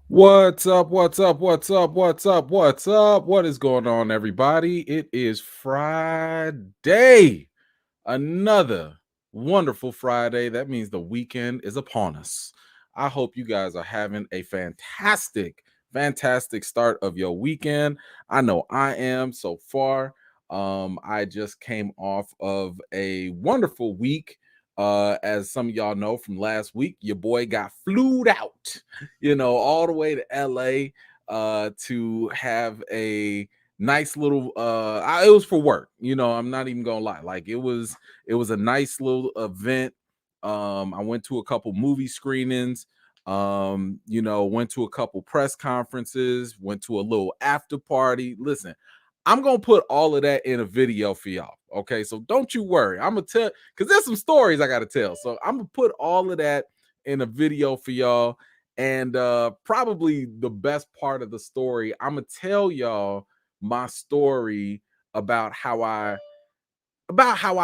What's up? What's up? What's up? What's up? What's up? What is going on, everybody? It is Friday. Another wonderful Friday. That means the weekend is upon us. I hope you guys are having a fantastic start of your weekend. I know I am so far. I just came off of a wonderful week. As some of y'all know from last week, your boy got flued out, all the way to LA to have a nice little it was for work. I'm not even gonna lie. Like it was a nice little event. I went to a couple movie screenings, went to a couple press conferences, went to a little after party. Listen, I'm gonna put all of that in a video for y'all. Okay, so don't you worry. I'm gonna tell because there's some stories I gotta tell. So I'm gonna put all of that in a video for y'all. And probably the best part of the story, I'm gonna tell y'all my story about how I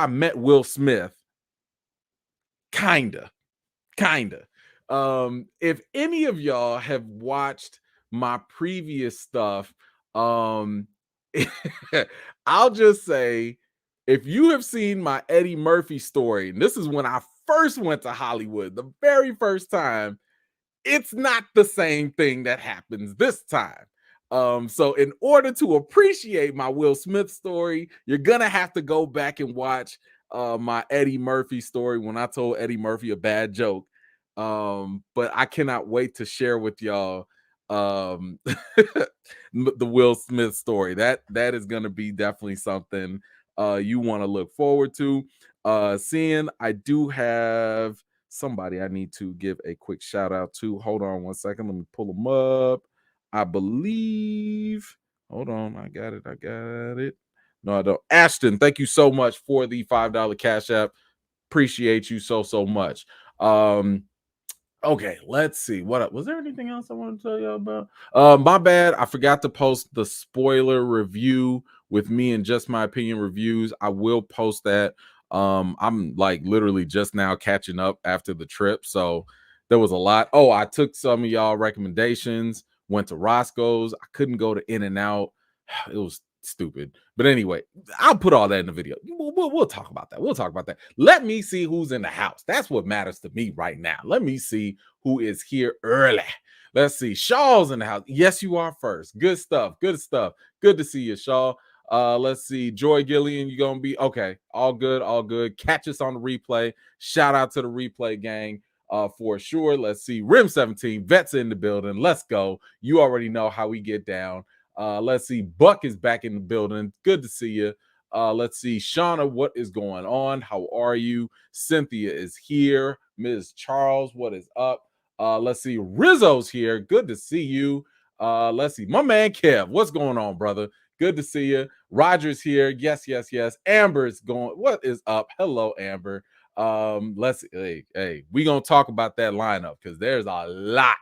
met Will Smith. Kinda. If any of y'all have watched my previous stuff, um I'll just say if you have seen my Eddie Murphy story, and this is when I first went to Hollywood, the very first time, it's not the same thing that happens this time. So in order to appreciate my Will Smith story, you're gonna have to go back and watch my Eddie Murphy story when I told Eddie Murphy a bad joke. But I cannot wait to share with y'all the Will Smith story. That is gonna be definitely something you want to look forward to. Seeing I do have somebody I need to give a quick shout out to. Hold on one second. Let me pull them up. I believe. Hold on. I got it. No, I don't. Ashton, thank you so much for the $5 Cash App. Appreciate you so much. Okay, let's see. What was there anything else I want to tell you about? My bad. I forgot to post the spoiler review with me and Just My Opinion reviews. I will post that. I'm like literally just now catching up after the trip. So there was a lot. Oh, I took some of y'all recommendations, went to Roscoe's. I couldn't go to In and Out. It was stupid. But anyway, I'll put all that in the video. We'll talk about that. We'll talk about that. Let me see who's in the house. That's what matters to me right now. Let me see who is here early. Let's see. Shaw's in the house. Yes, you are first. Good stuff. Good stuff. Good to see you, Shaw. Let's see. Joy Gillian, you're gonna be okay. All good, all good. Catch us on the replay. Shout out to the replay gang. For sure. Let's see. Rim 17, vets in the building. Let's go. You already know how we get down. Let's see. Buck is back in the building. Good to see you. Let's see. Shauna, what is going on? How are you? Cynthia is here. Ms. Charles, what is up? Let's see. Rizzo's here. Good to see you. Let's see. My man Kev, what's going on, brother? Good to see you. Roger's here. Yes. Amber's going. What is up? Hello, Amber. Let's hey, we gonna talk about that lineup because there's a lot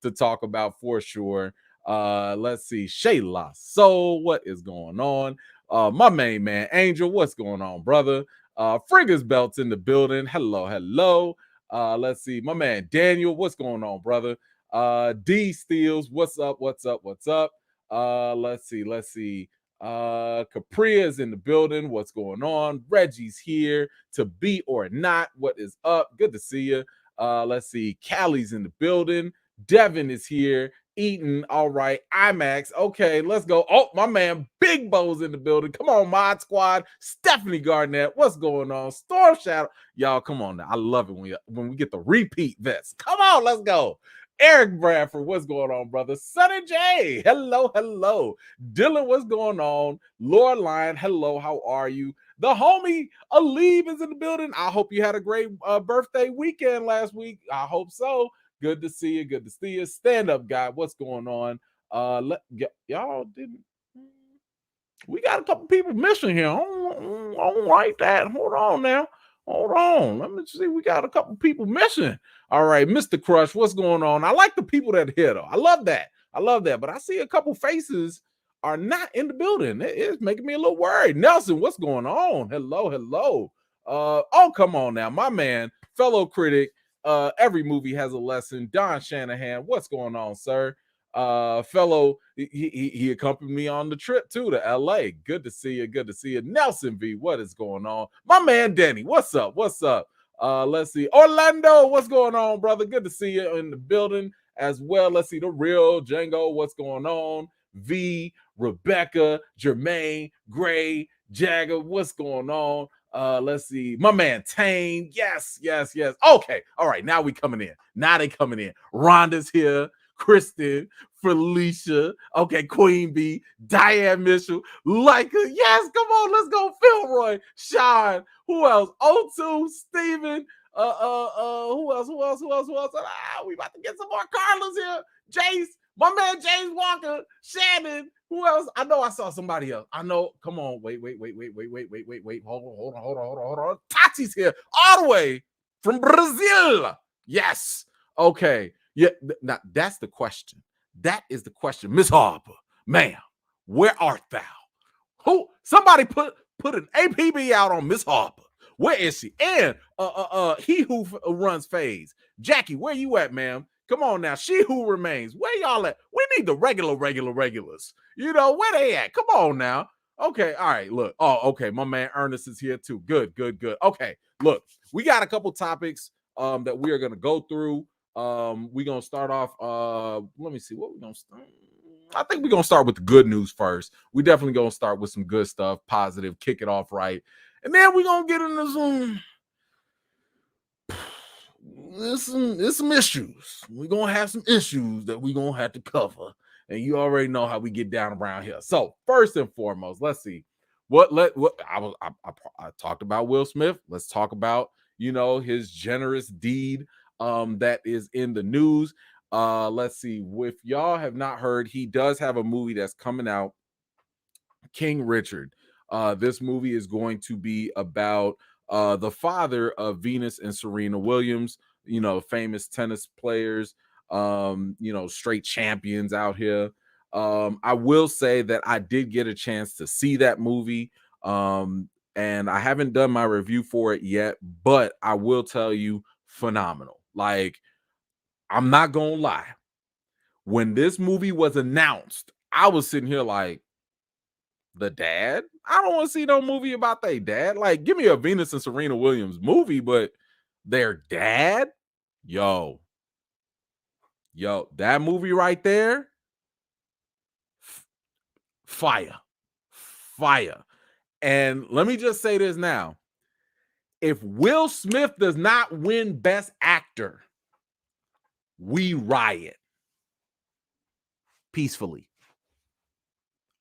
to talk about for sure. Let's see. Shayla. So what is going on? My main man, Angel. What's going on, brother? Friggers Belt's in the building. Hello. Let's see. My man, Daniel. What's going on, brother? D Steels. What's up? Let's see. Capri is in the building. What's going on? Reggie's here to be or not. What is up? Good to see you. Let's see. Callie's in the building. Devin is here. Eaton, all right. IMAX, okay, let's go. Oh, my man, Big Bo's in the building. Come on, Mod Squad. Stephanie Garnett, what's going on? Storm Shadow, y'all, come on now. I love it when we get the repeat vets. Come on, let's go. Eric Bradford, what's going on, brother? Sonny J, hello. Dylan, what's going on? Lord Lion, hello, how are you? The homie Alib is in the building. I hope you had a great birthday weekend last week. I hope so. Good to see you. Good to see you. Stand up, guy. What's going on? Y'all didn't. We got a couple people missing here. I don't like that. Hold on now. Hold on. Let me see. We got a couple people missing. All right, Mr. Crush, what's going on? I like the people that hit her. I love that. But I see a couple faces are not in the building. It's making me a little worried. Nelson, what's going on? Hello. Oh, come on now. My man, fellow critic, Every movie has a lesson. Don Shanahan, what's going on, sir? Fellow, he accompanied me on the trip too to LA. Good to see you. Good to see you. Nelson V, what is going on? My man Danny, what's up? What's up? Let's see. Orlando, what's going on, brother? Good to see you in the building as well. Let's see. The real Django, what's going on? V, Rebecca, Jermaine, Gray, Jagger, what's going on? Let's see. My man Tane. Yes, yes, yes. Okay. All right. Now we coming in. Now they coming in. Rhonda's here. Kristen, Felicia, okay, Queen Bee, Diane Mitchell, Leica, yes, come on, let's go, Philroy, Sean, who else? O2, Steven, who else? We about to get some more Carlos here. Jace, my man James Walker, Shannon, who else? I know I saw somebody else. I know, come on, wait, hold on. Tati's here, all the way from Brazil. Yes, okay. Yeah, now that's the question. That is the question. Miss Harper, ma'am, where art thou? Who? Somebody put an APB out on Miss Harper. Where is she? And he who runs phase. Jackie, where you at, ma'am? Come on now. She who remains. Where y'all at? We need the regulars. You know, where they at? Come on now. Okay, all right, look. Oh, okay, my man Ernest is here too. Good. Okay, look, we got a couple topics that we are going to go through. We're gonna start off. Let me see what we're gonna start. I think we're gonna start with the good news first. We definitely gonna start with some good stuff, positive, kick it off right, and then we're gonna get into some issues. We're gonna have some issues that we're gonna have to cover, and you already know how we get down around here. So first and foremost, let's see I talked about Will Smith. Let's talk about his generous deed that is in the news. Let's see. If y'all have not heard, he does have a movie that's coming out, King Richard. This movie is going to be about the father of Venus and Serena Williams, famous tennis players, straight champions out here. I will say that I did get a chance to see that movie. And I haven't done my review for it yet, but I will tell you, phenomenal. Like, I'm not gonna lie. When this movie was announced, I was sitting here like, the dad? I don't want to see no movie about their dad. Like, give me a Venus and Serena Williams movie, but their dad? Yo, that movie right there, fire. And let me just say this now. If Will Smith does not win Best Actor, we riot peacefully.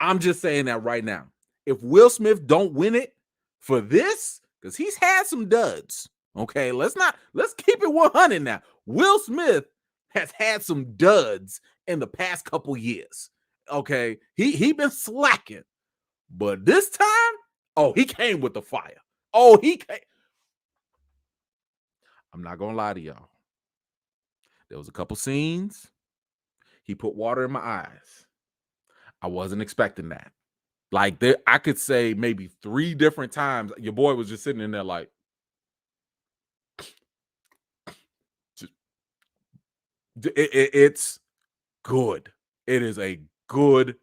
I'm just saying that right now. If Will Smith don't win it for this, because he's had some duds, okay? Let's keep it 100 now. Will Smith has had some duds in the past couple years, okay? He been slacking, but this time, he came with the fire. He came. I'm not gonna lie to y'all. There was a couple scenes. He put water in my eyes. I wasn't expecting that. Like, I could say maybe 3 different times your boy was just sitting in there like, it's good. It is a good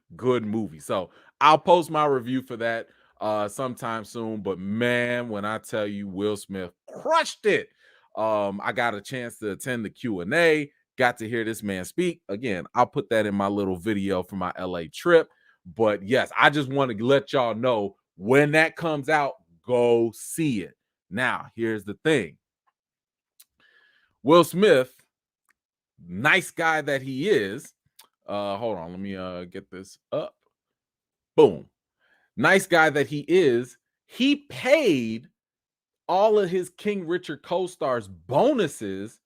movie. So I'll post my review for that sometime soon. But man, when I tell you Will Smith crushed it, I got a chance to attend the Q&A, got to hear this man speak. Again, I'll put that in my little video for my LA trip. But yes, I just want to let y'all know, when that comes out, go see it. Now, here's the thing. Will Smith, nice guy that he is. Hold on, let me get this up. Boom. Nice guy that he is. He paid all of his King Richard co-stars bonuses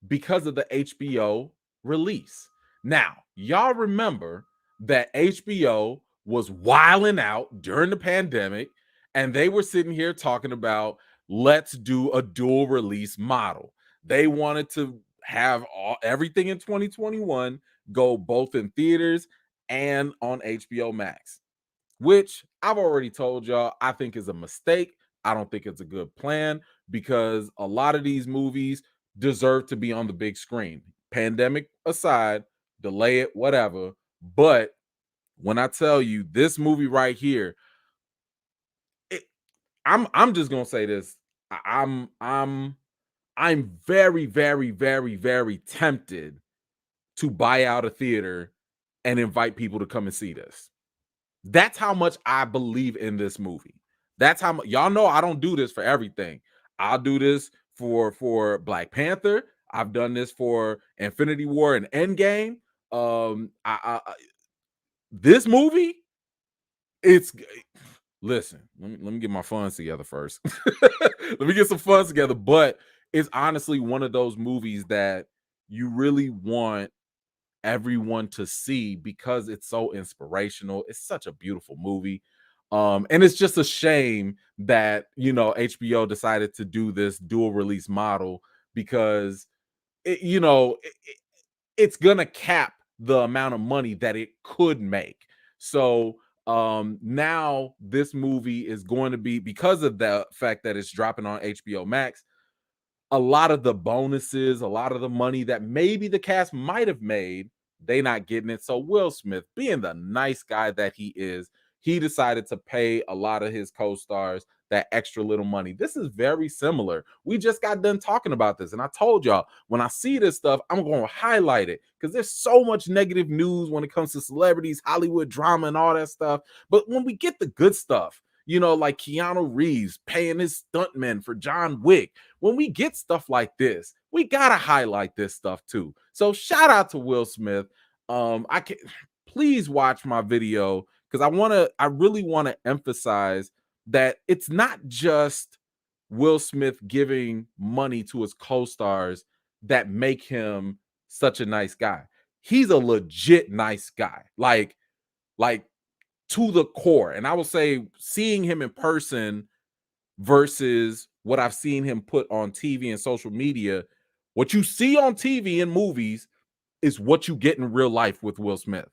because of the HBO release. Now, y'all remember that HBO was wilding out during the pandemic, and they were sitting here talking about, let's do a dual release model. They wanted to have everything in 2021 go both in theaters and on HBO Max, which I've already told y'all I think is a mistake. I don't think it's a good plan, because a lot of these movies deserve to be on the big screen. Pandemic aside, delay it, whatever. But when I tell you this movie right here, it, I'm just gonna say this. I'm very, very, very, very tempted to buy out a theater and invite people to come and see this. That's how much I believe in this movie. That's how much y'all know I don't do this for everything. I'll do this for Black Panther. I've done this for Infinity War and Endgame. This movie, it's listen. Let me get my funds together first. Let me get some funds together. But it's honestly one of those movies that you really want everyone to see because it's so inspirational. It's such a beautiful movie. And it's just a shame that HBO decided to do this dual release model because it's gonna cap the amount of money that it could make. So now this movie is going to be, because of the fact that it's dropping on HBO Max, a lot of the bonuses, a lot of the money that maybe the cast might have made, they not getting it. So Will Smith, being the nice guy that he is, he decided to pay a lot of his co-stars that extra little money. This is very similar. We just got done talking about this, and I told y'all when I see this stuff, I'm going to highlight it because there's so much negative news when it comes to celebrities, Hollywood drama, and all that stuff. But when we get the good stuff, like Keanu Reeves paying his stuntmen for John Wick, when we get stuff like this, we gotta highlight this stuff too. So shout out to Will Smith. I can Please watch my video because I really want to emphasize that it's not just Will Smith giving money to his co-stars that make him such a nice guy. He's a legit nice guy. Like to the core. And I will say seeing him in person versus what I've seen him put on TV and social media, what you see on TV and movies is what you get in real life with Will Smith.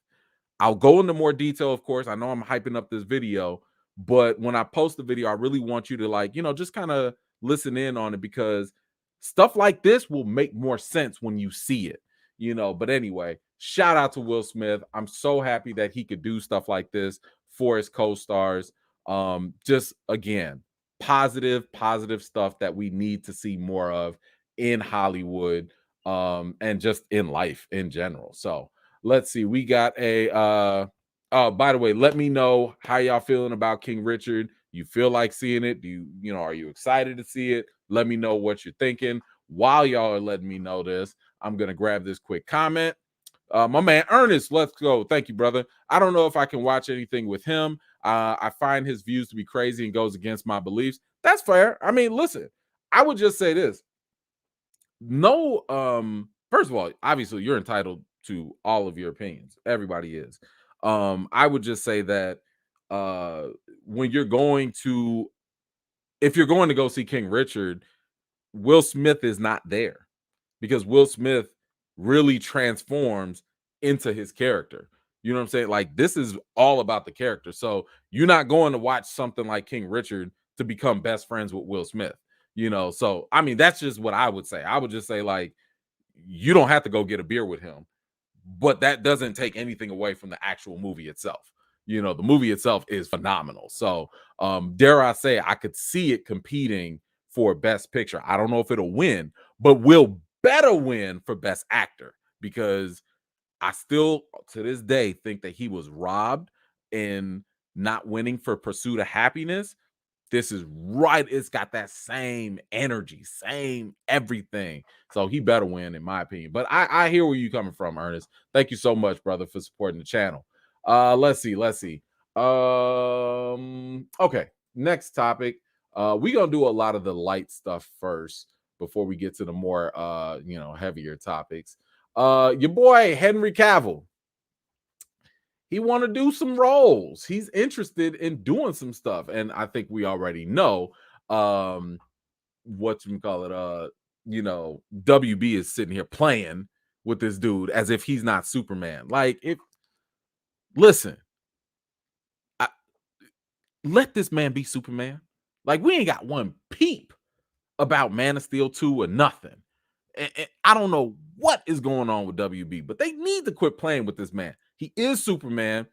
I'll go into more detail, of course. I know I'm hyping up this video, but when I post the video, I really want you to just kind of listen in on it because stuff like this will make more sense when you see it. But anyway, shout out to Will Smith. I'm so happy that he could do stuff like this for his co-stars. Just again, positive stuff that we need to see more of in Hollywood, and just in life in general. So let's see. We got a oh, by the way, let me know how y'all feeling about King Richard. You feel like seeing it? Do are you excited to see it? Let me know what you're thinking. While y'all are letting me know this, I'm gonna grab this quick comment. My man Ernest, let's go. Thank you, brother. I don't know if I can watch anything with him. I find his views to be crazy and goes against my beliefs. That's fair. I mean, listen, I would just say this. No, first of all, obviously you're entitled to all of your opinions. Everybody is. I would just say that when you're going to if you're going to go see King Richard, Will Smith is not there because Will Smith really transforms into his character. You know what I'm saying? Like this is all about the character. So you're not going to watch something like King Richard to become best friends with Will Smith. So I mean that's just what I would say. I would just say like you don't have to go get a beer with him, but that doesn't take anything away from the actual movie itself. The movie itself is phenomenal. So dare I say I could see it competing for best picture. I don't know if it'll win, but will better win for best actor because I still to this day think that he was robbed in not winning for Pursuit of Happiness. This is right. It's got that same energy, same everything. So he better win, in my opinion. But I hear where you coming from, Ernest. Thank you so much, brother, for supporting the channel. Let's see. Okay, next topic. We're gonna do a lot of the light stuff first before we get to the more heavier topics. Your boy Henry Cavill, he want to do some roles. He's interested in doing some stuff, and I think we already know what you call it. WB is sitting here playing with this dude as if he's not Superman. Like, if listen, I, let this man be Superman. Like, we ain't got one peep about Man of Steel 2 or nothing. And I don't know what is going on with WB, but they need to quit playing with this man. He is Superman,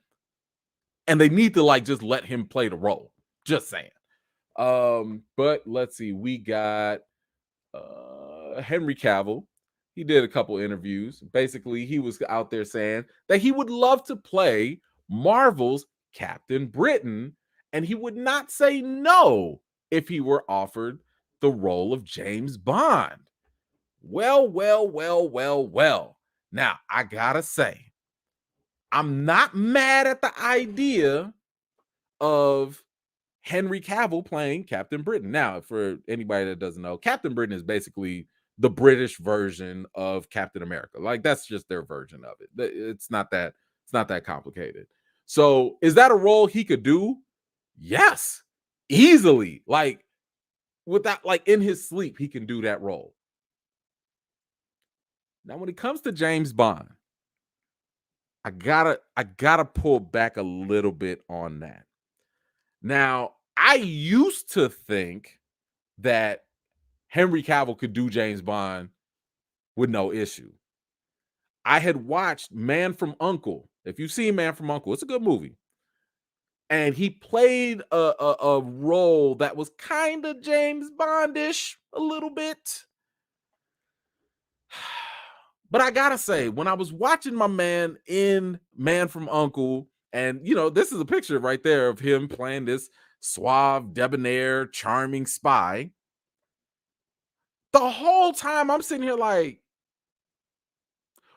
and they need to like just let him play the role. Just saying. But let's see, we got Henry Cavill. He did a couple interviews. Basically, he was out there saying that he would love to play Marvel's Captain Britain, and he would not say no if he were offered the role of James Bond. Well, well, well, well, well. Now, I gotta say, I'm not mad at the idea of Henry Cavill playing Captain Britain. Now, for anybody that doesn't know, Captain Britain is basically the British version of Captain America. Like that's just their version of it. It's not that complicated. So, is that a role he could do? Yes. Easily. Like without like in his sleep he can do that role. Now, when it comes to James Bond, I gotta pull back a little bit on that. Now, I used to think that Henry Cavill could do James Bond with no issue. I had watched Man from Uncle. If you've seen Man from Uncle, it's a good movie. And he played a role that was kind of James Bondish a little bit. But I gotta say, when I was watching my man in Man from Uncle, and this is a picture right there of him playing this suave, debonair, charming spy. The whole time I'm sitting here like,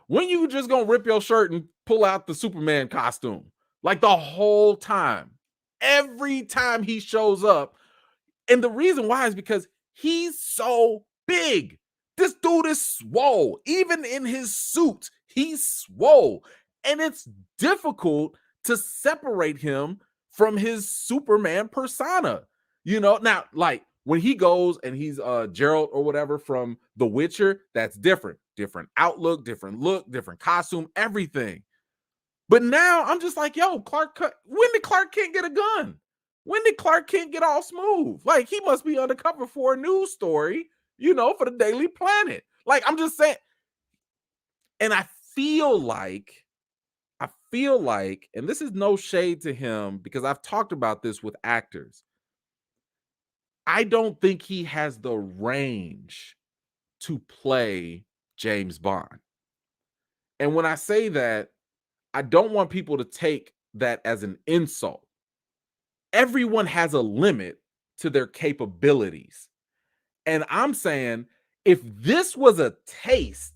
when you just gonna rip your shirt and pull out the Superman costume? Like the whole time. Every time he shows up. And the reason why is because he's so big. This dude is swole. Even in his suit, he's swole. And it's difficult to separate him from his Superman persona. Now, like when he goes and he's Geralt or whatever from The Witcher, that's different. Different outlook, different look, different costume, everything. But now I'm just like, yo, when did Clark Kent get a gun? When did Clark Kent get all smooth? Like, he must be undercover for a news story, for the Daily Planet. Like, I'm just saying. And I feel like, and this is no shade to him because I've talked about this with actors. I don't think he has the range to play James Bond. And when I say that, I don't want people to take that as an insult. Everyone has a limit to their capabilities. And I'm saying if this was a taste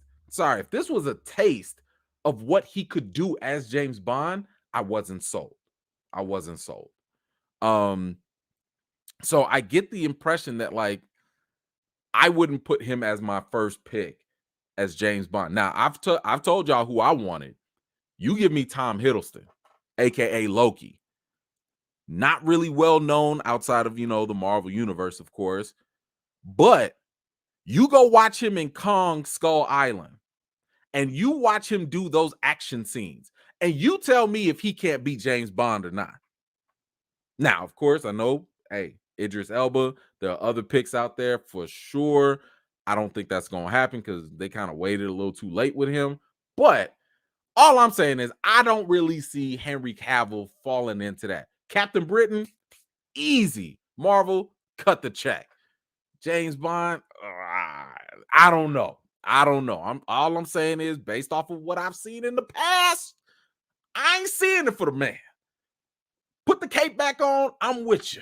of what he could do as James Bond, I wasn't sold. So I get the impression that like I wouldn't put him as my first pick as James Bond. Now, I've told y'all who I wanted. You give me Tom Hiddleston, aka Loki. Not really well known outside of, the Marvel universe, of course. But you go watch him in Kong Skull Island and you watch him do those action scenes and you tell me if he can't beat James Bond or not. Now, of course, I know, hey, Idris Elba, there are other picks out there for sure. I don't think that's going to happen because they kind of waited a little too late with him. But all I'm saying is I don't really see Henry Cavill falling into that. Captain Britain, easy. Marvel, cut the check. James Bond, I don't know. All I'm saying is based off of what I've seen in the past, I ain't seeing it for the man. Put the cape back on, I'm with you.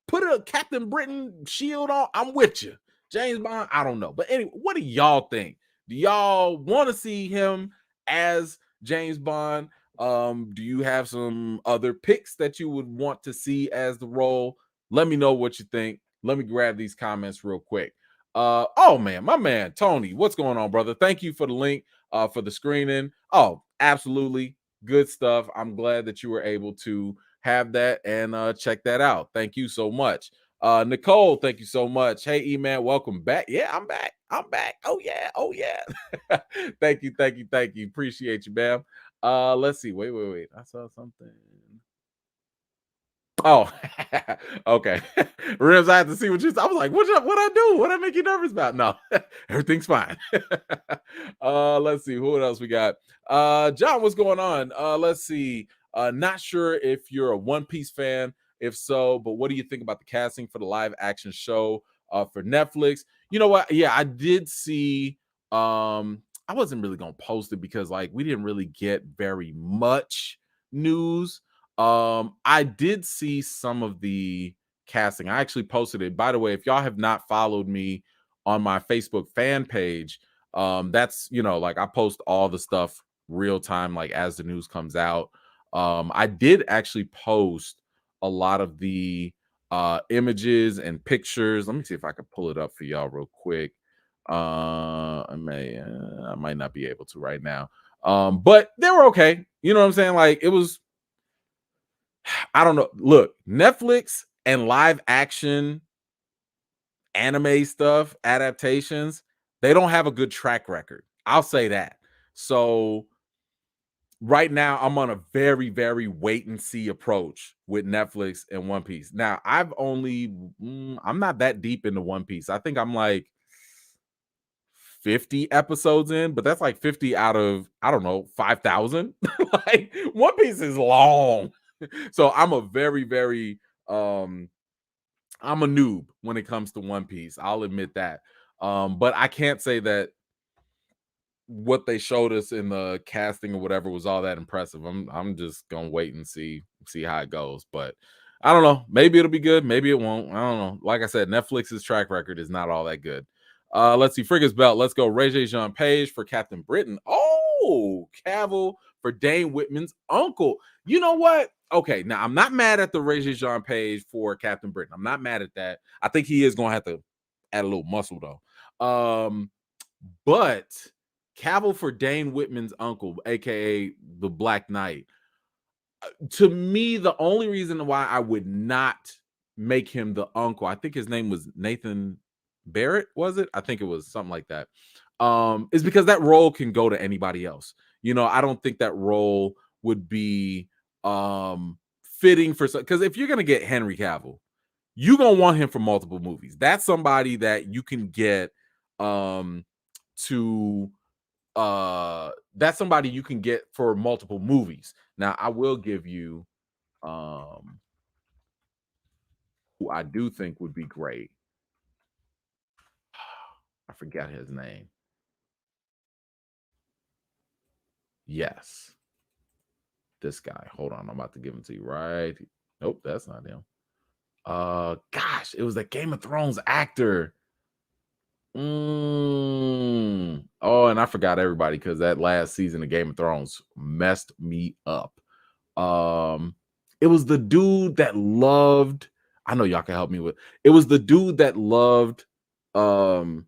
Put a Captain Britain shield on, I'm with you. James Bond, I don't know. But anyway, what do y'all think? Do y'all want to see him as James Bond? Do you have some other picks that you would want to see as the role? Let me know what you think. Let me grab these comments real quick. Oh man, my man Tony, what's going on, brother? Thank you for the link for the screening. Oh, absolutely good stuff. I'm glad that you were able to have that and check that out. Thank you so much. Nicole, thank you so much. Hey, E-Man, welcome back. Yeah, I'm back. Oh yeah. Thank you. Appreciate you, ma'am. Let's see. Wait. I saw something. Oh, okay. Rims, I had to see what you. I was like, what I do? What I make you nervous about? No, everything's fine. Let's see what else we got. John, what's going on? Let's see. Not sure if you're a One Piece fan. If so, but what do you think about the casting for the live action show for Netflix? You know what? Yeah, I did see. I wasn't really gonna post it because like we didn't really get very much news. I did see some of the casting. I actually posted it. By the way, if y'all have not followed me on my Facebook fan page, that's like I post all the stuff real time, like as the news comes out. I did actually post a lot of the images and pictures. Let me see if I can pull it up for y'all real quick. I might not be able to right now. But they were okay. You know what I'm saying? Like it was I don't know. Look, Netflix and live action anime stuff, adaptations, they don't have a good track record. I'll say that. So right now, I'm on a very, very wait and see approach with Netflix and One Piece. Now, I'm not that deep into One Piece. I think I'm like 50 episodes in, but that's like 50 out of, I don't know, 5,000. Like One Piece is long. So I'm a very, very I'm a noob when it comes to One Piece. I'll admit that. But I can't say that what they showed us in the casting or whatever was all that impressive. I'm just gonna wait and see how it goes. But I don't know. Maybe it'll be good. Maybe it won't. I don't know. Like I said, Netflix's track record is not all that good. Let's see. Friga's belt. Let's go. Regé Jean Page for Captain Britain. Oh, Cavill for Dane Whitman's uncle. You know what? Okay, now I'm not mad at the Regé Jean Page for Captain Britain. I'm not mad at that. I think he is gonna have to add a little muscle though. But Cavill for Dane Whitman's uncle, aka the Black Knight. To me, the only reason why I would not make him the uncle, I think his name was Nathan Barrett, was it? I think it was something like that. Is because that role can go to anybody else. I don't think that role would be fitting for because if you're gonna get Henry Cavill, you're gonna want him for multiple movies. That's somebody that you can get to that's somebody you can get for multiple movies. Now I will give you who I do think would be great. I forgot his name. Yes, this guy. Hold on, I'm about to give him to you right. Nope, that's not him. Gosh, it was the Game of Thrones actor. Oh, and I forgot everybody because that last season of Game of Thrones messed me up. It was the dude that loved. I know y'all can help me with. It was the dude that loved the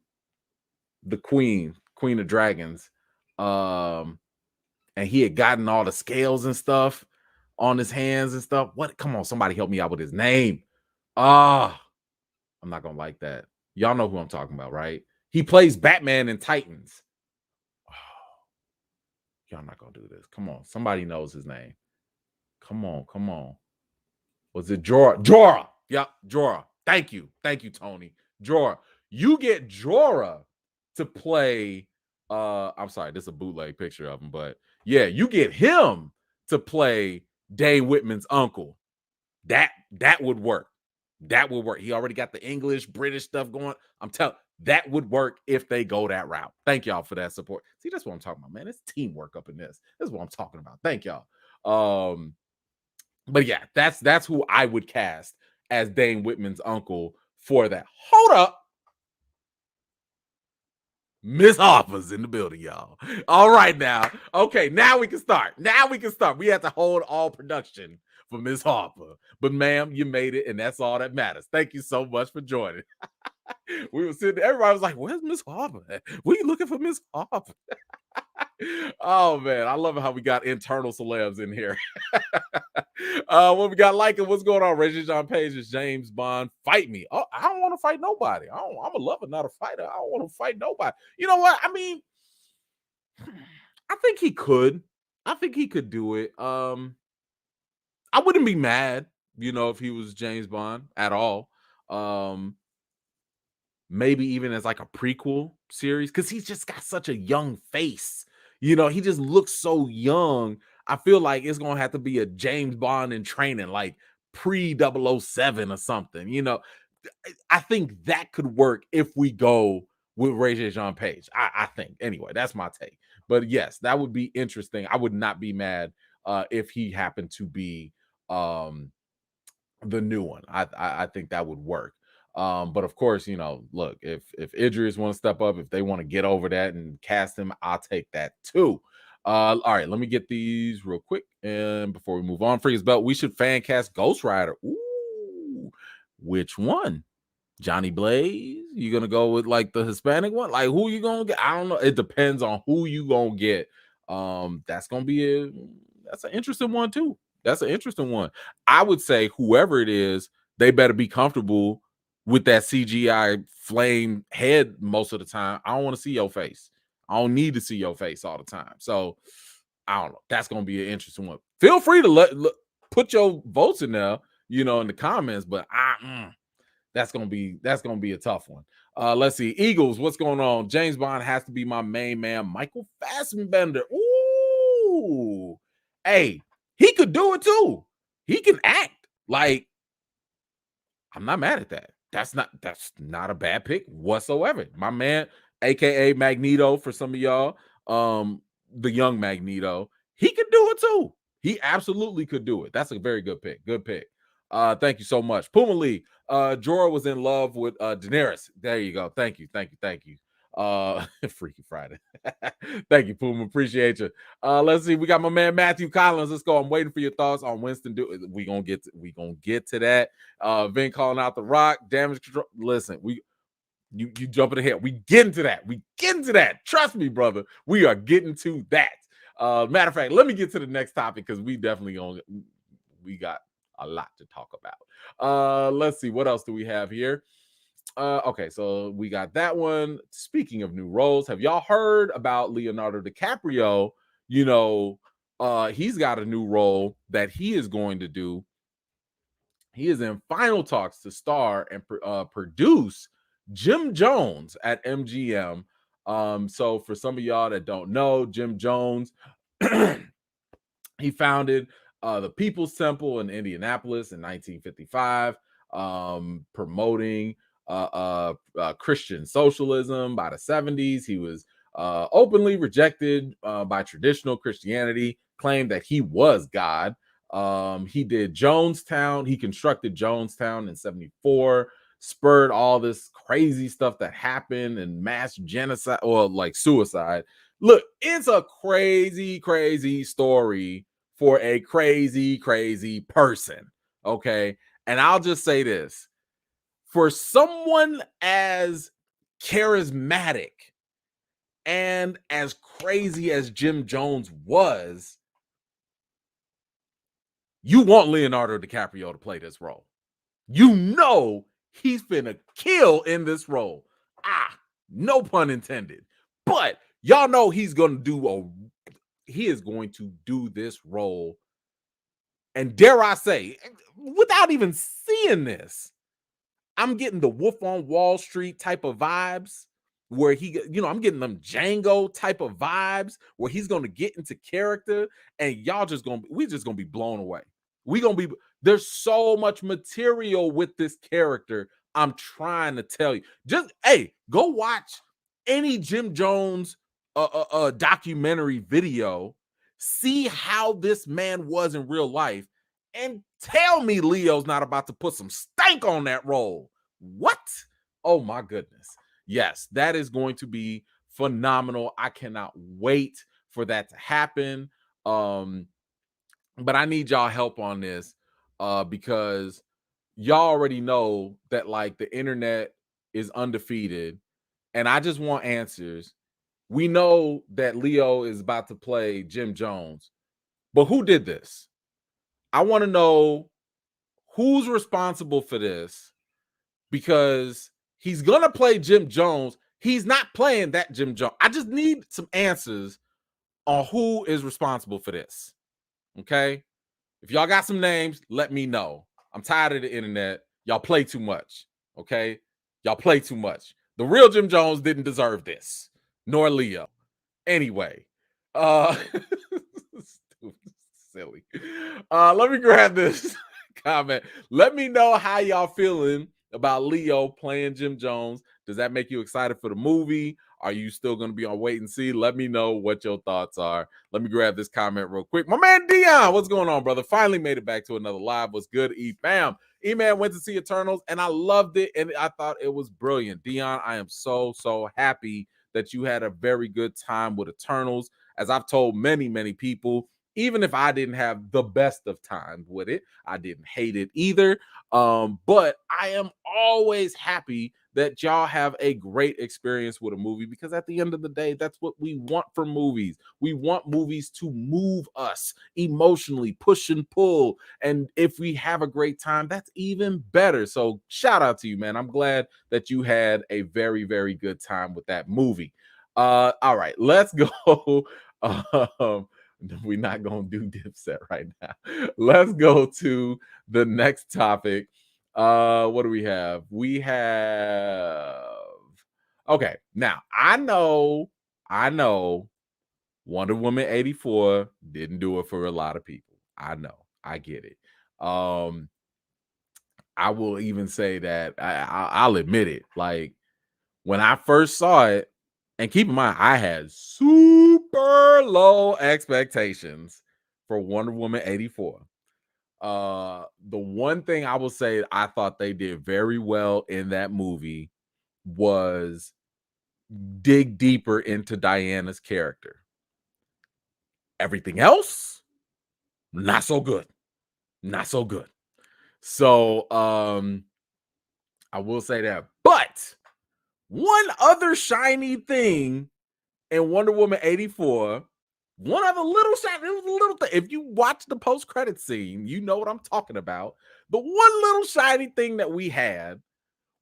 Queen of Dragons. Um, and he had gotten all the scales and stuff on his hands and stuff. What? Come on, somebody help me out with his name. Ah, I'm not gonna like that. Y'all know who I'm talking about, right? He plays Batman in Titans. Oh, y'all not gonna do this. Come on, somebody knows his name. Come on, come on. Was it Jorah? Jorah. Yep, Jorah. Thank you. Thank you, Tony. Jorah. You get Jorah to play. I'm sorry, this is a bootleg picture of him, but yeah, you get him to play Dane Whitman's uncle. That would work. That would work. He already got the English, British stuff going. I'm telling that would work if they go that route. Thank y'all for that support. See, that's what I'm talking about, man. It's teamwork up in this. This is what I'm talking about. Thank y'all. But yeah, that's who I would cast as Dane Whitman's uncle for that. Hold up. Miss Harper's in the building, y'all. All right now. Okay, now we can start. Now we can start. We have to hold all production for Miss Harper. But ma'am, you made it, and that's all that matters. Thank you so much for joining. We were sitting, everybody was like, where's Miss Harper? What are you looking for Miss Harper? Oh man, I love how we got internal celebs in here. What we got liking? What's going on? Reggie John Page is James Bond. Fight me. Oh, I don't want to fight nobody. I'm a lover, not a fighter. I don't want to fight nobody. You know what? I mean, I think he could. I think he could do it. I wouldn't be mad. if he was James Bond at all. Maybe even as like a prequel series, because he's just got such a young face. He just looks so young. I feel like it's gonna have to be a James Bond in training, like pre 007 or something. I think that could work if we go with Ray Jean Page. I think anyway. That's my take. But yes, that would be interesting. I would not be mad if he happened to be the new one. I think that would work. But of course, look, if Idris want to step up, if they want to get over that and cast him, I'll take that too. All right, let me get these real quick. And before we move on, Freeze Belt, we should fan cast Ghost Rider. Ooh, which one? Johnny Blaze? You gonna go with like the Hispanic one? Like who you gonna get? I don't know. It depends on who you gonna get. That's gonna be that's an interesting one too. That's an interesting one. I would say whoever it is, they better be comfortable with that CGI flame head most of the time. I don't want to see your face. I don't need to see your face all the time. So I don't know. That's gonna be an interesting one. Feel free to put your votes in there, in the comments. But that's gonna be a tough one. Let's see. Eagles, what's going on? James Bond has to be my main man, Michael Fassbender. Ooh, hey, he could do it too. He can act. Like, I'm not mad at that. That's not a bad pick whatsoever. My man, aka Magneto, for some of y'all, the young Magneto, he could do it too. He absolutely could do it. That's a very good pick. Good pick. Thank you so much. Puma Lee. Jorah was in love with Daenerys. There you go. Thank you. Freaky Friday. Thank you, Puma. Appreciate you. Let's see. We got my man Matthew Collins. Let's go. I'm waiting for your thoughts on Winston. We gonna get to that. Vin calling out the Rock. Damage control. Listen, you jumping ahead. We getting to that. Trust me, brother. We are getting to that. Matter of fact, let me get to the next topic because we got a lot to talk about. Let's see. What else do we have here? Okay, so we got that one. Speaking of new roles, have y'all heard about Leonardo DiCaprio? He's got a new role that he is going to do. He is in final talks to star and produce Jim Jones at MGM. So for some of y'all that don't know, Jim Jones, he founded the People's Temple in Indianapolis in 1955, promoting Christian socialism. By the 70s, he was openly rejected by traditional Christianity, claimed that he was God. He did Jonestown. He constructed Jonestown in 74, spurred all this crazy stuff that happened and mass genocide or like suicide. Look, it's a crazy, crazy story for a crazy, crazy person. Okay. And I'll just say this, for someone as charismatic and as crazy as Jim Jones was, you want Leonardo DiCaprio to play this role. He's finna kill in this role. No pun intended. But y'all know he is going to do this role. And dare I say, without even seeing this, I'm getting the Wolf on Wall Street type of vibes where I'm getting them Django type of vibes where he's going to get into character and we're just going to be blown away. There's so much material with this character. I'm trying to tell you. Just, hey, go watch any Jim Jones documentary video. See how this man was in real life. And tell me Leo's not about to put some stank on that role. What? Oh my goodness. Yes, that is going to be phenomenal. I cannot wait for that to happen. But I need y'all help on this because y'all already know that like the internet is undefeated and I just want answers. We know that Leo is about to play Jim Jones, but who did this? I want to know who's responsible for this because he's going to play Jim Jones. He's not playing that Jim Jones. I just need some answers on who is responsible for this. Okay? If y'all got some names, let me know. I'm tired of the internet. Y'all play too much. Okay. Y'all play too much. The real Jim Jones didn't deserve this, nor Leo. Anyway, uh silly. Let me grab this comment. Let me know how y'all feeling about Leo playing Jim Jones. Does that make you excited for the movie? Are you still going to be on wait and see? Let me know what your thoughts are. Let me grab this comment real quick. My man Dion, what's going on, brother? Finally made it back to another live. What's good, E-Fam? E-Man went to see Eternals, and I loved it, and I thought it was brilliant. Dion, I am so happy that you had a very good time with Eternals. As I've told many people, even if I didn't have the best of time with it, I didn't hate it either. But I am always happy that y'all have a great experience with a movie, because at the end of the day, that's what we want from movies. We want movies to move us emotionally, push and pull. And if we have a great time, that's even better. So shout out to you, man. I'm glad that you had a very good time with that movie. All right, let's go. We're not gonna do Dipset right now. Let's go to the next topic. What do we have? We have, okay. Now I know Wonder Woman 84 didn't do it for a lot of people. I know, I get it. I will even say that I'll admit it. Like, when I first saw it, and keep in mind, I had super low expectations for Wonder Woman 84. The one thing I will say I thought they did very well in that movie was dig deeper into Diana's character. Everything else, not so good. Not so good. So I will say that. But one other shiny thing in Wonder Woman 84, one other little shiny, it was a little thing. If you watch the post-credit scene, you know what I'm talking about. The one little shiny thing that we had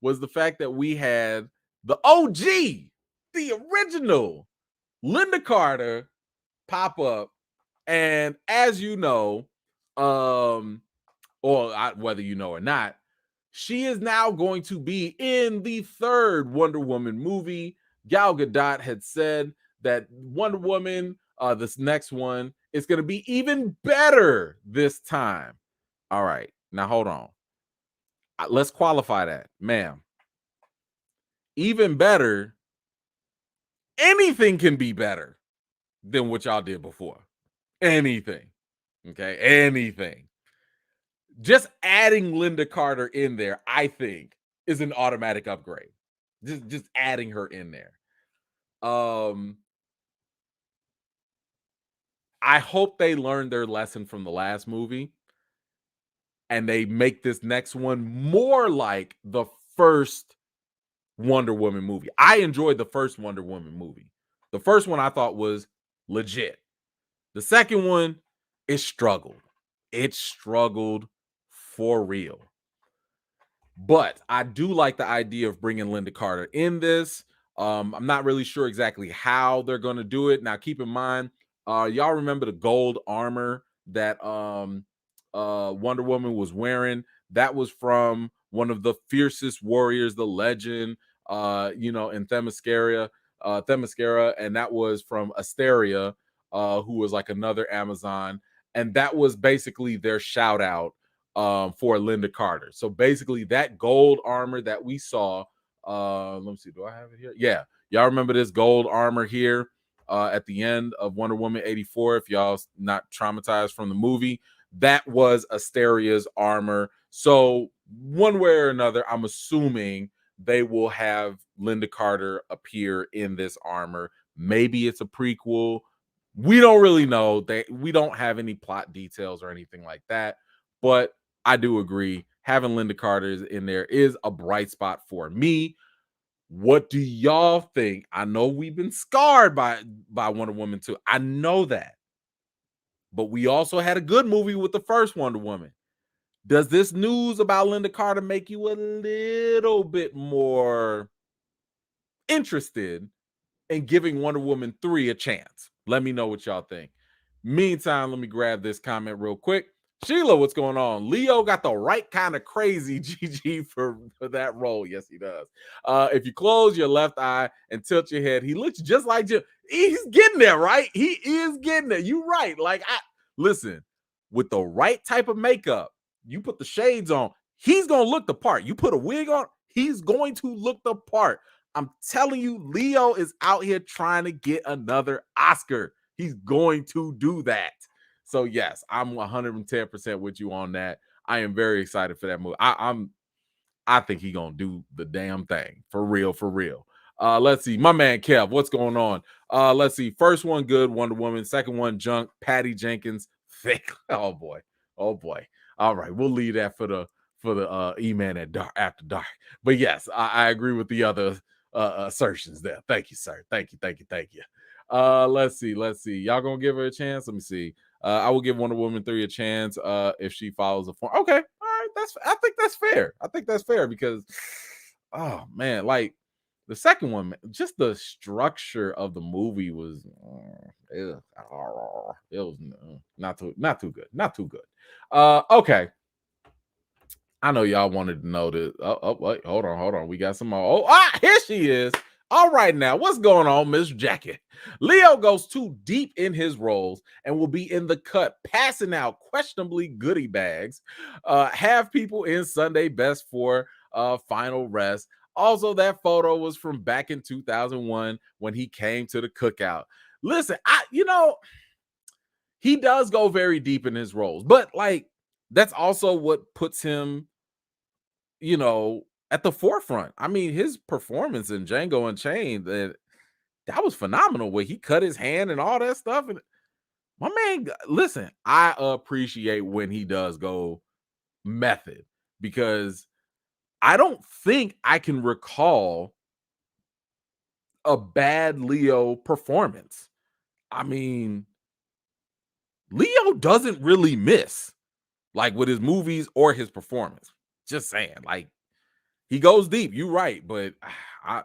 was the fact that we had the OG, the original Linda Carter pop up. And as you know, whether you know or not, she is now going to be in the third Wonder Woman movie. Gal Gadot had said that Wonder Woman, this next one, is going to be even better this time. All right, now hold on. Let's qualify that, ma'am. Even better, anything can be better than what y'all did before. Anything. Okay, anything. Just adding Linda Carter in there, I think, is an automatic upgrade. Just adding her in there. I hope they learned their lesson from the last movie and they make this next one more like the first Wonder Woman movie. I enjoyed the first Wonder Woman movie. The first one I thought was legit. The second one, it struggled. It struggled for real. But I do like the idea of bringing Linda Carter in this. I'm not really sure exactly how they're going to do it. Now, keep in mind, y'all remember the gold armor that Wonder Woman was wearing? That was from one of the fiercest warriors, the legend, in Themyscira, and that was from Asteria, who was like another Amazon, and that was basically their shout out for Linda Carter. So basically, that gold armor that we saw. Let me see. Do I have it here? Yeah, y'all remember this gold armor here at the end of Wonder Woman 84? If y'all not traumatized from the movie, that was Asteria's armor. So one way or another, I'm assuming they will have Linda Carter appear in this armor. Maybe it's a prequel. We don't really know. We don't have any plot details or anything like that. But I do agree, having Linda Carter in there is a bright spot for me. What do y'all think? I know we've been scarred by Wonder Woman 2. I know that. But we also had a good movie with the first Wonder Woman. Does this news about Linda Carter make you a little bit more interested in giving Wonder Woman 3 a chance? Let me know what y'all think. Meantime, let me grab this comment real quick. Sheila, what's going on? Leo got the right kind of crazy GG for that role. Yes, he does. If you close your left eye and tilt your head, he looks just like Jim. He's getting there, right? He is getting there. You right. Like, listen, with the right type of makeup, you put the shades on, he's gonna look the part. You put a wig on, he's going to look the part. I'm telling you, Leo is out here trying to get another Oscar. He's going to do that. So yes, I'm 110% with you on that. I am very excited for that movie. I think he's gonna do the damn thing for real, for real. Let's see, my man Kev, what's going on? Let's see. First one, good, Wonder Woman. Second one, junk, Patty Jenkins, thick. Oh boy, oh boy. All right, we'll leave that for the E-Man at dark after dark. But yes, I agree with the other assertions there. Thank you, sir. Thank you, thank you, thank you. Let's see. Y'all gonna give her a chance? Let me see. I will give Wonder Woman 3 a chance if she follows the form. Okay, all right. I think that's fair. I think that's fair because, oh man, like the second one, just the structure of the movie was, it was not too good, not too good. Okay. I know y'all wanted to know this. Oh, wait, hold on. We got some more. Here she is. All right, now, what's going on, Miss Jackie? Leo goes too deep in his roles and will be in the cut, passing out questionably goodie bags. Have people in Sunday best for final rest. Also, that photo was from back in 2001 when he came to the cookout. Listen, he does go very deep in his roles, but like that's also what puts him, at the forefront. I mean, his performance in Django Unchained, that was phenomenal where he cut his hand and all that stuff. And my man, listen, I appreciate when he does go method because I don't think I can recall a bad Leo performance. I mean, Leo doesn't really miss like with his movies or his performance. Just saying, like he goes deep. You're right, but I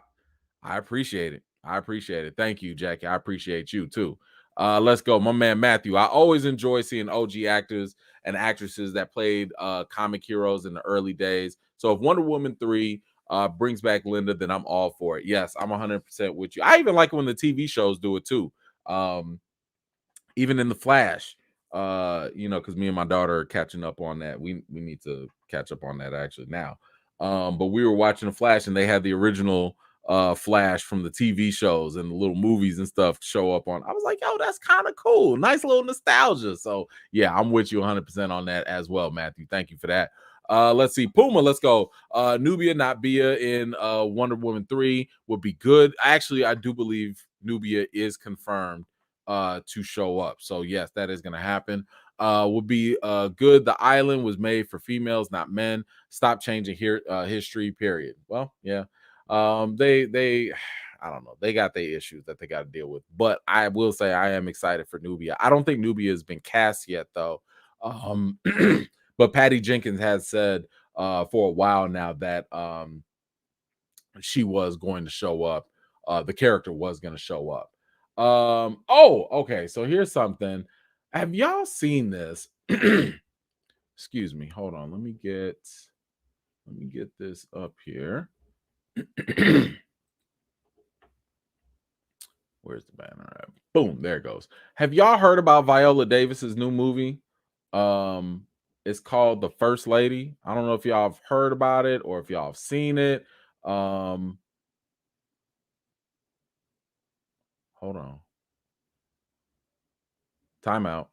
appreciate it. I appreciate it. Thank you, Jackie. I appreciate you too. Let's go. My man Matthew. I always enjoy seeing OG actors and actresses that played comic heroes in the early days. So if Wonder Woman 3 brings back Linda, then I'm all for it. Yes, I'm 100% with you. I even like when the TV shows do it too. Even in the Flash, because me and my daughter are catching up on that. We need to catch up on that actually now. But we were watching the Flash and they had the original Flash from the TV shows and the little movies and stuff show up on. I was like, yo, that's kind of cool. Nice little nostalgia. So yeah, I'm with you 100% on that as well, Matthew. Thank you for that. Let's see. Puma, let's go. Nubia, not Bia in Wonder Woman 3 would be good. Actually, I do believe Nubia is confirmed to show up. So yes, that is going to happen. Would be good. The island was made for females, not men. Stop changing history, period. Well, yeah. They I don't know. They got their issues that they got to deal with. But I will say I am excited for Nubia. I don't think Nubia has been cast yet, though. But Patty Jenkins has said for a while now that she was going to show up. The character was going to show up. Okay. So here's something. Have y'all seen this? Excuse me. Hold on. Let me get this up here. Where's the banner at? Boom, there it goes. Have y'all heard about Viola Davis's new movie? It's called The First Lady. I don't know if y'all have heard about it or if y'all have seen it. Hold on. Timeout.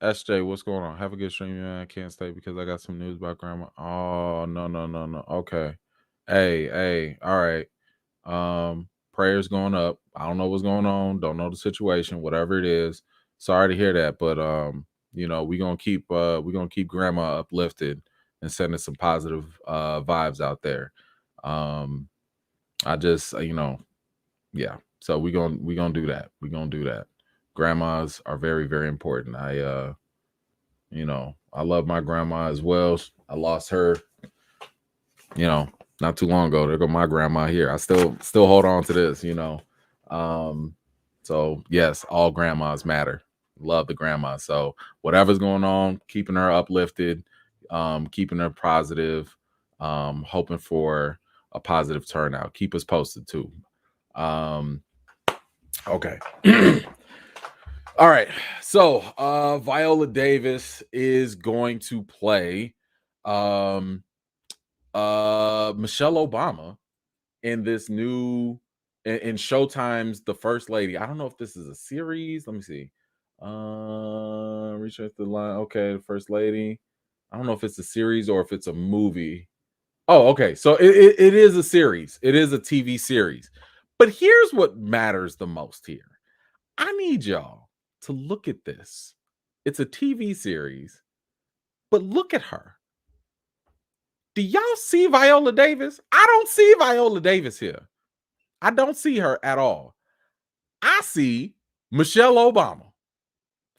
SJ, what's going on? Have a good stream, man. I can't stay because I got some news about grandma. Oh, no. Okay. Hey, all right. Prayers going up. I don't know what's going on. Don't know the situation, whatever it is. Sorry to hear that, but we're gonna keep grandma uplifted and sending some positive vibes out there. I just yeah. So we're gonna do that. We're gonna do that. Grandmas are very, very important. I love my grandma as well. I lost her, not too long ago. There go my grandma here. I still hold on to this, So yes, all grandmas matter. love the grandma. So whatever's going on, keeping her uplifted, keeping her positive, hoping for a positive turnout. Keep us posted too. Okay. All right. So Viola Davis is going to play Michelle Obama in this new in Showtime's The First Lady. I don't know if this is a series. Let me see. Reach out the line. Okay, The First Lady. I don't know if it's a series or if it's a movie. Oh, okay. So it is a series. It is a TV series. But here's what matters the most here. I need y'all to look at this. It's a TV series, but look at her. Do y'all see Viola Davis? I don't see Viola Davis here. I don't see her at all. I see Michelle Obama,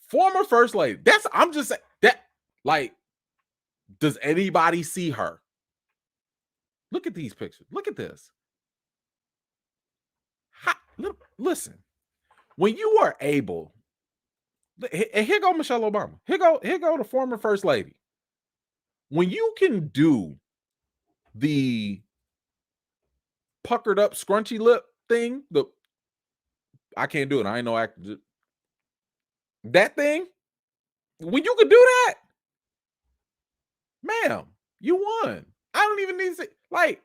former first lady. I'm just saying that, like, does anybody see her? Look at these pictures. Look at this. Listen, when you are able, here go Michelle Obama. Here go the former first lady. When you can do the puckered up scrunchy lip thing, I can't do it. I ain't no actor. That thing, when you could do that, ma'am, you won. I don't even need to say, like,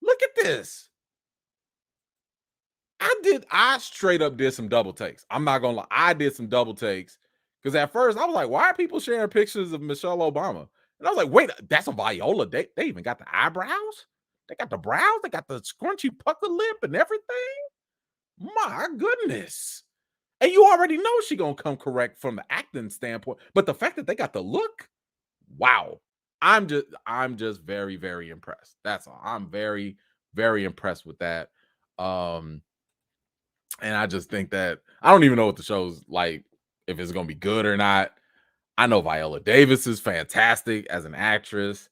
look at this. I straight up did some double takes. I'm not gonna lie. I did some double takes because at first I was like, why are people sharing pictures of Michelle Obama? And I was like, wait, that's a Viola. They even got the eyebrows, they got the brows, they got the scrunchy pucker lip and everything. My goodness. And you already know she gonna come correct from the acting standpoint. But the fact that they got the look, wow. I'm just very, very impressed. That's all. I'm very, very impressed with that. And I just think that I don't even know what the show's like, if it's gonna be good or not. I know Viola Davis is fantastic as an actress.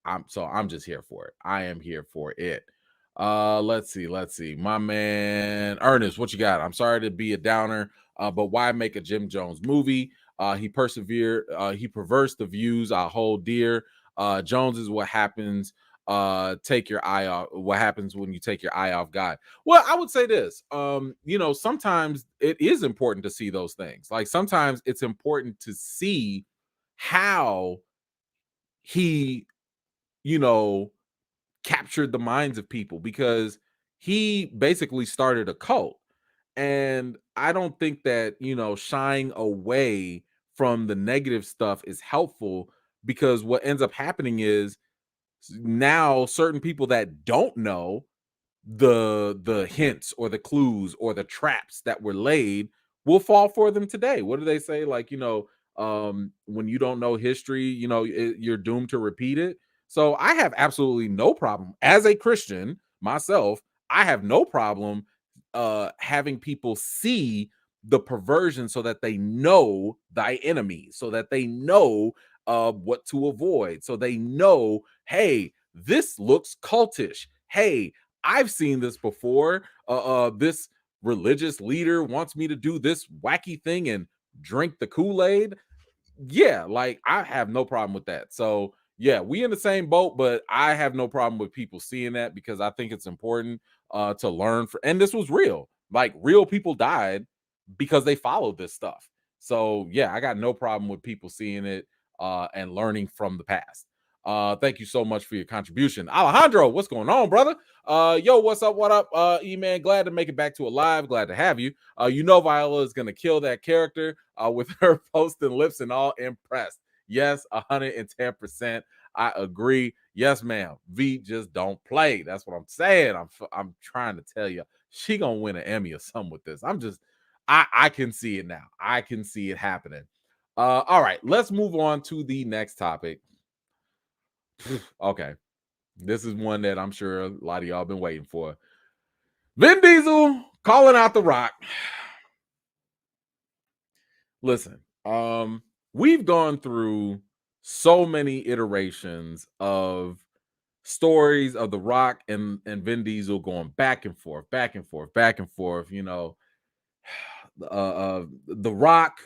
I'm just here for it. I am here for it. Let's see. My man Ernest, what you got? I'm sorry to be a downer, but why make a Jim Jones movie? He persevered, he perverts the views I hold dear. Jones is what happens. Take your eye off. What happens when you take your eye off God? Well, I would say this. Sometimes it is important to see those things. Like sometimes it's important to see how he, you know, captured the minds of people because he basically started a cult. And I don't think that, shying away from the negative stuff is helpful because what ends up happening is now certain people that don't know the hints or the clues or the traps that were laid will fall for them today. What do they say? Like, when you don't know history, you're doomed to repeat it. So I have absolutely no problem as a Christian myself. I have no problem having people see the perversion so that they know thy enemy, so that they know what to avoid, so they know, hey, this looks cultish. Hey, I've seen this before. This religious leader wants me to do this wacky thing and drink the Kool-Aid. Yeah, like I have no problem with that. So yeah, we in the same boat, but I have no problem with people seeing that because I think it's important to learn and this was real. Like real people died because they followed this stuff. So yeah, I got no problem with people seeing it and learning from the past. Thank you so much for your contribution. Alejandro, what's going on, brother? Yo, what's up? What up? E-man, glad to make it back to alive. Glad to have you. Viola is gonna kill that character with her posting lips and all. Impressed. Yes, 110%. I agree. Yes, ma'am. V just don't play. That's what I'm saying. I'm trying to tell you, she gonna win an Emmy or something with this. I can see it now. I can see it happening. All right, let's move on to the next topic. Okay, this is one that I'm sure a lot of y'all been waiting for. Vin Diesel calling out The Rock. Listen, we've gone through so many iterations of stories of The Rock and Vin Diesel going back and forth, back and forth, back and forth. The Rock,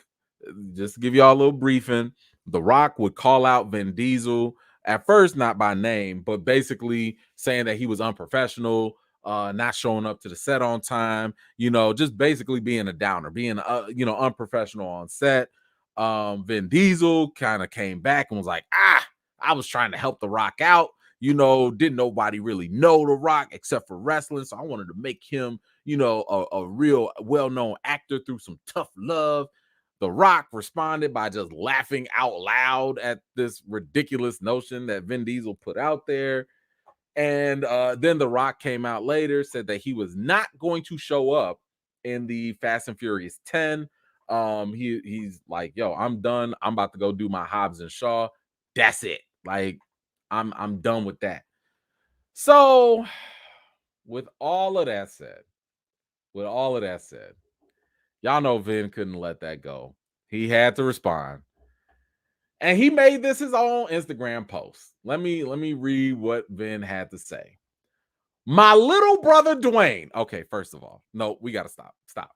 just to give y'all a little briefing, The Rock would call out Vin Diesel at first, not by name, but basically saying that he was unprofessional, not showing up to the set on time, just basically being a downer, being unprofessional on set. Vin Diesel kind of came back and was like, I was trying to help The Rock out. Didn't nobody really know The Rock except for wrestling, so I wanted to make him a real well-known actor through some tough love. The Rock responded by just laughing out loud at this ridiculous notion that Vin Diesel put out there. And then The Rock came out later, said that he was not going to show up in the Fast and Furious 10. He's like, yo, I'm done. I'm about to go do my Hobbs and Shaw. That's it. Like, I'm done with that. So, with all of that said, y'all know Vin couldn't let that go. He had to respond. And he made this his own Instagram post. Let me read what Vin had to say. My little brother Dwayne. Okay, first of all, no, we gotta stop. Stop.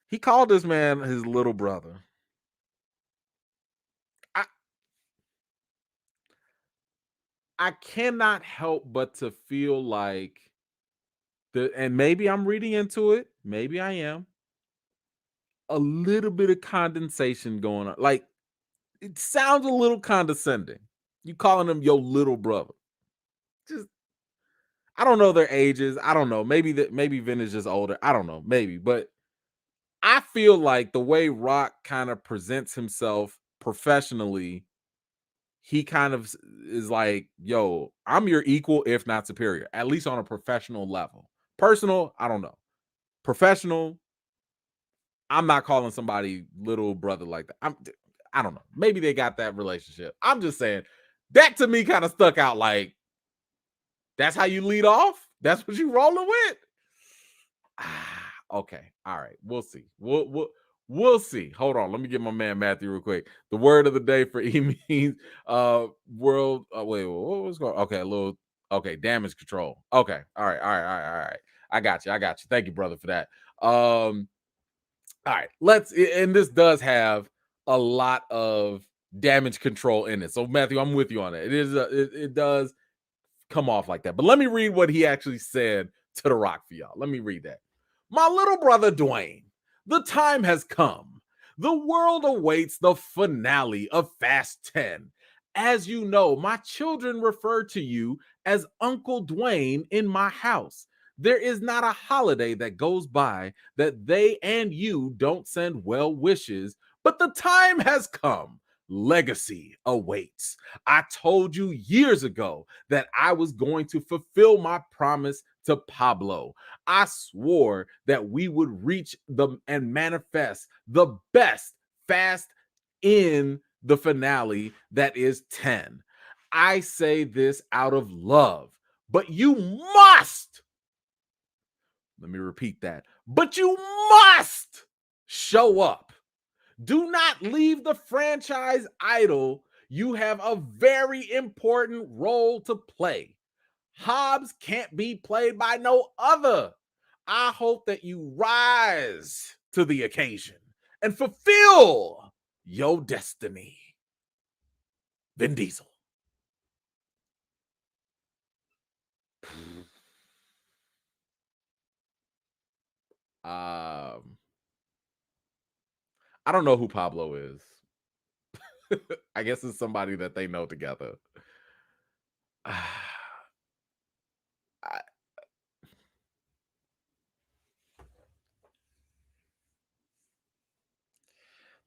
He called this man his little brother. I cannot help but to feel like and maybe I'm reading into it, maybe I am, a little bit of condensation going on. Like, it sounds a little condescending. You calling him your little brother. Just, I don't know their ages. I don't know. Maybe Vin is just older. I don't know. Maybe. But I feel like the way Rock kind of presents himself professionally, he kind of is like, yo, I'm your equal, if not superior, at least on a professional level. Personal, I don't know. Professional, I'm not calling somebody little brother like that. I don't know. Maybe they got that relationship. I'm just saying that to me kind of stuck out. Like, that's how you lead off? That's what you rolling with? Okay. All right. We'll see. We'll see. Hold on. Let me get my man Matthew real quick. The word of the day for E means world. Wait, what was going? Okay, damage control. Okay. All right. I got you. Thank you, brother, for that. All right, and this does have a lot of damage control in it. So Matthew, I'm with you on it. It does come off like that. But let me read what he actually said to The Rock for y'all. Let me read that. My little brother Dwayne, the time has come. The world awaits the finale of Fast 10. As you know, my children refer to you as Uncle Dwayne in my house. There is not a holiday that goes by that they and you don't send well wishes, but the time has come. Legacy awaits. I told you years ago that I was going to fulfill my promise to Pablo. I swore that we would reach and manifest the best Fast in the finale that is 10. I say this out of love, but you must. Let me repeat that. But you must show up. Do not leave the franchise idle. You have a very important role to play. Hobbs can't be played by no other. I hope that you rise to the occasion and fulfill your destiny. Vin Diesel. I don't know who Pablo is. I guess it's somebody that they know together.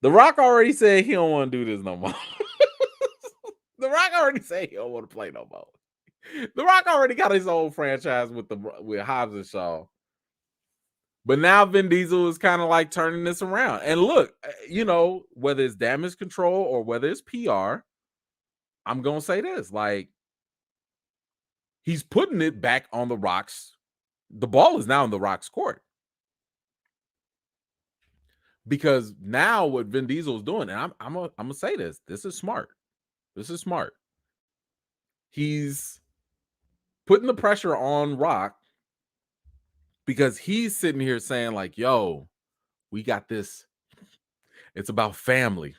The Rock already said he don't want to do this no more. The Rock already said he don't want to play no more. The Rock already got his own franchise with Hobbs and Shaw. But now Vin Diesel is kind of like turning this around. And look, whether it's damage control or whether it's PR, I'm going to say this. Like, he's putting it back on The Rock's. The ball is now in The Rock's court. Because now what Vin Diesel is doing, and I'm gonna say this. This is smart. He's putting the pressure on Rock because he's sitting here saying like, yo, we got this. It's about family.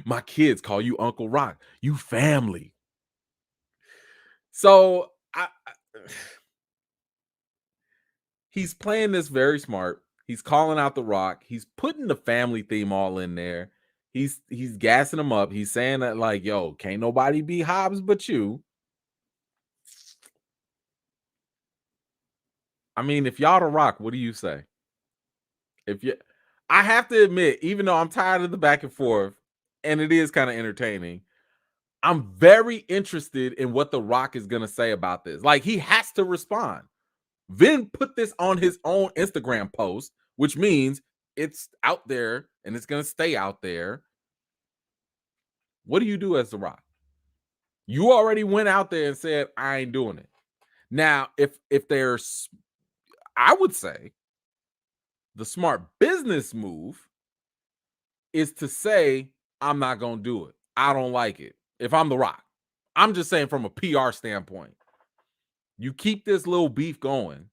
My kids call you Uncle Rock. You family. So he's playing this very smart. He's calling out The Rock. He's putting the family theme all in there. He's gassing him up. He's saying that like, yo, can't nobody be Hobbs but you. I mean, if y'all The Rock, what do you say? If you I have to admit, even though I'm tired of the back and forth, and it is kind of entertaining, I'm very interested in what The Rock is gonna say about this. Like, he has to respond. Vin put this on his own Instagram post, which means it's out there and it's gonna stay out there. What do you do as The Rock? You already went out there and said, I ain't doing it. Now, if there's I would say the smart business move is to say, I'm not gonna do it. I don't like it. If I'm The Rock, I'm just saying from a PR standpoint, you keep this little beef going.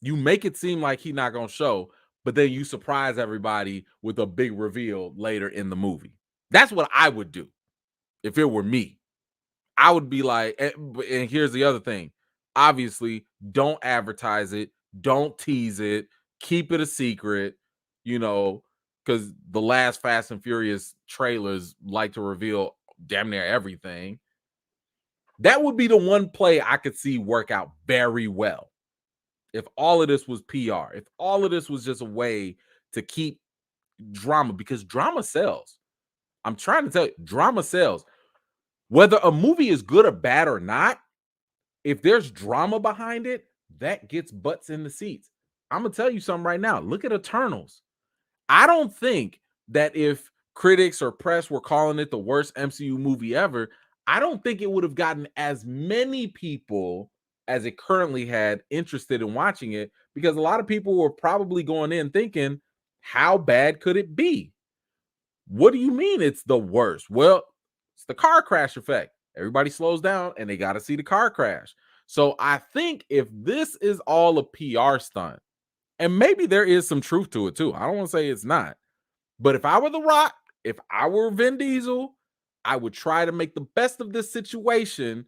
You make it seem like he's not gonna show, but then you surprise everybody with a big reveal later in the movie. That's what I would do if it were me. I would be like, and here's the other thing. Obviously, don't advertise it, don't tease it, keep it a secret, because the last Fast and Furious trailers like to reveal damn near everything. That would be the one play I could see work out very well. If all of this was PR, if all of this was just a way to keep drama, because drama sells. I'm trying to tell you, drama sells. Whether a movie is good or bad or not, if there's drama behind it, that gets butts in the seats. I'm gonna tell you something right now. Look at Eternals. I don't think that if critics or press were calling it the worst MCU movie ever, I don't think it would have gotten as many people as it currently had interested in watching it, because a lot of people were probably going in thinking, how bad could it be? What do you mean it's the worst? Well, it's the car crash effect. Everybody slows down and they got to see the car crash. So I think if this is all a PR stunt, and maybe there is some truth to it too. I don't want to say it's not. But if I were The Rock, if I were Vin Diesel, I would try to make the best of this situation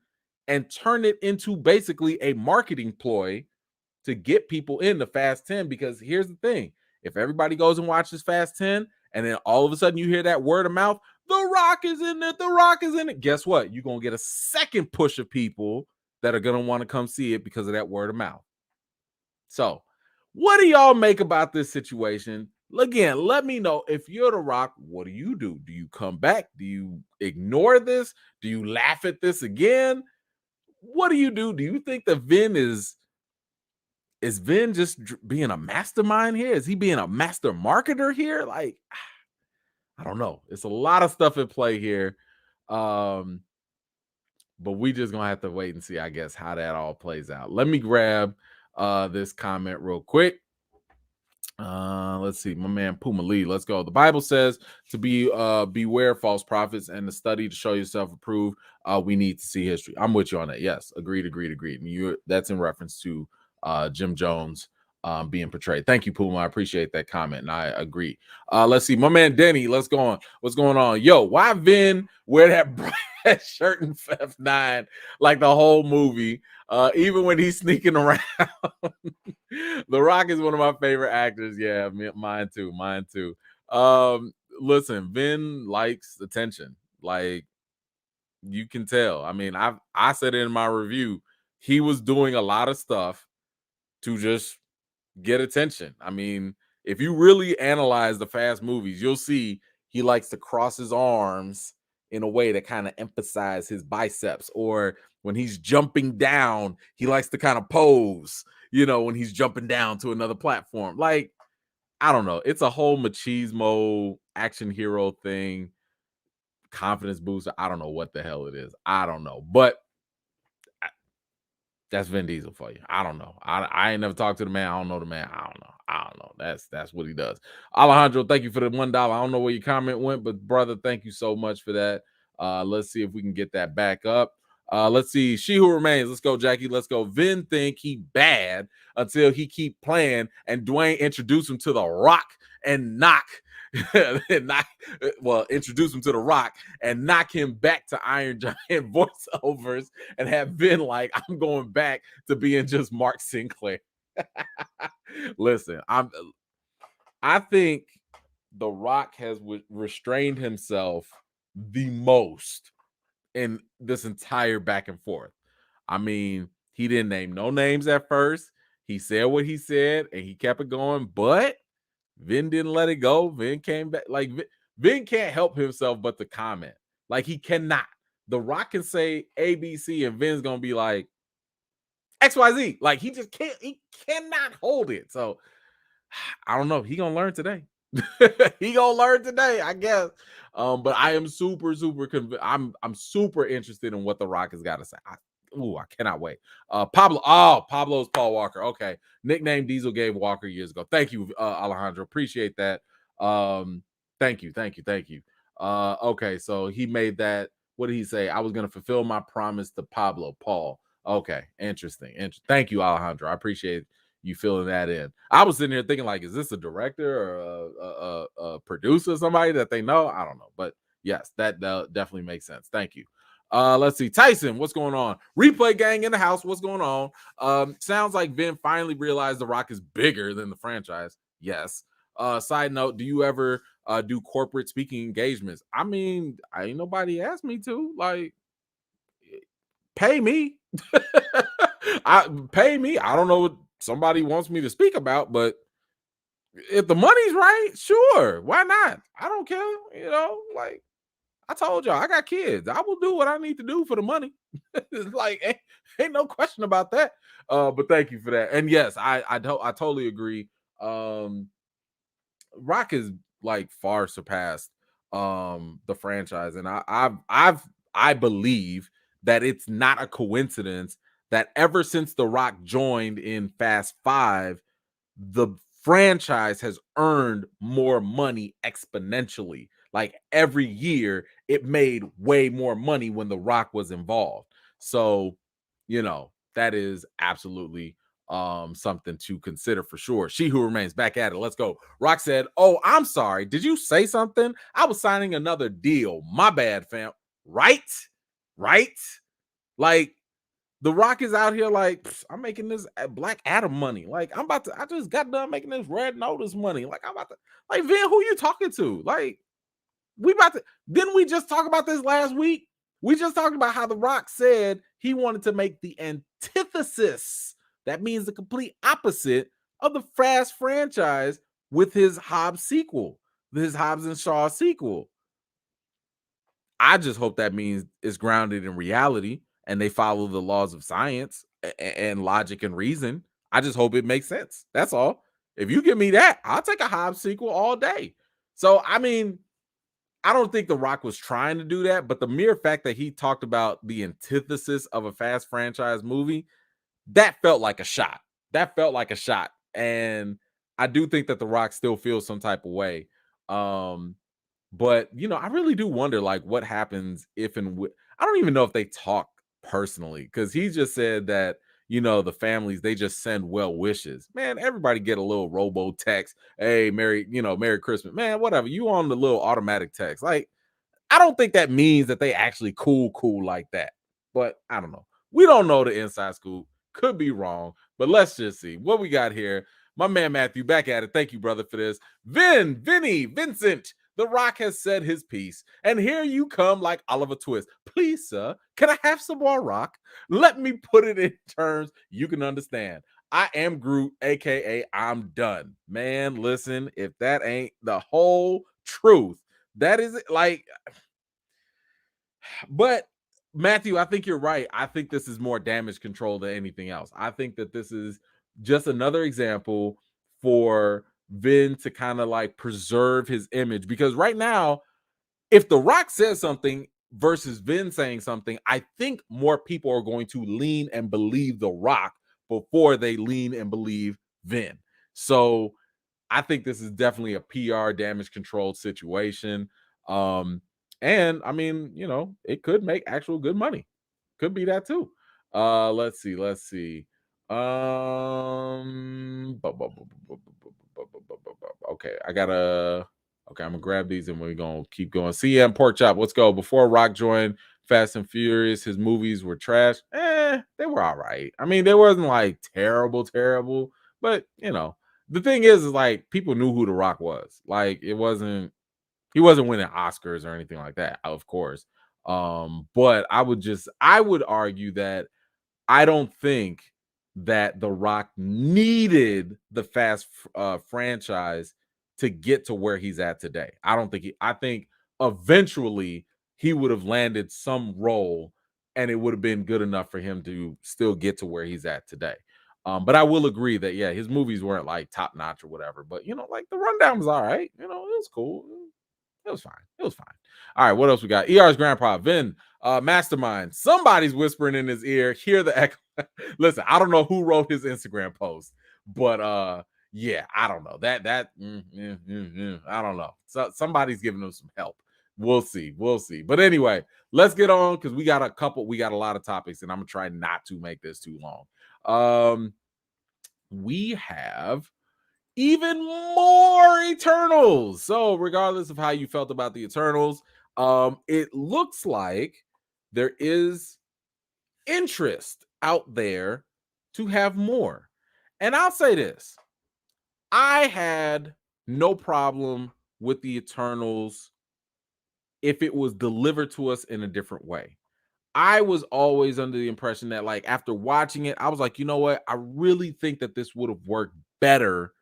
and turn it into basically a marketing ploy to get people into Fast 10. Because here's the thing, if everybody goes and watches Fast 10 and then all of a sudden you hear that word of mouth, The Rock is in it, The Rock is in it, guess what? You're going to get a second push of people that are going to want to come see it because of that word of mouth. So, what do y'all make about this situation? Again, let me know. If you're The Rock, what do you do? Do you come back? Do you ignore this? Do you laugh at this again? What do you do? Do you think that Vin is Vin just being a mastermind here? Is he being a master marketer here? Like, I don't know. It's a lot of stuff at play here. But we just gonna have to wait and see, I guess, how that all plays out. Let me grab this comment real quick. Let's see, my man Puma Lee. Let's go. The Bible says to beware false prophets and to study to show yourself approved. We need to see history. I'm with you on that. Yes, agreed. And that's in reference to Jim Jones being portrayed. Thank you, Puma. I appreciate that comment, and I agree. Let's see, my man Denny. Let's go on. What's going on? Yo, why Vin wear that bright shirt in F9 like the whole movie? Even when he's sneaking around. The Rock is one of my favorite actors. Yeah, mine too. Listen, Vin likes attention. Like, you can tell. I mean, I said it in my review. He was doing a lot of stuff to just get attention. I mean, if you really analyze the Fast movies, you'll see he likes to cross his arms in a way that kind of emphasize his biceps, or when he's jumping down, he likes to kind of pose, when he's jumping down to another platform. Like, I don't know. It's a whole machismo action hero thing, confidence booster. I don't know what the hell it is. I don't know. But that's Vin Diesel for you. I don't know. I ain't never talked to the man. I don't know the man. I don't know. That's what he does. Alejandro, thank you for the $1. I don't know where your comment went, but brother, thank you so much for that. Let's see if we can get that back up. Let's see. She Who Remains. Let's go, Jackie. Let's go. Vin think he bad until he keep playing and Dwayne introduce him to the Rock and knock and knock well, introduce him to the Rock and knock him back to Iron Giant voiceovers and have Vin like, I'm going back to being just Mark Sinclair. Listen, I think the Rock has restrained himself the most in this entire back and forth. I mean, he didn't name no names at first. He said what he said and he kept it going, but Vin didn't let it go. Vin came back. Like Vin can't help himself but to comment. Like he cannot. The Rock can say ABC and Vin's gonna be like XYZ. Like he just can't, he cannot hold it. So I don't know. He gonna learn today. He gonna learn today, I guess. But I am super convinced. I'm super interested in what the Rock has got to say. I cannot wait. Pablo's Paul Walker. Okay, nickname Diesel gave Walker years ago. Thank you, Alejandro. Appreciate that. Thank you. Okay, so he made that. What did he say? I was gonna fulfill my promise to Pablo Paul. Okay, interesting. Thank you, Alejandro. I appreciate you filling that in. I was sitting here thinking, like, is this a director or a producer, somebody that they know? I don't know, but yes, that definitely makes sense. Thank you. Let's see, Tyson, what's going on? Replay gang in the house, what's going on? Sounds like Vin finally realized The Rock is bigger than the franchise. Yes. Side note, do you ever do corporate speaking engagements? I mean, ain't nobody asked me to. Like, pay me. Pay me. I don't know what somebody wants me to speak about, but if the money's right, sure, why not? I don't care. You know, like I told y'all, I got kids. I will do what I need to do for the money. It's like ain't no question about that. But thank you for that. And yes, I totally agree. Rock is like far surpassed the franchise, and I believe that it's not a coincidence that ever since The Rock joined in Fast Five, the franchise has earned more money exponentially. Like every year, it made way more money when The Rock was involved. So, that is absolutely something to consider for sure. She Who Remains, back at it. Let's go. Rock said, "Oh, I'm sorry. Did you say something? I was signing another deal. My bad, fam." Right? Right? Like the Rock is out here like, I'm making this Black Adam money. Like I just got done making this Red Notice money. Like I'm about to, like Vin, who you talking to? Like didn't we just talk about this last week? We just talked about how The Rock said he wanted to make the antithesis. That means the complete opposite of the Fast franchise with his Hobbs sequel, his Hobbs and Shaw sequel. I just hope that means it's grounded in reality and they follow the laws of science and logic and reason. I just hope it makes sense. That's all. If you give me that, I'll take a Hobbs sequel all day. So, I mean, I don't think The Rock was trying to do that, but the mere fact that he talked about the antithesis of a Fast franchise movie, that felt like a shot. That felt like a shot. And I do think that The Rock still feels some type of way. But I really do wonder like what happens if I don't even know if they talk personally because he just said that the families they just send well wishes. Man, everybody get a little robo text. Hey, Merry Christmas, man. Whatever you on the little automatic text. Like I don't think that means that they actually cool like that. But I don't know. We don't know the inside scoop. Could be wrong, but let's just see what we got here. My man Matthew back at it. Thank you, brother, for this. Vincent. The Rock has said his piece, and here you come like Oliver Twist. Please, sir, can I have some more Rock? Let me put it in terms you can understand. I am Groot, aka I'm done. Man, listen, if that ain't the whole truth, that is it. Like, but Matthew, I think you're right. I think this is more damage control than anything else. I think that this is just another example for Vin to kind of like preserve his image because right now, if The Rock says something versus Vin saying something, I think more people are going to lean and believe The Rock before they lean and believe Vin. So I think this is definitely a PR damage control situation. And I mean, it could make actual good money. Could be that too. Let's see. Okay, I gotta. Okay, I'm gonna grab these and we're gonna keep going. CM Pork Chop, let's go. Before Rock joined Fast and Furious, his movies were trash. They were all right. I mean, they wasn't like terrible, but the thing is like people knew who The Rock was. Like he wasn't winning Oscars or anything like that, of course. But I would argue that I don't think that The Rock needed the franchise to get to where he's at today. I think eventually he would have landed some role and it would have been good enough for him to still get to where he's at today. But I will agree that yeah, his movies weren't like top notch or whatever. But like the rundown was all right. It was cool. It was fine. It was fine. All right, what else we got? ER's grandpa, Vin, mastermind. Somebody's whispering in his ear. Hear the echo. Listen, I don't know who wrote his Instagram post, but yeah, I don't know. I don't know. So somebody's giving him some help. We'll see. We'll see. But anyway, let's get on because we got a lot of topics, and I'm gonna try not to make this too long. We have even more Eternals. So, regardless of how you felt about the Eternals, it looks like there is interest out there to have more. And I'll say this: I had no problem with the Eternals if it was delivered to us in a different way. I was always under the impression that, like, after watching it, I was like, you know what? I really think that this would have worked better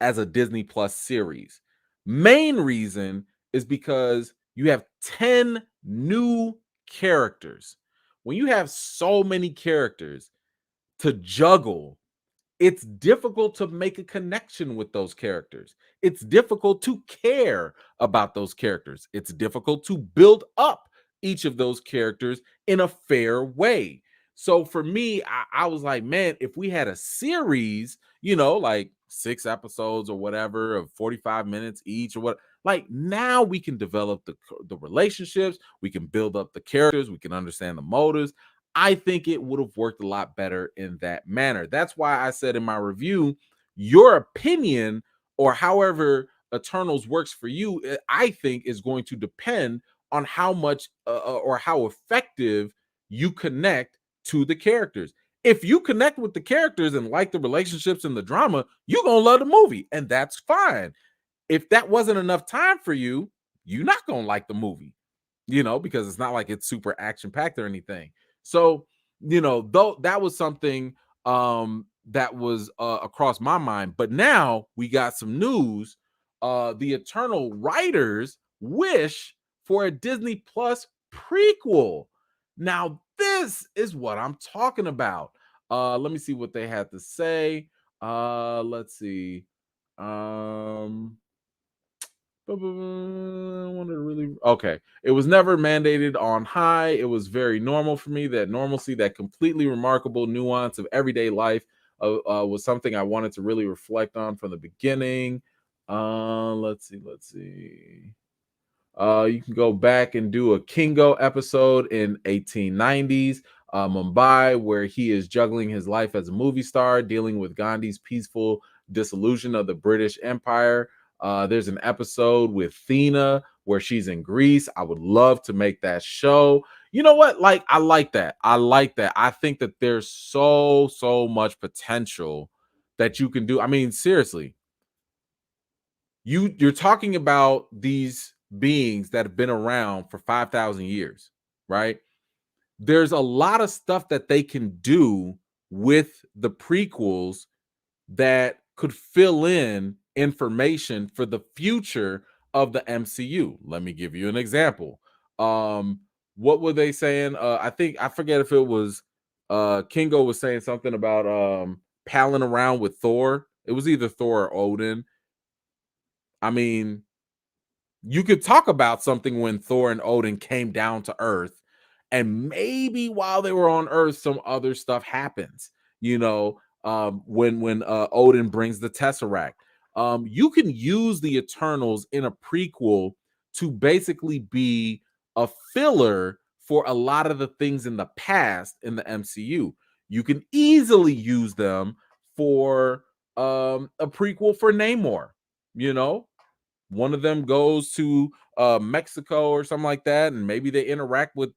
as a Disney Plus series. Main reason is because you have 10 new characters. When you have so many characters to juggle, it's difficult to make a connection with those characters. It's difficult to care about those characters. It's difficult to build up each of those characters in a fair way. So for me, I was like, man, if we had a series, like 6 episodes or whatever of 45 minutes each or what, like now we can develop the relationships, we can build up the characters, we can understand the motives. I think it would have worked a lot better in that manner. That's why I said in my review, your opinion or however Eternals works for you, I think is going to depend on how much or how effective you connect to the characters. If you connect with the characters and like the relationships and the drama, you're going to love the movie, and that's fine. If that wasn't enough time for you, you're not going to like the movie, because it's not like it's super action packed or anything. So, though that was something that was across my mind, but now we got some news. The Eternal writers wish for a Disney Plus prequel. Now, this is what I'm talking about. Let me see what they had to say. Let's see. I wanted to really okay. It was never mandated on high. It was very normal for me. That normalcy, that completely remarkable nuance of everyday life, was something I wanted to really reflect on from the beginning. Let's see. You can go back and do a Kingo episode in 1890s Mumbai, where he is juggling his life as a movie star, dealing with Gandhi's peaceful dissolution of the British Empire. There's an episode with Thena where she's in Greece. I would love to make that show. You know what? Like, I like that. I think that there's so much potential that you can do. I mean, seriously, you're talking about these beings that have been around for 5,000 years, right? There's a lot of stuff that they can do with the prequels that could fill in information for the future of the MCU. Let me give you an example. What were they saying? I forget if it was Kingo was saying something about palling around with Thor. It was either Thor or Odin. I mean, you could talk about something when Thor and Odin came down to Earth, and maybe while they were on Earth, some other stuff happens. When Odin brings the Tesseract, you can use the Eternals in a prequel to basically be a filler for a lot of the things in the past in the MCU. You can easily use them for a prequel for Namor, you know, one of them goes to Mexico or something like that, and maybe they interact with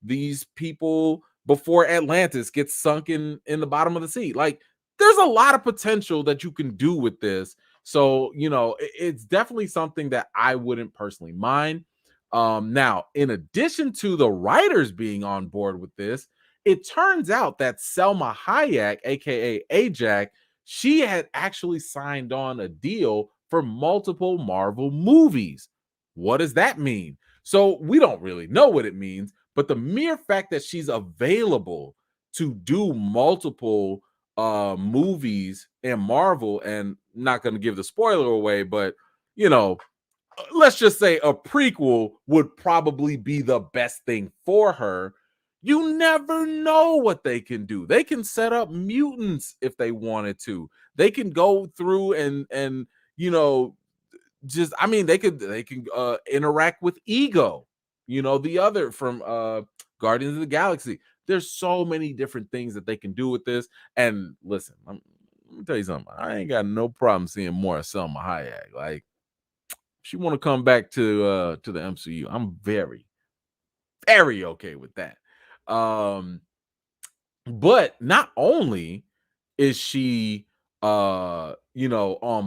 these people before Atlantis gets sunk in the bottom of the sea. Like, there's a lot of potential that you can do with this. So, it's definitely something that I wouldn't personally mind. Now, in addition to the writers being on board with this, it turns out that Selma Hayek, aka Ajak, she had actually signed on a deal for multiple Marvel movies. What does that mean? So we don't really know what it means, but the mere fact that she's available to do multiple movies in Marvel, and not going to give the spoiler away, but you know, let's just say a prequel would probably be the best thing for her. You never know what they can do. They can set up mutants if they wanted to. They can go through and you know just I mean they can interact with Ego, the other from Guardians of the Galaxy. There's so many different things that they can do with this. And listen, let me tell you something. I ain't got no problem seeing more of Selma Hayek. Like, she want to come back to the MCU. I'm very, very okay with that. Um, but not only is she on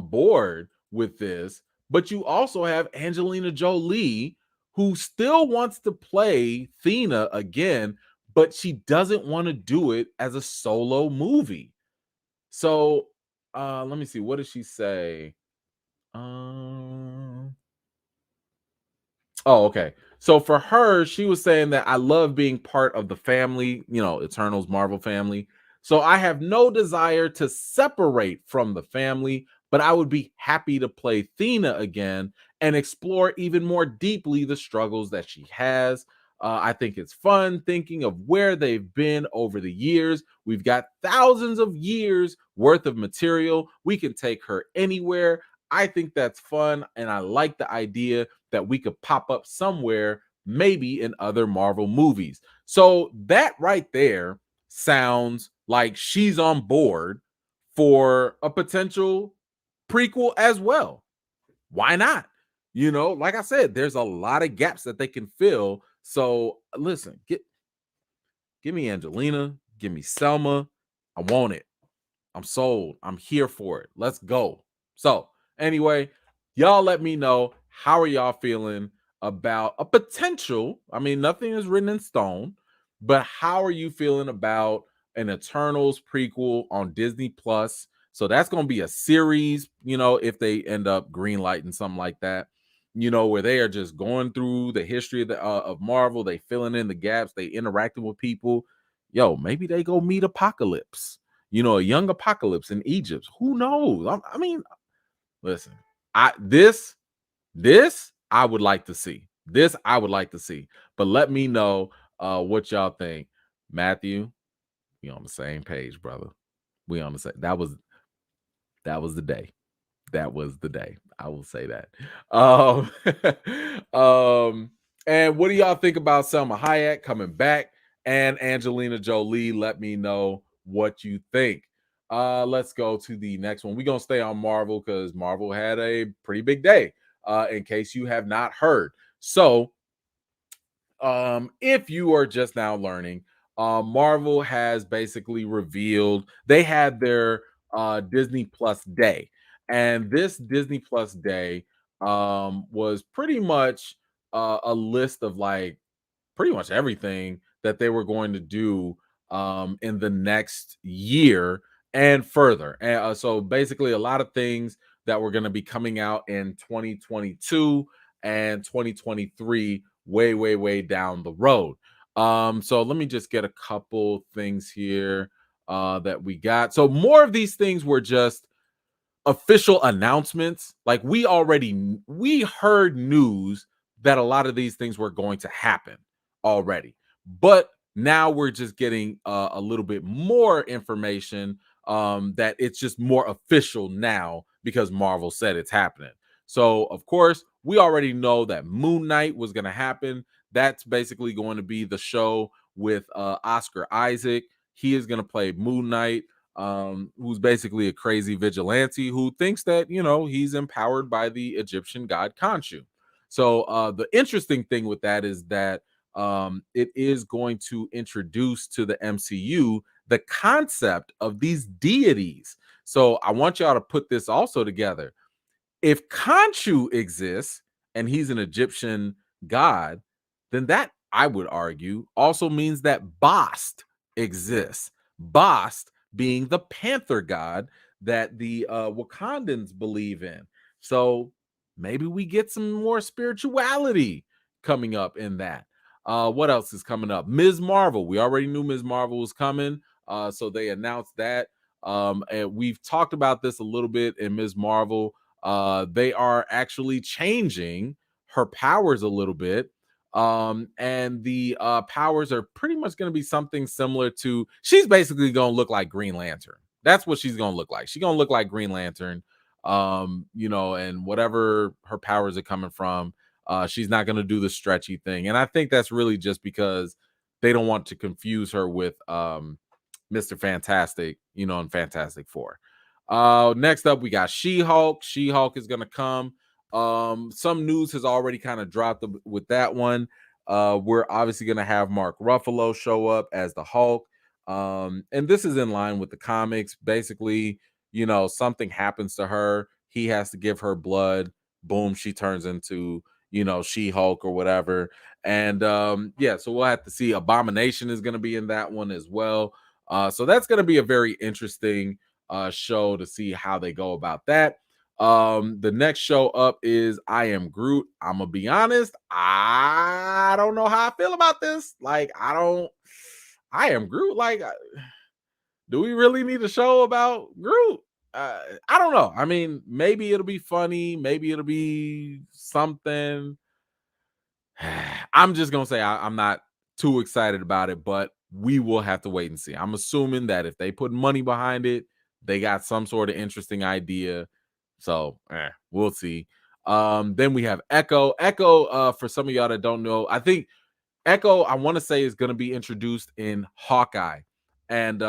board with this, but you also have Angelina Jolie, who still wants to play Thena again, but she doesn't want to do it as a solo movie. So let me see, what did she say? um Oh, okay. So for her, she was saying that I love being part of the family, Eternals Marvel family. So I have no desire to separate from the family, but I would be happy to play Thena again and explore even more deeply the struggles that she has. I think it's fun thinking of where they've been over the years. We've got thousands of years worth of material. We can take her anywhere. I think that's fun, and I like the idea that we could pop up somewhere, maybe in other Marvel movies. So that right there sounds like she's on board for a potential prequel as well. Why not? Like I said, there's a lot of gaps that they can fill. So listen, give me Angelina, give me Selma. I want it. I'm sold. I'm here for it. Let's go. So, anyway, y'all let me know, how are y'all feeling about a potential? I mean, nothing is written in stone, but how are you feeling about an Eternals prequel on Disney Plus? So that's going to be a series, if they end up greenlighting something like that, where they are just going through the history of Marvel, they filling in the gaps, they interacting with people. Yo, maybe they go meet Apocalypse, a young Apocalypse in Egypt. Who knows? I mean, listen, this I would like to see. This I would like to see. But let me know what y'all think. Matthew, we on the same page, brother. We on the same. That was the day. That was the day. I will say that. Um, and what do y'all think about Selma Hayek coming back and Angelina Jolie? Let me know what you think. Let's go to the next one. We're gonna stay on Marvel because Marvel had a pretty big day. In case you have not heard. So if you are just now learning, Marvel has basically revealed they had their Disney Plus day, and this Disney Plus day was pretty much a list of like pretty much everything that they were going to do in the next year and further. And so basically, a lot of things that were going to be coming out in 2022 and 2023, way, way, way down the road. So let me just get a couple things here that we got. So more of these things were just official announcements. Like, we heard news that a lot of these things were going to happen already, but now we're just getting a little bit more information, that it's just more official now because Marvel said it's happening. So of course we already know that Moon Knight was going to happen. That's basically going to be the show with Oscar Isaac. He is going to play Moon Knight, who's basically a crazy vigilante who thinks that, he's empowered by the Egyptian god Khonshu. So the interesting thing with that is that it is going to introduce to the MCU the concept of these deities. So I want y'all to put this also together. If Khonshu exists and he's an Egyptian god, then that, I would argue, also means that Bast exists. Bast being the Panther god that the Wakandans believe in. So maybe we get some more spirituality coming up in that. What else is coming up? Ms. Marvel. We already knew Ms. Marvel was coming. So they announced that. And we've talked about this a little bit in Ms. Marvel. They are actually changing her powers a little bit. And the powers are pretty much going to be something similar to, she's basically going to look like Green Lantern. That's what she's going to look like. She's going to look like Green Lantern. And whatever her powers are coming from, she's not going to do the stretchy thing. And I think that's really just because they don't want to confuse her with Mr. Fantastic, in Fantastic Four. Next up, we got She-Hulk. She-Hulk is going to come. Some news has already kind of dropped with that one. We're obviously going to have Mark Ruffalo show up as the Hulk. And this is in line with the comics. Basically, something happens to her. He has to give her blood. Boom, she turns into, She-Hulk or whatever. And so we'll have to see. Abomination is going to be in that one as well. So that's going to be a very interesting show to see how they go about that. The next show up is I Am Groot. I'm gonna be honest, I don't know how I feel about this. Like, I Am Groot. Like, do we really need a show about Groot? I don't know. I mean, maybe it'll be funny, maybe it'll be something. I'm just gonna say I'm not too excited about it, but we will have to wait and see. I'm assuming that if they put money behind it, they got some sort of interesting idea. So we'll see. Then we have Echo. Echo, for some of y'all that don't know, I think Echo, I want to say, is going to be introduced in Hawkeye. And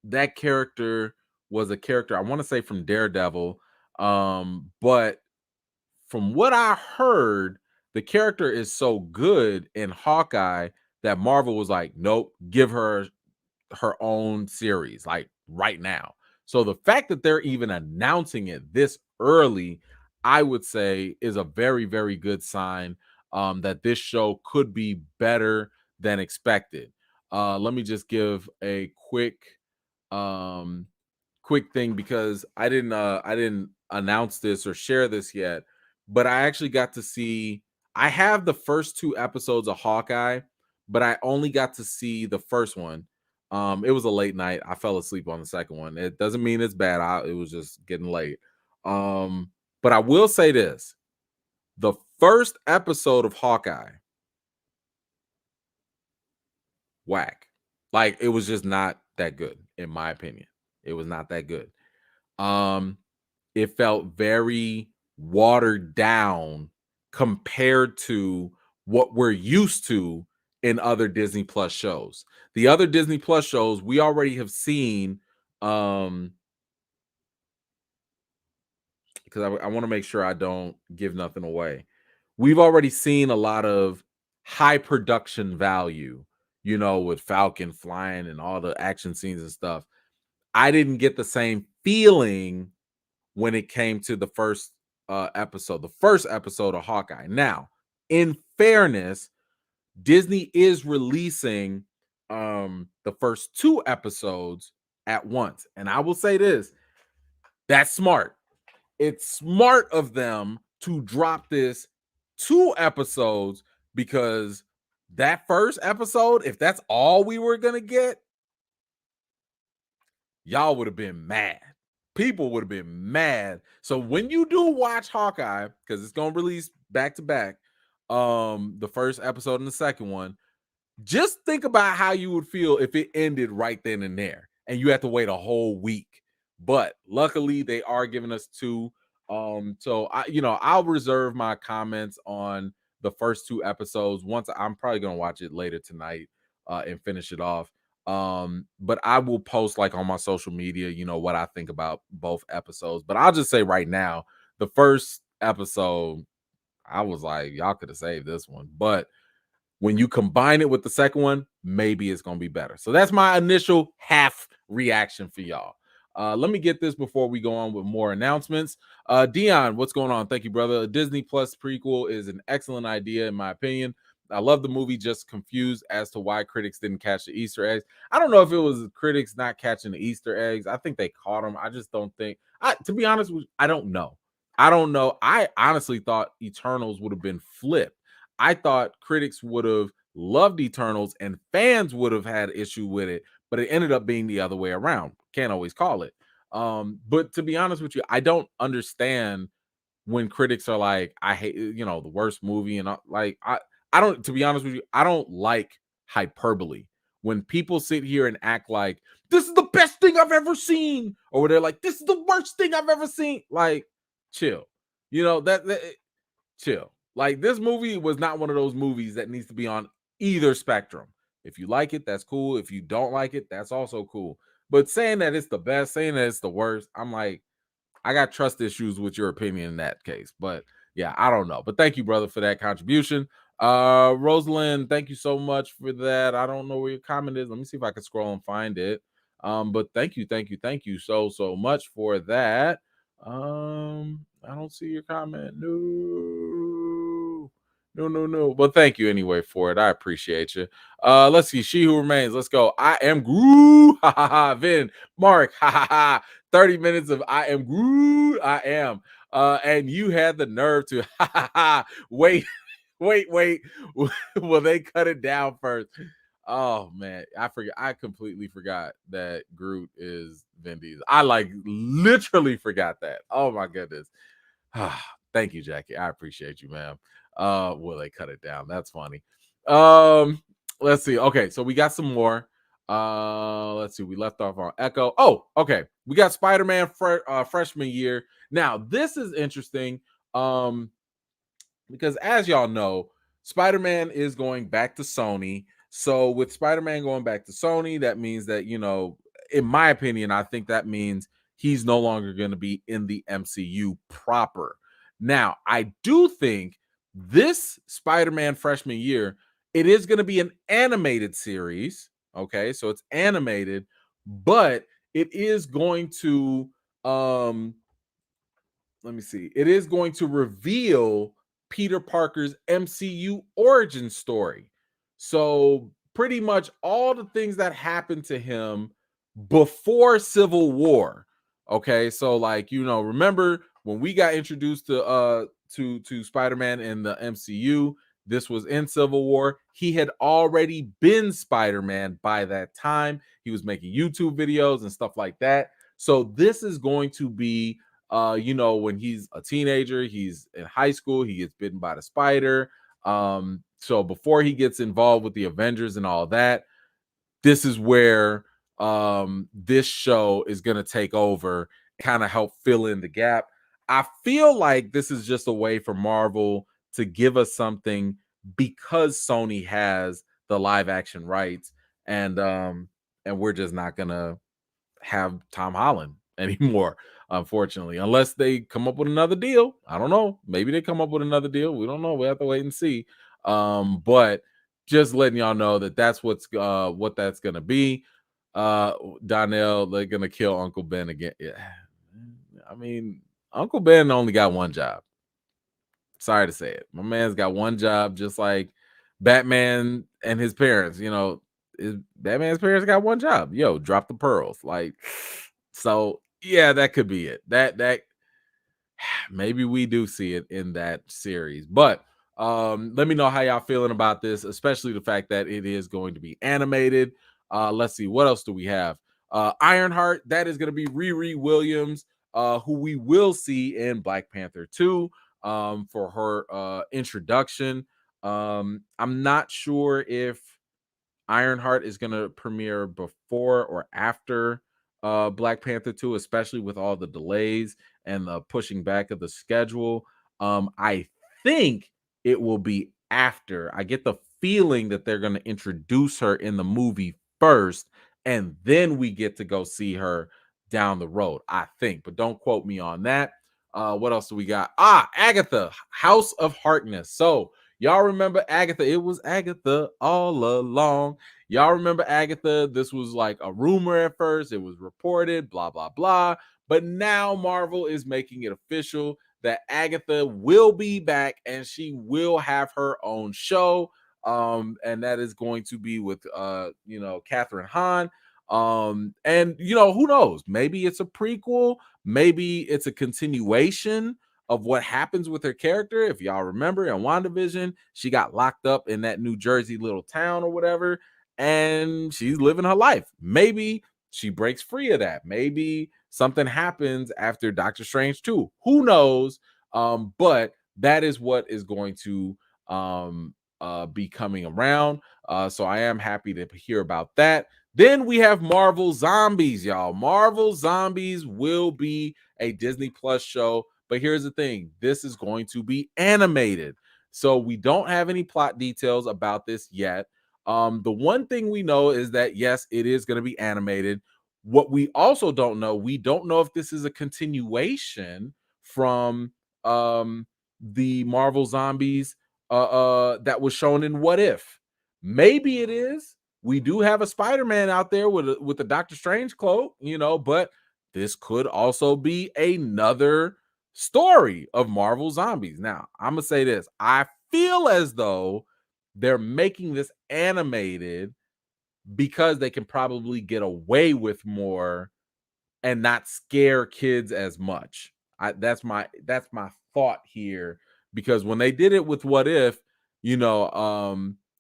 that character was a character, I want to say, from Daredevil. But from what I heard, the character is so good in Hawkeye that Marvel was like, nope, give her own series, like right now. So the fact that they're even announcing it this early, I would say, is a very, very good sign that this show could be better than expected. Let me just give a um, quick thing, because I didn't announce this or share this yet, but I actually got to see. I have the first 2 episodes of Hawkeye, but I only got to see the first one. It was a late night. I fell asleep on the second one. It doesn't mean it's bad. It was just getting late. But I will say this: the first episode of Hawkeye, whack. Like, it was just not that good, in my opinion. It was not that good. It felt very watered down compared to what we're used to in other Disney Plus shows. The other Disney Plus shows we already have seen, because I want to make sure I don't give nothing away. We've already seen a lot of high production value, with Falcon flying and all the action scenes and stuff. I didn't get the same feeling when it came to the first episode of Hawkeye. Now, in fairness, Disney is releasing the first 2 episodes at once. And I will say this: that's smart. It's smart of them to drop this 2 episodes, because that first episode, if that's all we were going to get, y'all would have been mad. People would have been mad. So when you do watch Hawkeye, because it's going to release back to back, the first episode and the second one, just think about how you would feel if it ended right then and there and you had to wait a whole week. But luckily they are giving us 2. So I'll reserve my comments on the first 2 episodes. Once I'm probably gonna watch it later tonight and finish it off. But I will post like on my social media, what I think about both episodes. But I'll just say right now, the first episode, I was like, y'all could have saved this one. But when you combine it with the second one, maybe it's gonna be better. So that's my initial half reaction for y'all. Let me get this before we go on with more announcements. Dion, what's going on? Thank you, brother. A Disney Plus prequel is an excellent idea, in my opinion. I love the movie, just confused as to why critics didn't catch the Easter eggs. I don't know if it was critics not catching the Easter eggs. I think they caught them. I just don't think. To be honest with you, I don't know. I don't know. I honestly thought Eternals would have been flipped. I thought critics would have loved Eternals and fans would have had issue with it, but it ended up being the other way around. Can't always call it. But to be honest with you, I don't understand when critics are like, I hate, the worst movie, and I don't, to be honest with you, I don't like hyperbole. When people sit here and act like this is the best thing I've ever seen, or they're like, this is the worst thing I've ever seen, like, chill. That chill. Like, this movie was not one of those movies that needs to be on either spectrum. If you like it, that's cool. If you don't like it, that's also cool. But saying that it's the best, saying that it's the worst, I'm like, I got trust issues with your opinion in that case. But yeah, I don't know. But thank you, brother, for that contribution. Rosalind, thank you so much for that. I don't know where your comment is. Let me see if I can scroll and find it. But thank you so much for that. I don't see your comment. No. But thank you anyway for it. I appreciate you. Let's see. She Who Remains. Let's go. I am Groot. Ha ha ha. Vin, Mark. Ha ha ha. 30 minutes of I am Groot. I am. And you had the nerve to ha ha ha. Wait. Will they cut it down first? Oh man, I forgot. I completely forgot that Groot is Vin Diesel. I like literally forgot that. Oh my goodness. Thank you, Jackie. I appreciate you, ma'am. Will they cut it down? That's funny. Let's see. Okay, so we got some more. Let's see. We left off on Echo. Oh, okay. We got Spider-Man freshman year. Now, this is interesting. Because as y'all know, Spider-Man is going back to Sony. So with Spider-Man going back to Sony, that means that, in my opinion, I think that means he's no longer going to be in the MCU proper. Now, I do think this Spider-Man freshman year, it is going to be an animated series. Okay, so it's animated, but it is going to let me see. It is going to reveal Peter Parker's MCU origin story. So, pretty much all the things that happened to him before Civil War. Okay, so like, remember when we got introduced to Spider-Man in the MCU, this was in Civil War. He had already been Spider-Man by that time. He was making YouTube videos and stuff like that. So this is going to be when he's a teenager, he's in high school, he gets bitten by the spider. So before he gets involved with the Avengers and all that, this is where this show is going to take over, kind of help fill in the gap. I feel like this is just a way for Marvel to give us something because Sony has the live action rights, and we're just not going to have Tom Holland anymore, unfortunately, unless they come up with another deal. I don't know. Maybe they come up with another deal. We don't know. We have to wait and see. But just letting y'all know that that's what that's gonna be. Donnell, they're gonna kill Uncle Ben again. Yeah. I mean, Uncle Ben only got one job. Sorry to say it. My man's got one job, just like Batman and his parents. Batman's parents got one job. Yo, drop the pearls. Like, so yeah, that could be it. That maybe we do see it in that series. But let me know how y'all feeling about this, especially the fact that it is going to be animated. Let's see, what else do we have? Ironheart, that is going to be Riri Williams, who we will see in Black Panther 2 for her introduction. I'm not sure if Ironheart is going to premiere before or after Black Panther 2, especially with all the delays and the pushing back of the schedule. I think it will be after. I get the feeling that they're going to introduce her in the movie first, and then we get to go see her down the road, I think. But don't quote me on that. What else do we got? Agatha, House of Harkness. So y'all remember Agatha? It was Agatha all along. Y'all remember Agatha? This was like a rumor at first. It was reported, blah, blah, blah. But now Marvel is making it official that Agatha will be back and she will have her own show. And that is going to be with Catherine Hahn. And who knows? Maybe it's a prequel, maybe it's a continuation of what happens with her character. If y'all remember in WandaVision, she got locked up in that New Jersey little town or whatever, and she's living her life. Maybe she breaks free of that. Maybe something happens after Doctor Strange 2. Who knows? But that is what is going to be coming around. So I am happy to hear about that. Then we have Marvel Zombies, y'all. Marvel Zombies will be a Disney Plus show. But here's the thing. This is going to be animated. So we don't have any plot details about this yet. The one thing we know is that, yes, it is going to be animated. What we also don't know, we don't know if this is a continuation from the Marvel Zombies that was shown in What If. Maybe it is. We do have a Spider-Man out there with a Doctor Strange cloak, but this could also be another story of Marvel Zombies. Now, I'm gonna say this. I feel as though they're making this animated because they can probably get away with more and not scare kids as much. That's my thought here, because when they did it with What If,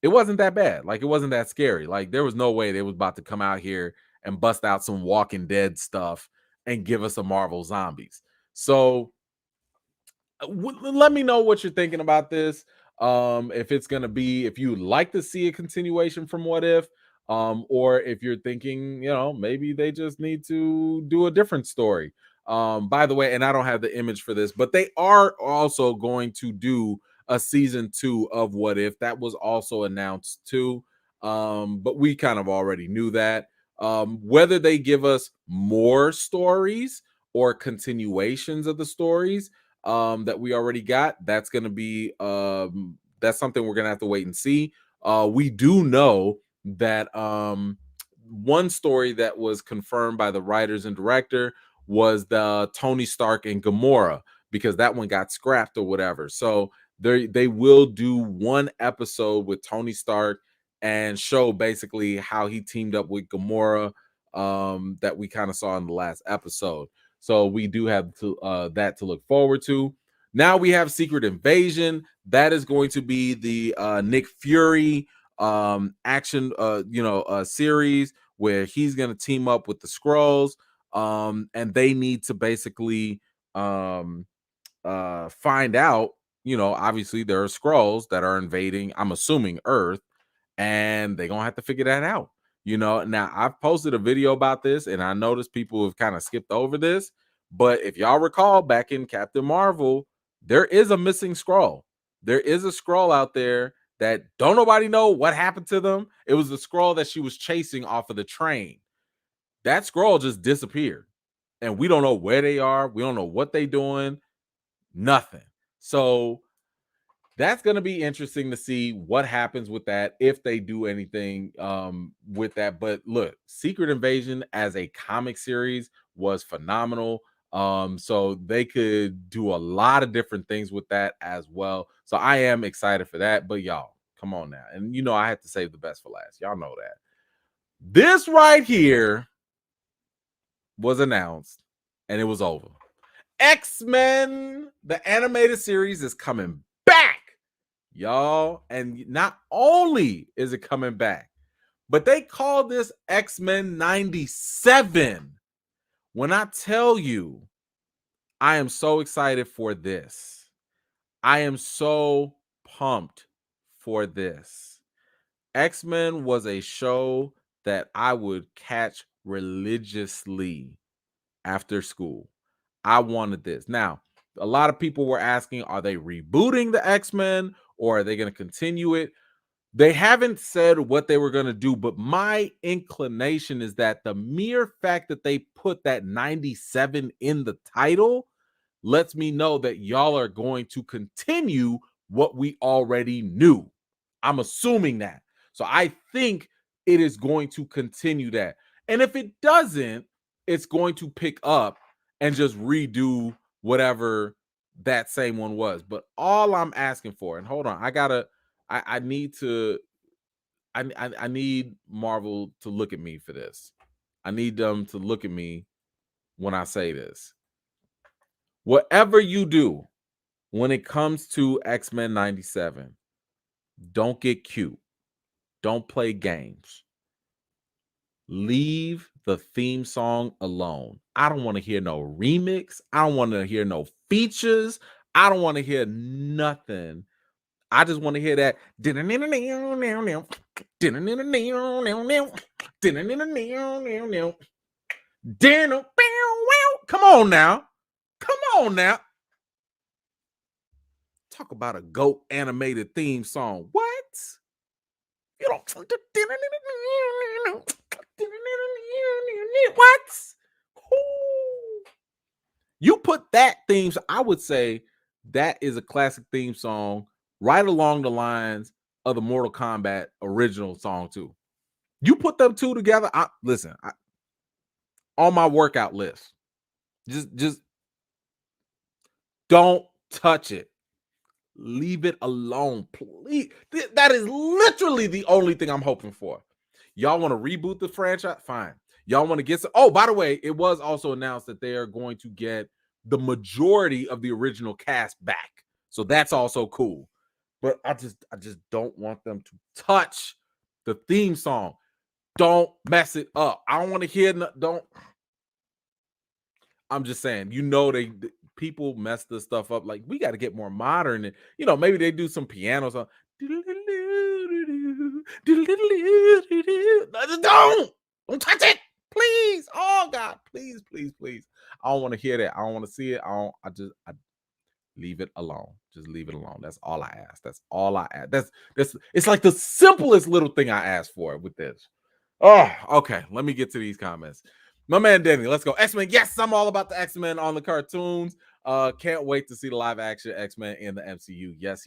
it wasn't that bad. Like, it wasn't that scary. Like, there was no way they was about to come out here and bust out some Walking Dead stuff and give us a Marvel Zombies. So let me know what you're thinking about this. If it's gonna be, if you would like to see a continuation from What If, or if you're thinking, maybe they just need to do a different story. By the way, and I don't have the image for this, but they are also going to do a season 2 of What If. That was also announced too. But we kind of already knew that. Whether they give us more stories or continuations of the stories that we already got, that's going to be that's something we're going to have to wait and see. We do know that one story that was confirmed by the writers and director was the Tony Stark and Gamora, because that one got scrapped or whatever. So they will do one episode with Tony Stark and show basically how he teamed up with Gamora, that we kind of saw in the last episode. So we do have that to look forward to. Now we have Secret Invasion. That is going to be the Nick Fury action series where he's going to team up with the Skrulls, and they need to basically find out, obviously there are Skrulls that are invading, I'm assuming, Earth, and they're gonna have to figure that out. Now I've posted a video about this, and I noticed people have kind of skipped over this. But if y'all recall, back in Captain Marvel, there is a missing Skrull. There is a Skrull out there that don't nobody know what happened to them. It was the Skrull that she was chasing off of the train. That Skrull just disappeared, and we don't know where they are. We don't know what they're doing. Nothing. So that's going to be interesting to see what happens with that, if they do anything with that. But look, Secret Invasion as a comic series was phenomenal. So they could do a lot of different things with that as well. So I am excited for that. But y'all, come on now. And I have to save the best for last. Y'all know that. This right here was announced and it was over. X-Men, the animated series, is coming back, y'all. And not only is it coming back, but they call this X-Men 97. When I tell you, I am so excited for this. I am so pumped for this. X-Men was a show that I would catch religiously after school. I wanted this. Now, a lot of people were asking, are they rebooting the X-Men, or are they going to continue it? They haven't said what they were going to do, but my inclination is that the mere fact that they put that 97 in the title lets me know that y'all are going to continue what we already knew. I'm assuming that. So I think it is going to continue that. And if it doesn't, it's going to pick up and just redo whatever that same one was. But all I'm asking for, and hold on, I need to I need Marvel to look at me for this. I need them to look at me when I say this. Whatever you do when it comes to X-Men 97, don't get cute. Don't play games. Leave the theme song alone. I don't want to hear no remix. I don't want to hear no features. I don't want to hear nothing. I just want to hear that. Come on now. Come on now. Talk about a GOAT animated theme song. What? You don't. What? You put that theme. I would say that is a classic theme song, right along the lines of the Mortal Kombat original song too. You put them two together. Listen, on my workout list. Just don't touch it. Leave it alone, please. That is literally the only thing I'm hoping for. Y'all want to reboot the franchise? Fine. Y'all want to get some. Oh, by the way, it was also announced that they are going to get the majority of the original cast back. So that's also cool. But I just don't want them to touch the theme song. Don't mess it up. I don't want to hear don't. I'm just saying, people mess this stuff up. Like, we got to get more modern, and maybe they do some piano song. Don't touch it, please. Oh God, please. I don't want to hear that. I don't want to see it. I leave it alone. Just leave it alone. That's all I ask. That's all I ask. That's it's like the simplest little thing I asked for with this. Oh, okay. Let me get to these comments. My man Denny, let's go. X-Men. Yes, I'm all about the X-Men on the cartoons. Can't wait to see the live action X-Men in the MCU. Yes.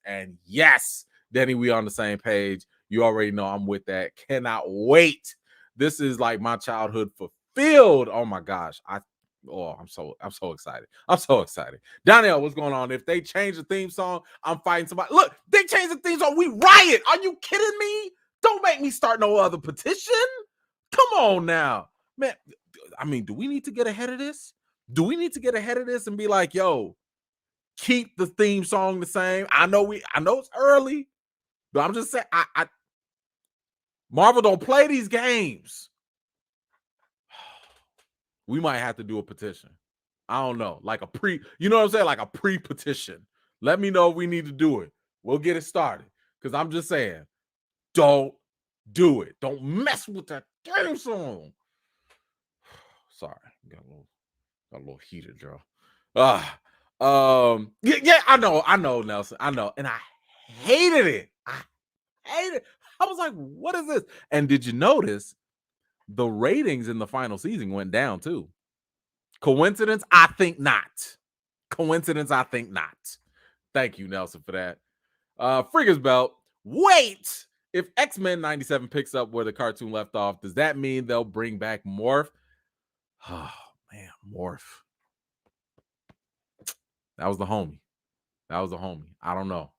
And yes, Denny, we on the same page. You already know I'm with that. Cannot wait. This is like my childhood fulfilled. Oh my gosh. I'm so excited. I'm so excited. Danielle, what's going on? If they change the theme song, I'm fighting somebody. Look, they changed the theme song. We riot. Are you kidding me? Don't make me start no other petition. Come on now, man. I mean, do we need to get ahead of this? Do we need to get ahead of this and be like, yo, keep the theme song the same? I know it's early, but I'm just saying, Marvel don't play these games. We might have to do a petition. I don't know, like you know what I'm saying? Like a pre-petition. Let me know if we need to do it. We'll get it started. Because I'm just saying, don't do it. Don't mess with that theme song. Sorry, got a little heated, Joe. Yeah, I know, Nelson. I know. And I hated it. I was like, what is this? And did you notice the ratings in the final season went down too? Coincidence? I think not. Coincidence? I think not. Thank you, Nelson, for that. Friggers Belt. Wait! If X-Men 97 picks up where the cartoon left off, does that mean they'll bring back Morph? Oh, man, Morph. That was the homie. I don't know.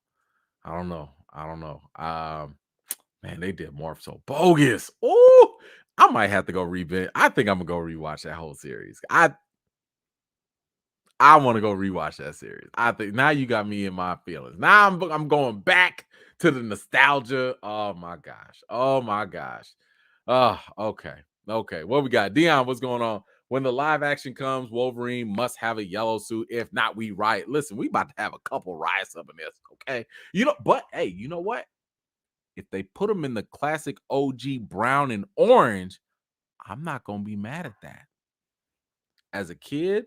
Man, they did Morph so bogus. Ooh, I might have to go revisit. I think I'm gonna go rewatch that whole series. I want to go rewatch that series. I think now you got me in my feelings. Now I'm going back to the nostalgia. Oh my gosh. Oh, okay. What we got? Dion, what's going on? When the live action comes, Wolverine must have a yellow suit. If not, we riot. Listen, we about to have a couple riots up in this, okay? But hey, you know what? If they put him in the classic OG brown and orange, I'm not gonna be mad at that. As a kid,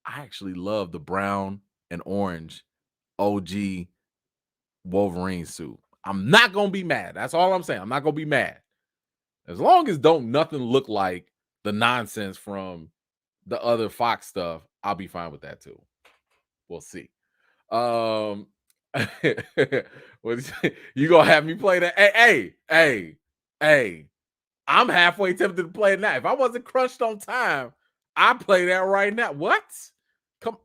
I actually love the brown and orange OG Wolverine suit. I'm not gonna be mad. That's all I'm saying. I'm not gonna be mad. As long as don't nothing look like the nonsense from the other Fox stuff, I'll be fine with that too. We'll see. You gonna have me play that? Hey. I'm halfway tempted to play it now. If I wasn't crushed on time, I'd play that right now. What? Come.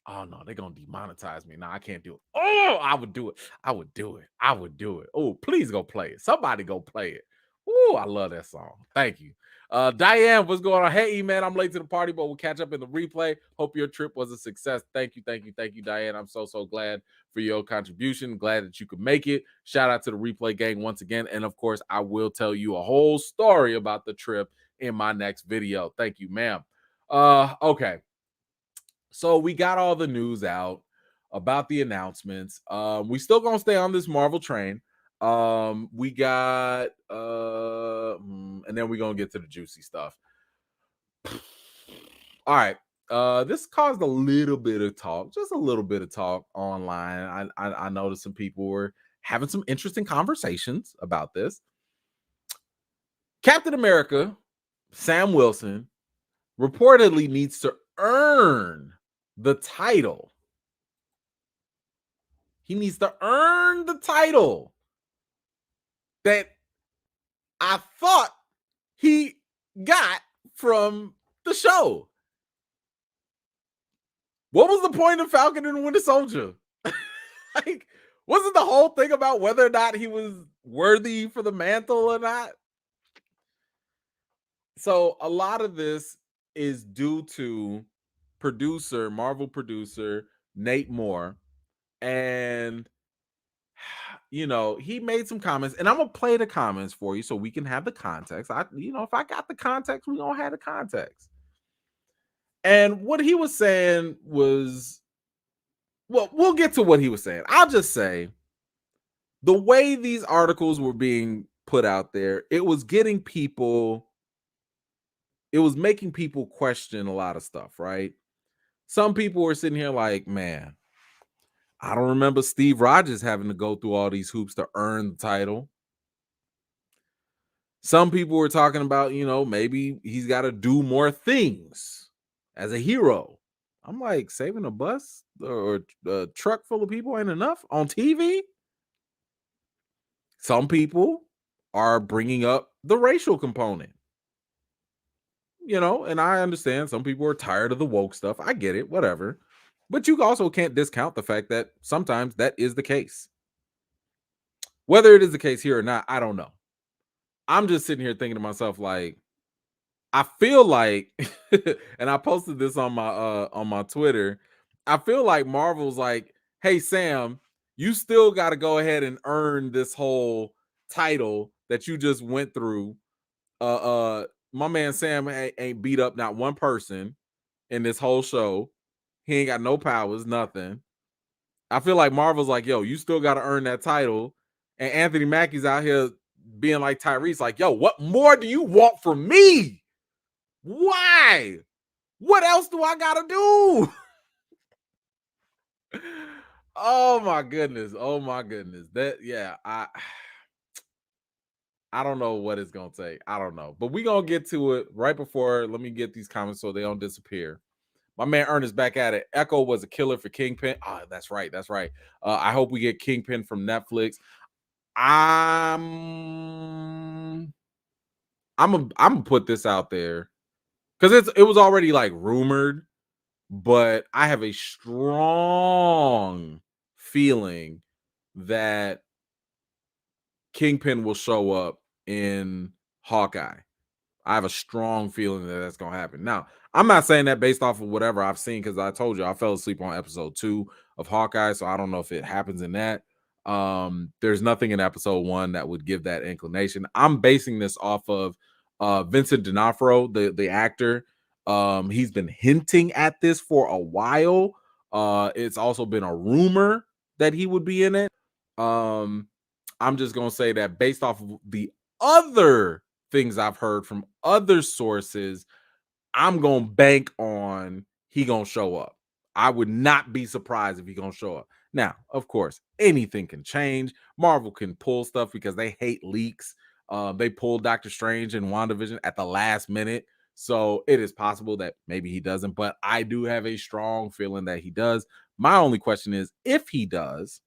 Oh no, they're gonna demonetize me. No, I can't do it. Oh, I would do it. I would do it. I would do it. Oh, please go play it. Somebody go play it. Oh, I love that song. Thank you. Diane, what's going on? Hey, man, I'm late to the party, but we'll catch up in the replay. Hope your trip was a success. Thank you, Diane. I'm so glad for your contribution. Glad that you could make it. Shout out to the replay gang once again. And of course, I will tell you a whole story about the trip in my next video. Thank you, ma'am. Okay. So we got all the news out about the announcements. We still gonna stay on this Marvel train. We got and then we're gonna get to the juicy stuff. All right. This caused a little bit of talk, just a little bit of talk online. I noticed some people were having some interesting conversations about this. Captain America, Sam Wilson, reportedly needs to earn the title. He needs to earn the title that I thought he got from the show. What was the point of Falcon and Winter Soldier? Like, wasn't the whole thing about whether or not he was worthy for the mantle or not? So a lot of this is due to Marvel producer Nate Moore. And, you know, he made some comments, and I'm going to play the comments for you so we can have the context. If I got the context, we're going to have the context. And what he was saying was, well, we'll get to what he was saying. I'll just say the way these articles were being put out there, it was making people question a lot of stuff, right? Some people were sitting here like, man, I don't remember Steve Rogers having to go through all these hoops to earn the title. Some people were talking about, maybe he's got to do more things as a hero. I'm like, saving a bus or a truck full of people ain't enough on TV. Some people are bringing up the racial component. And I understand some people are tired of the woke stuff. I get it, whatever. But you also can't discount the fact that sometimes that is the case. Whether it is the case here or not, I don't know. I'm just sitting here thinking to myself, like, I feel like, and I posted this on my Twitter, I feel like Marvel's like, hey, Sam, you still got to go ahead and earn this whole title that you just went through. My man Sam ain't beat up not one person in this whole show. He ain't got no powers, nothing. I feel like Marvel's like, yo, you still got to earn that title. And Anthony Mackie's out here being like Tyrese, like, yo, what more do you want from me? Why? What else do I got to do? Oh my goodness. I don't know what it's going to take. I don't know. But we're going to get to it right before. Let me get these comments so they don't disappear. My man Ernest back at it. Echo was a killer for Kingpin. Oh, that's right. I hope we get Kingpin from Netflix. I'm gonna put this out there because it was already like rumored, but I have a strong feeling that Kingpin will show up in Hawkeye. I have a strong feeling that that's going to happen. Now, I'm not saying that based off of whatever I've seen, because I told you I fell asleep on episode 2 of Hawkeye, so I don't know if it happens in that. There's nothing in episode 1 that would give that inclination. I'm basing this off of Vincent D'Onofrio, the actor. He's been hinting at this for a while. It's also been a rumor that he would be in it. I'm just going to say that based off of the other things I've heard from other sources, I'm going to bank on he going to show up. I would not be surprised if he going to show up. Now, of course, anything can change. Marvel can pull stuff because they hate leaks. They pulled Doctor Strange and WandaVision at the last minute. So it is possible that maybe he doesn't, but I do have a strong feeling that he does. My only question is, if he does,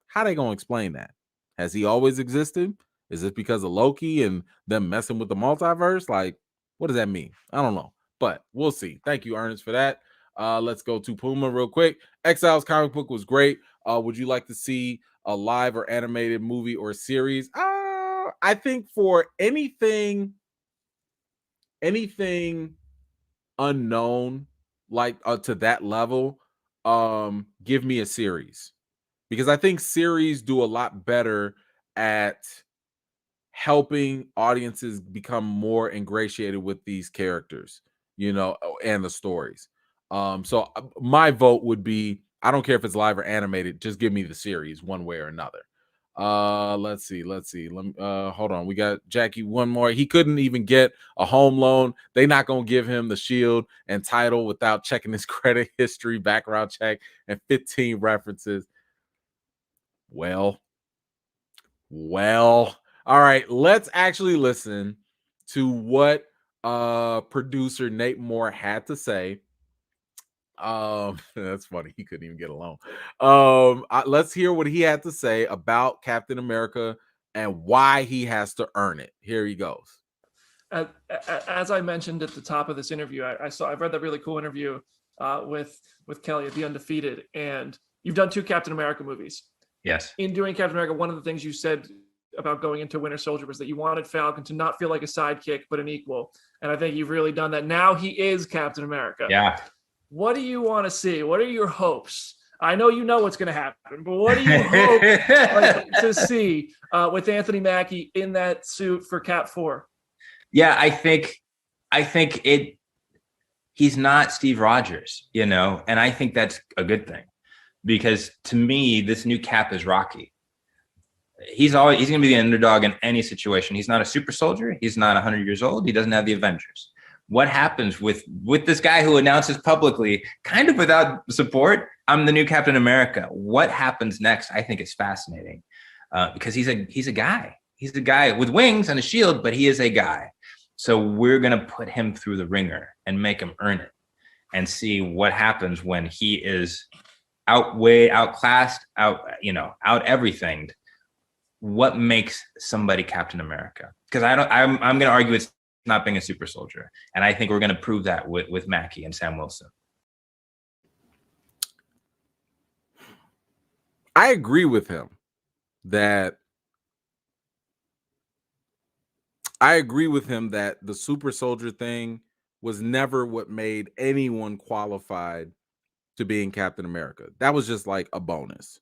how they gonna explain that? Has he always existed? Is it because of Loki and them messing with the multiverse? Like, what does that mean? I don't know, but we'll see. Thank you, Ernest, for that. Let's go to Puma real quick. Exiles comic book was great. Would you like to see a live or animated movie or series? I think for anything unknown, like to that level, give me a series, because I think series do a lot better at helping audiences become more ingratiated with these characters, and the stories. So my vote would be, I don't care if it's live or animated, just give me the series one way or another. Let's see. Hold on. We got Jackie one more. He couldn't even get a home loan. They not gonna give him the shield and title without checking his credit history, background check, and 15 references. Well, all right, let's actually listen to what producer Nate Moore had to say. That's funny, he couldn't even get a loan. Let's hear what he had to say about Captain America and why he has to earn it. Here he goes. As I mentioned at the top of this interview, I've read that really cool interview with Kelly at The Undefeated, and you've done 2 Captain America movies. Yes. In doing Captain America, one of the things you said about going into Winter Soldier was that you wanted Falcon to not feel like a sidekick, but an equal. And I think you've really done that. Now he is Captain America. Yeah. What do you want to see? What are your hopes? I know you know what's going to happen, but what do you hope to see with Anthony Mackie in that suit for Cap 4? Yeah, I think he's not Steve Rogers, and I think that's a good thing, because to me, this new Cap is Rocky. He's going to be the underdog in any situation. He's not a super soldier. He's not 100 years old. He doesn't have the Avengers. What happens with this guy who announces publicly, kind of without support, I'm the new Captain America? What happens next? I think it's fascinating, because he's a guy. He's a guy with wings and a shield, but he is a guy. So we're going to put him through the ringer and make him earn it, and see what happens when he is outclassed, out everything. What makes somebody Captain America? Because I'm going to argue it's not being a super soldier, and I think we're going to prove that with Mackie and Sam Wilson. I agree with him that the super soldier thing was never what made anyone qualified to being Captain America. That was just like a bonus.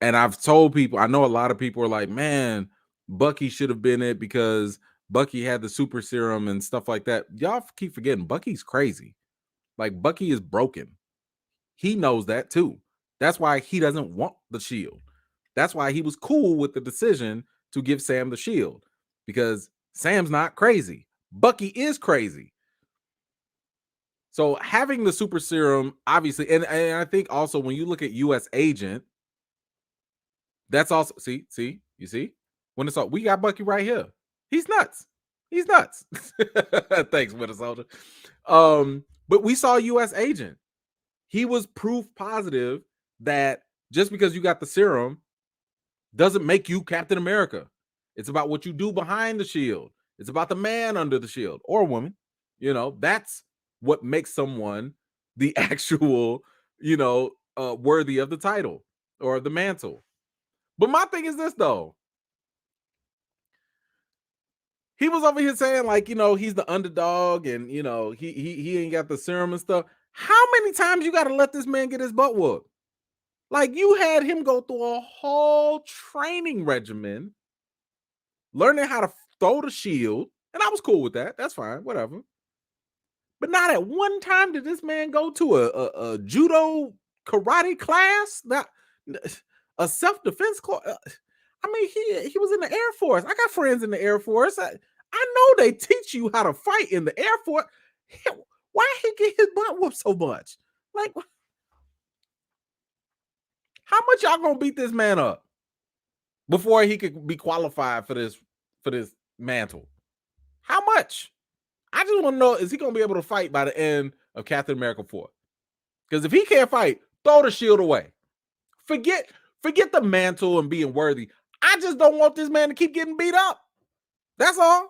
And I've told people, I know a lot of people are like, man, Bucky should have been it because Bucky had the super serum and stuff like that. Y'all keep forgetting Bucky's crazy. Like, Bucky is broken. He knows that too. That's why he doesn't want the shield. That's why he was cool with the decision to give Sam the shield, because Sam's not crazy. Bucky is crazy. So having the super serum, obviously, and I think also when you look at US Agent, that's also, see, you see? When it's all, we got Bucky right here. He's nuts. Thanks, Winter Soldier. But we saw US Agent. He was proof positive that just because you got the serum doesn't make you Captain America. It's about what you do behind the shield. It's about the man under the shield, or a woman. That's what makes someone the actual, worthy of the title or the mantle. But my thing is this, though. He was over here saying, like, he's the underdog and, he ain't got the serum and stuff. How many times you got to let this man get his butt whooped? Like, you had him go through a whole training regimen, learning how to throw the shield. And I was cool with that. That's fine. Whatever. But not at one time did this man go to a judo karate class, not a self-defense class. I mean, he was in the Air Force. I got friends in the Air Force. I know they teach you how to fight in the Air Force. Why he get his butt whooped so much? Like, How much y'all gonna beat this man up before he could be qualified for this mantle? How much? I just want to know, is he gonna be able to fight by the end of Captain America 4? Because if he can't fight, throw the shield away. Forget the mantle and being worthy. I just don't want this man to keep getting beat up. That's all.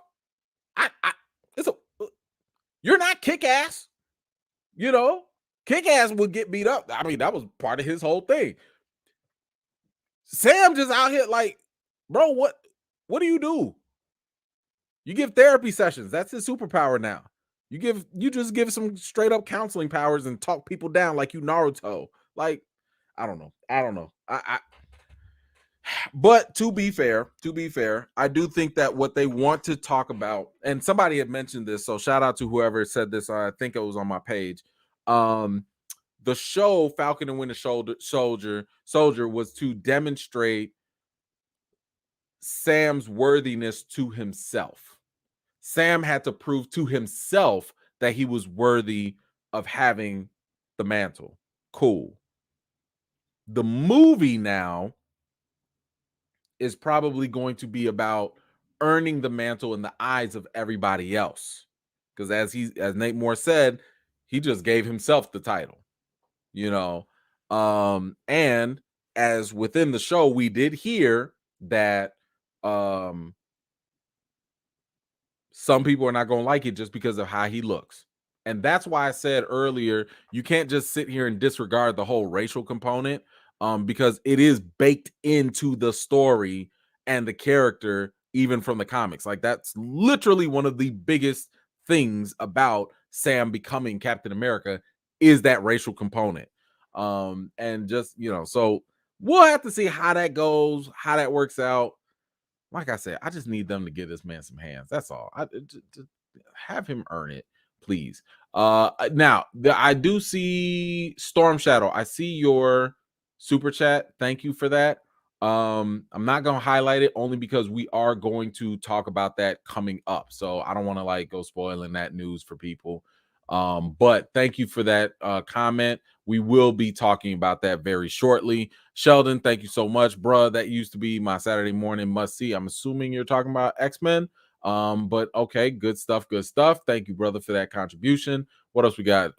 You're not Kick-Ass. You know, Kick-Ass would get beat up. I mean, that was part of his whole thing. Sam just out here like, bro, what do you do? You give therapy sessions. That's his superpower now. You just give some straight up counseling powers and talk people down like you Naruto. Like, I don't know. But to be fair, I do think that what they want to talk about, and somebody had mentioned this, so shout out to whoever said this. I think it was on my page. The show Falcon and Winter Soldier was to demonstrate Sam's worthiness to himself. Sam had to prove to himself that he was worthy of having the mantle. Cool. The movie now is probably going to be about earning the mantle in the eyes of everybody else. Because as Nate Moore said, he just gave himself the title. You know, and as within the show, we did hear that some people are not going to like it just because of how he looks. And that's why I said earlier, you can't just sit here and disregard the whole racial component, because it is baked into the story and the character, even from the comics. Like, that's literally one of the biggest things about Sam becoming Captain America is that racial component. And just, you know, so we'll have to see how that goes, how that works out. Like I said, I just need them to give this man some hands. That's all. Just have him earn it, please. Now I do see Storm Shadow. I see your super chat. Thank you for that. I'm not gonna highlight it only because we are going to talk about that coming up. So I don't want to like go spoiling that news for people. But thank you for that comment. We will be talking about that very shortly. Sheldon, thank you so much, bruh. That used to be my Saturday morning must see. I'm assuming you're talking about X-Men. But okay, good stuff. Thank you, brother, for that contribution. What else we got?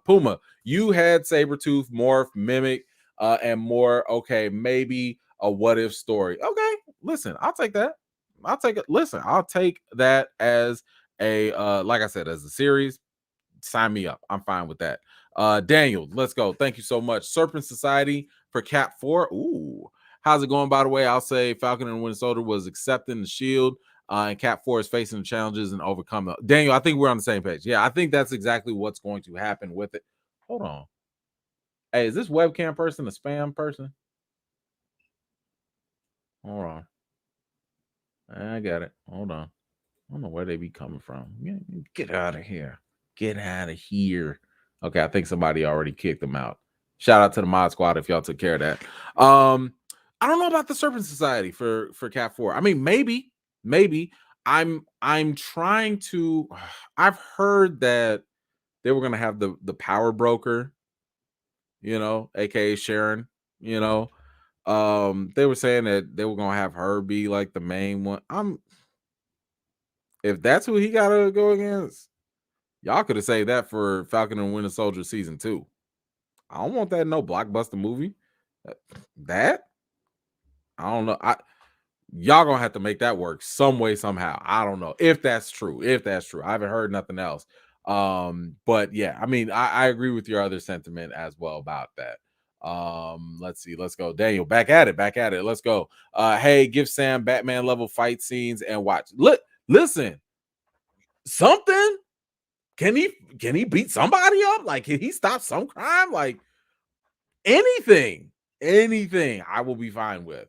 Puma, you had Sabretooth, Morph, Mimic, and more. Okay, maybe a what if story. Okay, listen, I'll take that. I'll take it. Listen, I'll take that as a like I said, as a series. Sign me up. I'm fine with that. Daniel, let's go. Thank you so much. Serpent Society for Cap 4. Ooh, how's it going? By the way, I'll say Falcon and Winter Soldier was accepting the shield, and Cap 4 is facing the challenges and overcome them. Daniel, I think we're on the same page. Yeah, I think that's exactly what's going to happen with it. Hold on. Hey, is this webcam person a spam person? Hold on. I got it. Hold on. I don't know where they be coming from. Get out of here. Get out of here. Okay, I think somebody already kicked them out. Shout out to the mod squad if y'all took care of that. I don't know about the Serpent Society for Cap 4. I mean, maybe. I'm trying to. I've heard that they were gonna have the power broker, you know, aka Sharon, you know. They were saying that they were gonna have her be like the main one. If that's who he gotta go against, y'all could have saved that for Falcon and Winter Soldier season 2. I don't want that in no blockbuster movie. That I don't know. Y'all gonna have to make that work some way, somehow. I don't know if that's true. I haven't heard nothing else. But yeah, I mean, I agree with your other sentiment as well about that. Let's see. Let's go. Daniel, back at it. Let's go. Hey, give Sam Batman level fight scenes and watch. Listen, something. Can he beat somebody up? Like, can he stop some crime? Like, anything I will be fine with.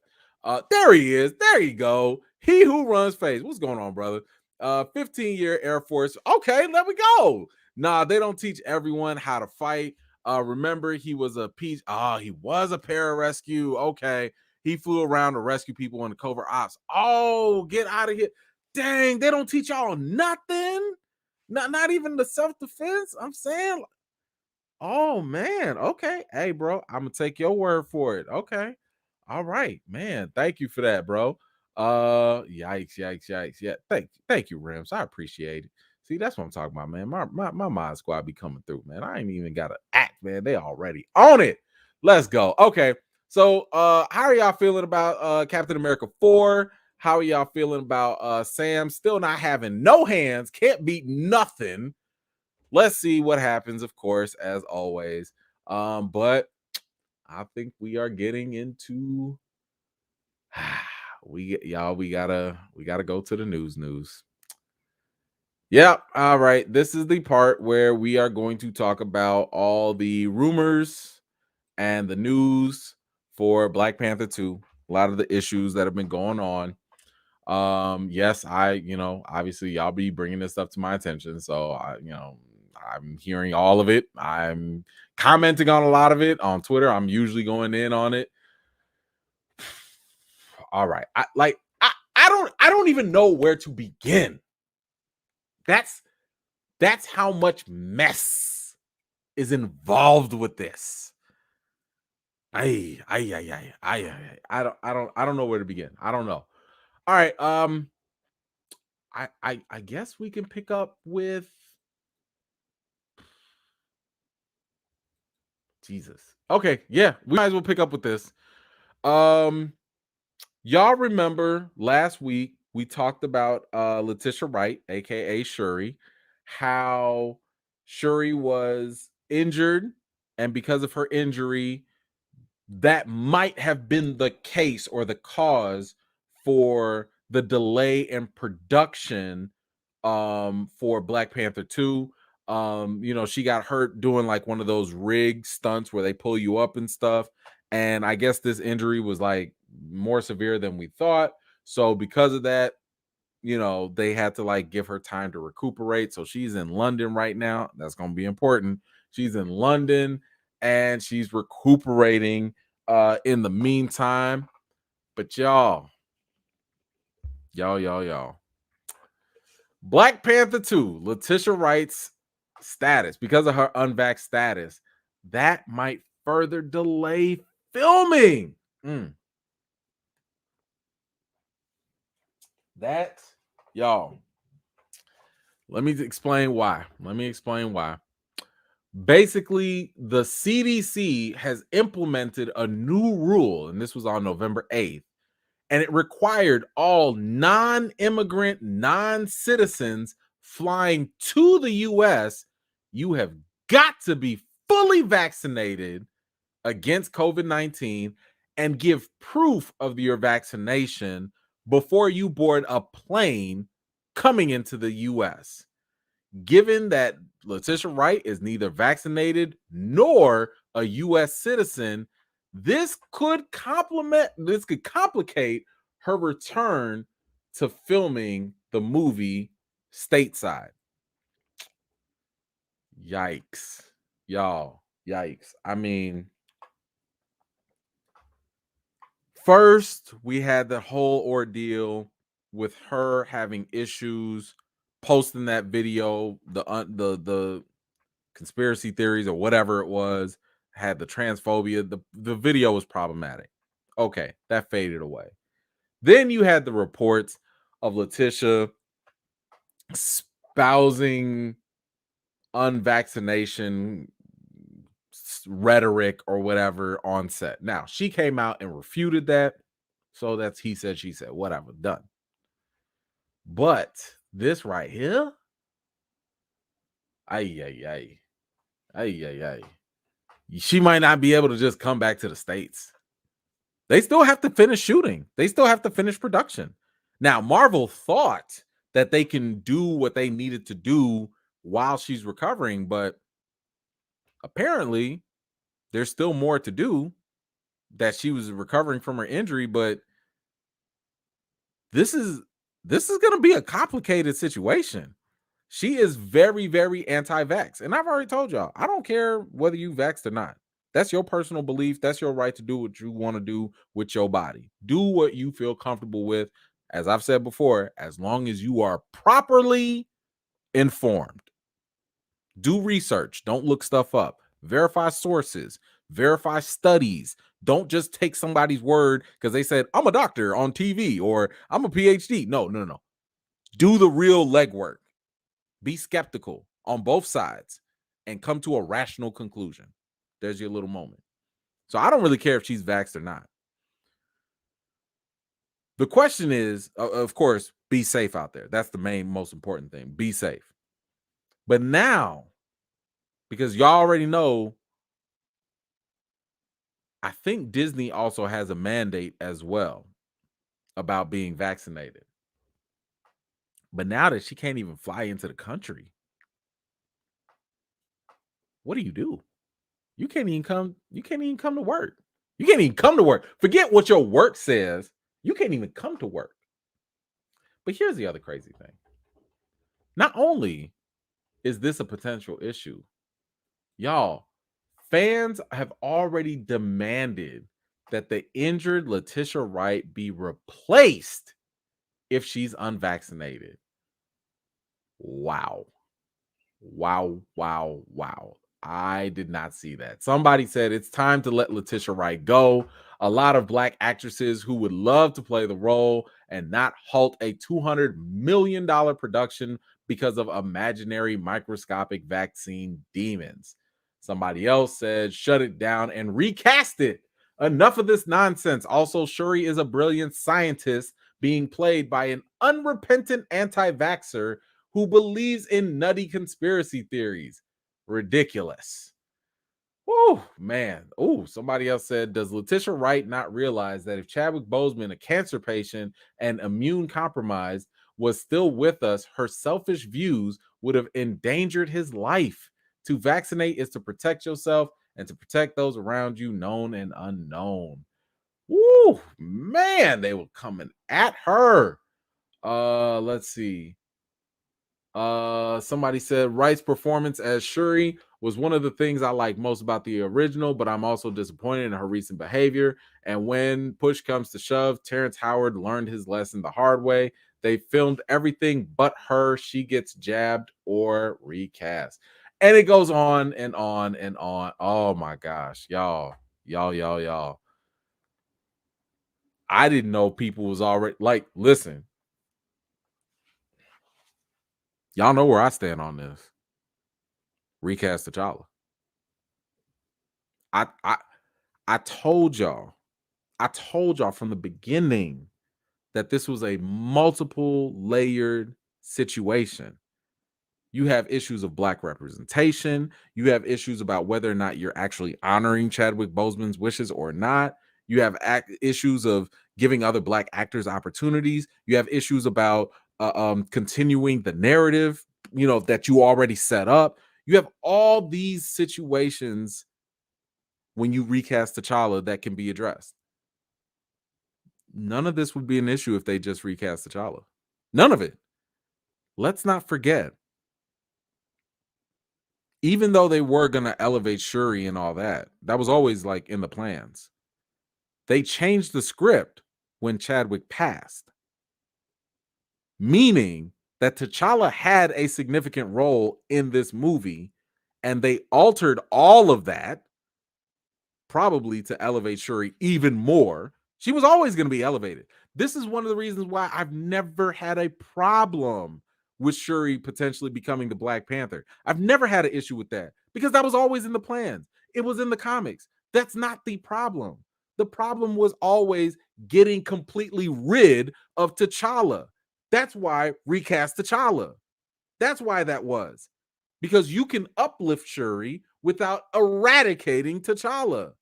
There he is. There you go. He who runs face. What's going on, brother? 15-year Air Force. Okay, let me go. Nah, they don't teach everyone how to fight. Remember, he was a pararescue. Okay. He flew around to rescue people in the covert ops. Oh, get out of here. Dang, they don't teach y'all nothing. Not even the self-defense. I'm saying, Oh man, okay. Hey, bro, I'm gonna take your word for it. Okay. All right, man. Thank you for that, bro. Yikes. Yeah, thank you, Rims. I appreciate it. See, that's what I'm talking about, man. My mod squad be coming through, man. I ain't even gotta act, man. They already on it. Let's go. Okay. So how are y'all feeling about Captain America 4? How are y'all feeling about Sam still not having no hands, can't beat nothing? Let's see what happens, of course, as always. But I think we are getting into we gotta go to the news. Yep. All right. This is the part where we are going to talk about all the rumors and the news for Black Panther 2. A lot of the issues that have been going on. Yes, obviously y'all be bringing this stuff to my attention, so I'm hearing all of it. I'm commenting on a lot of it on Twitter. I'm usually going in on it. All right. I don't even know where to begin. That's how much mess is involved with this. I don't know where to begin. I don't know. All right. I guess we can pick up with Jesus. Okay, yeah, we might as well pick up with this. Y'all remember last week we talked about Letitia Wright, aka Shuri, how Shuri was injured, and because of her injury, that might have been the case or the cause for the delay in production for Black Panther 2. She got hurt doing like one of those rig stunts where they pull you up and stuff, and I guess this injury was like more severe than we thought. So because of that, they had to like give her time to recuperate. So she's in London right now. That's going to be important. She's in London and she's recuperating in the meantime. But y'all. Black Panther 2, Letitia Wright's status, because of her unvaxxed status, that might further delay filming. That, y'all, let me explain why. Basically, the CDC has implemented a new rule, and this was on November 8th, and it required all non-immigrant, non-citizens flying to the US, you have got to be fully vaccinated against COVID-19 and give proof of your vaccination before you board a plane coming into the US. Given that Letitia Wright is neither vaccinated nor a US citizen, this could complicate her return to filming the movie stateside. Yikes. Y'all, yikes. I mean, first we had the whole ordeal with her having issues posting that video, the conspiracy theories or whatever it was, had the transphobia. The video was problematic. Okay, that faded away. Then you had the reports of Letitia espousing unvaccination rhetoric or whatever on set. Now, she came out and refuted that. So that's he said, she said, whatever, done. But this right here, ay. She might not be able to just come back to the States. They still have to finish shooting. They still have to finish production. Now, Marvel thought that they can do what they needed to do while she's recovering, but apparently there's still more to do, that she was recovering from her injury, but this is going to be a complicated situation. She is very, very anti-vax. And I've already told y'all, I don't care whether you vaxxed or not. That's your personal belief. That's your right to do what you want to do with your body. Do what you feel comfortable with. As I've said before, as long as you are properly informed. Do research. Don't look stuff up. Verify sources, verify studies. Don't just take somebody's word because they said, I'm a doctor on TV or I'm a PhD. No. Do the real legwork. Be skeptical on both sides and come to a rational conclusion. There's your little moment. So I don't really care if she's vaxxed or not. The question is, of course, be safe out there. That's the most important thing. Be safe. But now, because y'all already know, I think Disney also has a mandate as well about being vaccinated. But now that she can't even fly into the country, what do? You can't even come to work. You can't even come to work. Forget what your work says. You can't even come to work. But here's the other crazy thing. Not only is this a potential issue, y'all, fans have already demanded that the injured Letitia Wright be replaced if she's unvaccinated. Wow. I did not see that. Somebody said it's time to let Letitia Wright go. A lot of Black actresses who would love to play the role and not halt a $200 million production because of imaginary microscopic vaccine demons. Somebody else said, shut it down and recast it. Enough of this nonsense. Also, Shuri is a brilliant scientist being played by an unrepentant anti-vaxxer who believes in nutty conspiracy theories. Ridiculous. Oh, man. Oh, somebody else said, does Letitia Wright not realize that if Chadwick Boseman, a cancer patient and immune compromised, was still with us, her selfish views would have endangered his life? To vaccinate is to protect yourself and to protect those around you, known and unknown. Woo, man, they were coming at her. Let's see. Somebody said Wright's performance as Shuri was one of the things I like most about the original, but I'm also disappointed in her recent behavior. And when push comes to shove, Terrence Howard learned his lesson the hard way. They filmed everything but her. She gets jabbed or recast. And it goes on and on and on. Oh my gosh, y'all. I didn't know people was already like, listen. Y'all know where I stand on this. Recast T'Challa. I told y'all from the beginning that this was a multiple layered situation. You have issues of Black representation. You have issues about whether or not you're actually honoring Chadwick Boseman's wishes or not. You have issues of giving other Black actors opportunities. You have issues about continuing the narrative, that you already set up. You have all these situations when you recast T'Challa that can be addressed. None of this would be an issue if they just recast T'Challa. None of it. Let's not forget, even though they were going to elevate Shuri and all that, that was always like in the plans. They changed the script when Chadwick passed, meaning that T'Challa had a significant role in this movie, and they altered all of that probably to elevate Shuri even more. She was always going to be elevated. This is one of the reasons why I've never had a problem with Shuri potentially becoming the Black Panther. I've never had an issue with that because that was always in the plans. It was in the comics. That's not the problem. The problem was always getting completely rid of T'Challa. That's why recast T'Challa. That's why that was. Because you can uplift Shuri without eradicating T'Challa.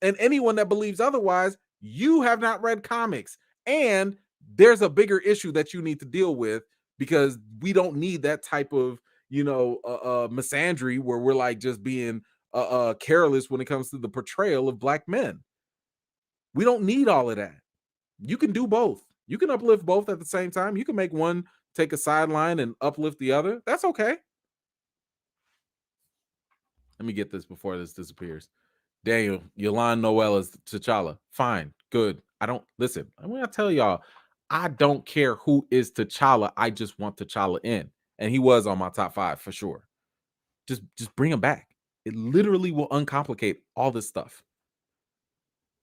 And anyone that believes otherwise, you have not read comics. And there's a bigger issue that you need to deal with because we don't need that type of, misandry where we're like just being careless when it comes to the portrayal of Black men. We don't need all of that. You can do both. You can uplift both at the same time. You can make one take a sideline and uplift the other. That's okay. Let me get this before this disappears. Daniel, Yolande Noel is T'Challa. Fine, good. I'm gonna tell y'all, I don't care who is T'Challa. I just want T'Challa in, and he was on my top 5 for sure. Just bring him back. It literally will uncomplicate all this stuff.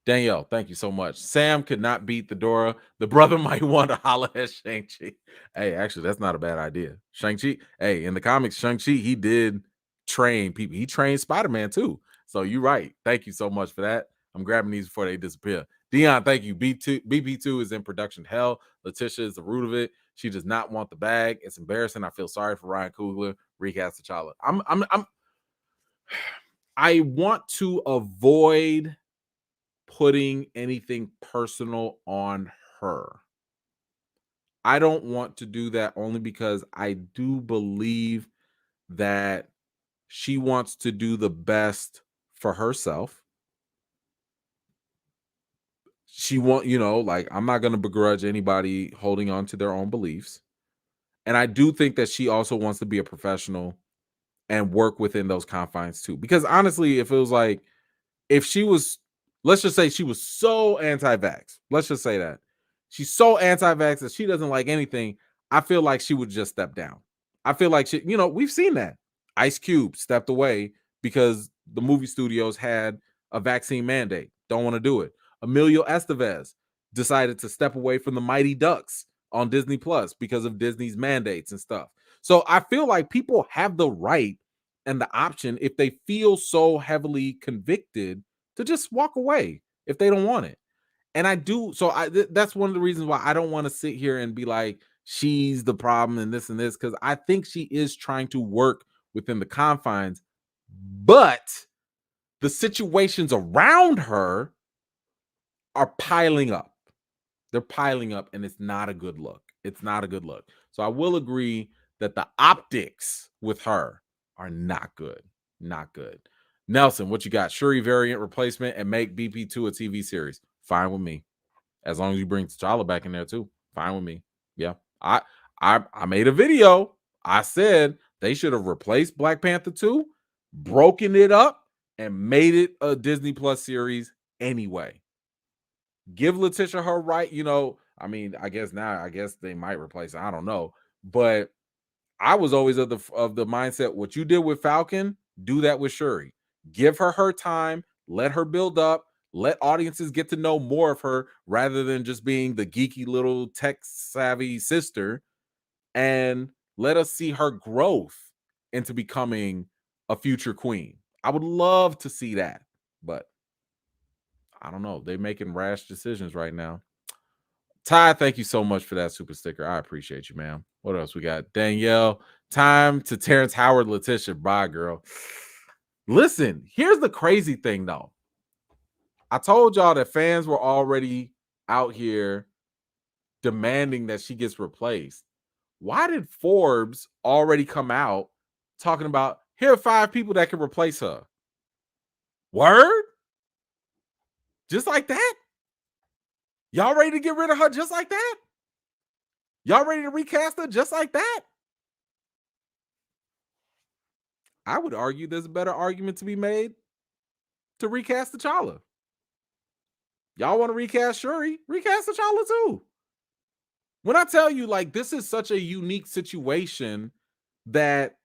Danielle, thank you so much. Sam could not beat the Dora. The brother might want to holler at Shang-Chi. Hey, actually, that's not a bad idea. Shang-Chi, hey, in the comics, Shang-Chi, he did train people. He trained Spider-Man too. So you're right. Thank you so much for that. I'm grabbing these before they disappear. Dion, thank you. BP2 is in production hell. Letitia is the root of it. She does not want the bag. It's embarrassing. I feel sorry for Ryan Coogler. Recast T'Challa. I want to avoid putting anything personal on her. I don't want to do that only because I do believe that she wants to do the best for herself. She like, I'm not going to begrudge anybody holding on to their own beliefs. And I do think that she also wants to be a professional and work within those confines too. Because honestly, if it was like, if she was, let's just say she was so anti-vax. Let's just say that. She's so anti-vax that she doesn't like anything. I feel like she would just step down. I feel like she, we've seen that. Ice Cube stepped away because the movie studios had a vaccine mandate. Don't want to do it. Emilio Estevez decided to step away from the Mighty Ducks on Disney Plus because of Disney's mandates and stuff. So I feel like people have the right and the option, if they feel so heavily convicted, to just walk away if they don't want it. And I do. So that's one of the reasons why I don't want to sit here and be like, she's the problem and this, because I think she is trying to work within the confines, but the situations around her are piling up. They're piling up, and it's not a good look. It's not a good look. So I will agree that the optics with her are not good. Not good. Nelson, what you got? Shuri variant replacement and make BP2 a TV series. Fine with me. As long as you bring T'Challa back in there too. Fine with me. Yeah. I made a video. I said they should have replaced Black Panther 2, broken it up, and made it a Disney Plus series anyway. Give Letitia her right. I guess they might replace it. I don't know. But I was always of the mindset, what you did with Falcon, do that with Shuri. Give her time, let her build up, let audiences get to know more of her rather than just being the geeky little tech savvy sister, and let us see her growth into becoming a future queen. I would love to see that, but I don't know. They're making rash decisions right now. Ty, thank you so much for that super sticker. I appreciate you, man. What else we got? Danielle, time to Terrence Howard, Letitia. Bye, girl. Listen, here's the crazy thing, though. I told y'all that fans were already out here demanding that she gets replaced. Why did Forbes already come out talking about, here are 5 people that can replace her? Word? Just like that? Y'all ready to get rid of her just like that? Y'all ready to recast her just like that? I would argue there's a better argument to be made to recast T'Challa. Y'all want to recast Shuri? Recast T'Challa too. When I tell you, like, this is such a unique situation that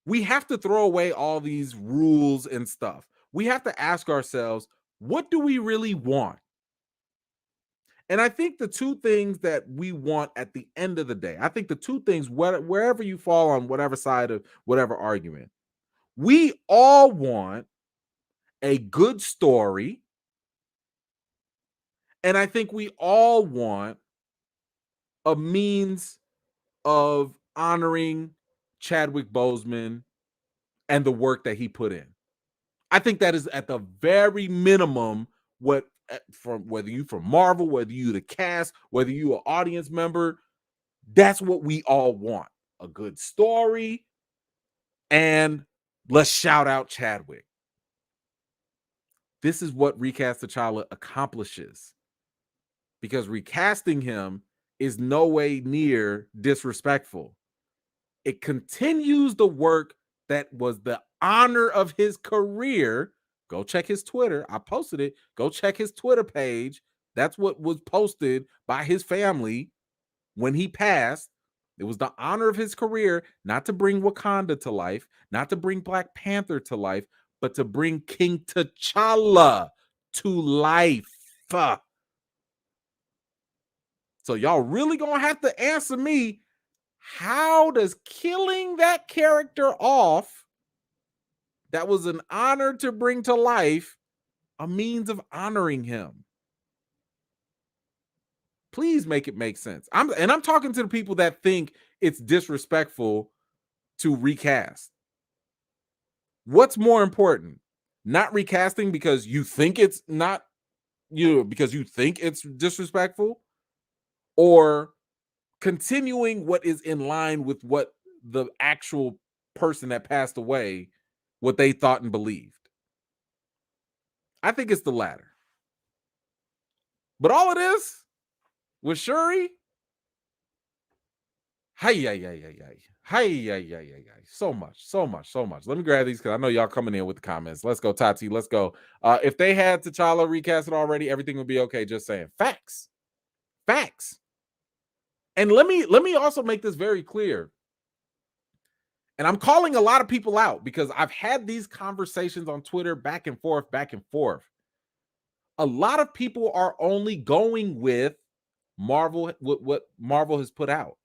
we have to throw away all these rules and stuff. We have to ask ourselves, what do we really want? And I think the 2 things that we want at the end of the day, I think the 2 things, wherever you fall on whatever side of whatever argument, we all want a good story. And I think we all want a means of honoring Chadwick Boseman and the work that he put in. I think that is at the very minimum from whether you from Marvel, whether you the cast, whether you an audience member, that's what we all want. A good story, and let's shout out Chadwick. This is what Recast T'Challa accomplishes, because recasting him is no way near disrespectful. It continues the work that was the honor of his career. Go check his Twitter. I posted it. Go check his Twitter page. That's what was posted by his family when he passed. It was the honor of his career, not to bring Wakanda to life, not to bring Black Panther to life, but to bring King T'Challa to life. So y'all really gonna have to answer me, how does killing that character off that was an honor to bring to life a means of honoring him? Please make it make sense. I'm talking to the people that think it's disrespectful to recast. What's more important? Not recasting because you think it's not, because you think it's disrespectful, or continuing what is in line with what the actual person that passed away, what they thought and believed. I think it's the latter. But all it is with Shuri, so much. Let me grab these because I know y'all coming in with the comments. Let's go, Tati. Let's go. If they had T'Challa recasted already, everything would be okay. Just saying. Facts. And let me also make this very clear. And I'm calling a lot of people out because I've had these conversations on Twitter back and forth. A lot of people are only going with Marvel, what Marvel has put out.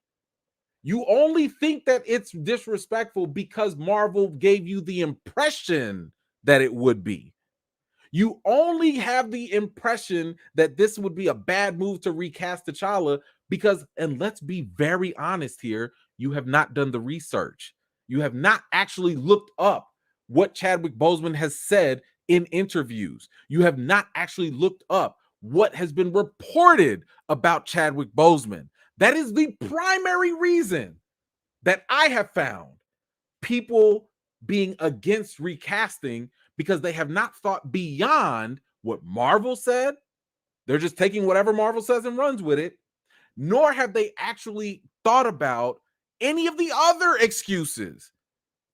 You only think that it's disrespectful because Marvel gave you the impression that it would be. You only have the impression that this would be a bad move to recast T'Challa because, and let's be very honest here, you have not done the research. You have not actually looked up what Chadwick Boseman has said in interviews. You have not actually looked up what has been reported about Chadwick Boseman. That is the primary reason that I have found people being against recasting, because they have not thought beyond what Marvel said. They're just taking whatever Marvel says and runs with it. Nor have they actually thought about any of the other excuses.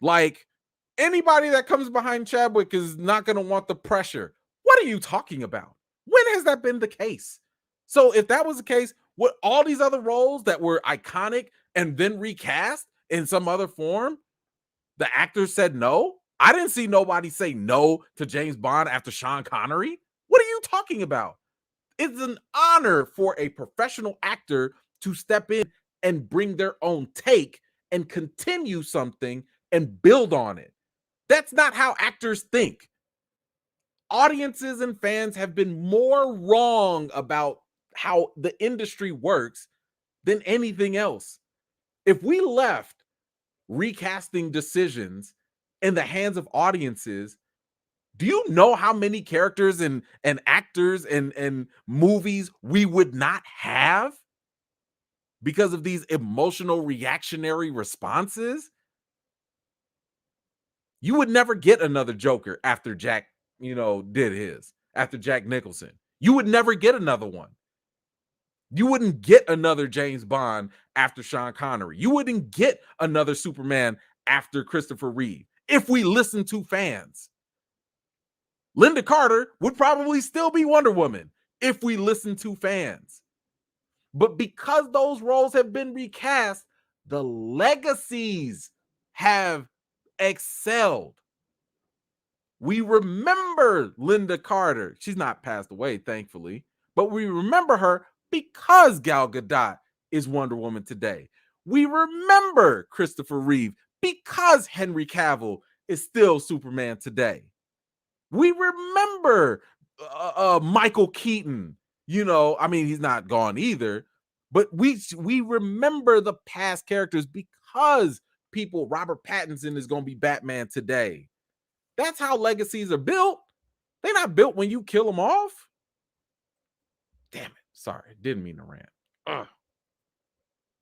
Like, anybody that comes behind Chadwick is not going to want the pressure. What are you talking about? When has that been the case? So if that was the case, what all these other roles that were iconic and then recast in some other form, the actors said no? I didn't see nobody say no to James Bond after Sean Connery. What are you talking about? It's an honor for a professional actor to step in and bring their own take and continue something and build on it. That's not how actors think. Audiences and fans have been more wrong about how the industry works than anything else. If we left recasting decisions in the hands of audiences, do you know how many characters and actors and movies we would not have because of these emotional reactionary responses? You would never get another Joker after Jack, did his, after Jack Nicholson. You would never get another one. You wouldn't get another James Bond after Sean Connery. You wouldn't get another Superman after Christopher Reeve if we listen to fans. Linda Carter would probably still be Wonder Woman if we listen to fans. But because those roles have been recast, the legacies have excelled. We remember Linda Carter. She's not passed away, thankfully, but we remember her because Gal Gadot is Wonder Woman today. We remember Christopher Reeve because Henry Cavill is still Superman today. We remember Michael Keaton. He's not gone either, but we remember the past characters because Robert Pattinson is going to be Batman today. That's how legacies are built. They're not built when you kill them off. Damn it. Sorry, didn't mean to rant.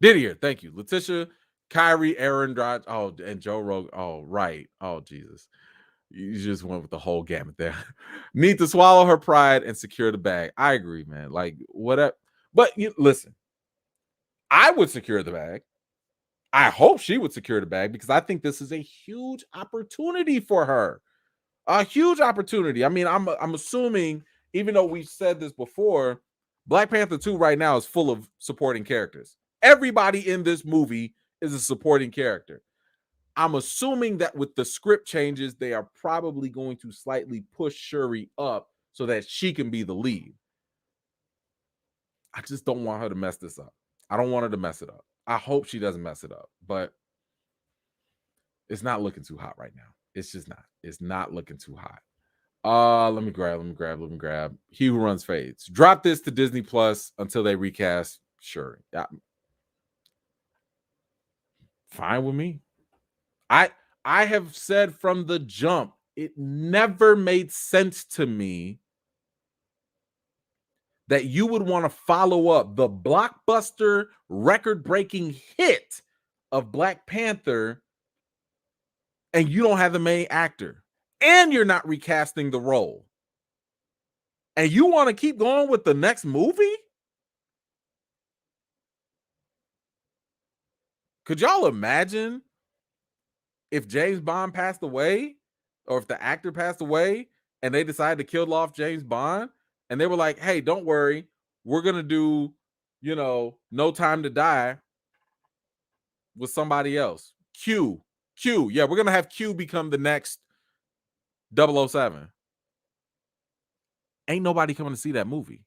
Didier, thank you. Letitia, Kyrie, Aaron, and Joe Rogan. Oh, right. Oh, Jesus. You just went with the whole gamut there. Need to swallow her pride and secure the bag. I agree, man. Like, whatever. But listen, I would secure the bag. I hope she would secure the bag because I think this is a huge opportunity for her. A huge opportunity. I mean, I'm assuming, even though we've said this before, Black Panther 2 right now is full of supporting characters. Everybody in this movie is a supporting character. I'm assuming that with the script changes, they are probably going to slightly push Shuri up so that she can be the lead. I just don't want her to mess this up. I don't want her to mess it up. I hope she doesn't mess it up, but it's not looking too hot right now. It's just not. It's not looking too hot. Let me grab. He Who Runs Fades. Drop this to Disney Plus until they recast Shuri. Yeah. Fine with me. I have said from the jump, it never made sense to me that you would want to follow up the blockbuster record-breaking hit of Black Panther and you don't have the main actor and you're not recasting the role. And you want to keep going with the next movie? Could y'all imagine if James Bond passed away or if the actor passed away and they decided to kill off James Bond and they were like, hey, don't worry, we're going to do, No Time to Die with somebody else. Q. Yeah, we're going to have Q become the next 007. Ain't nobody coming to see that movie.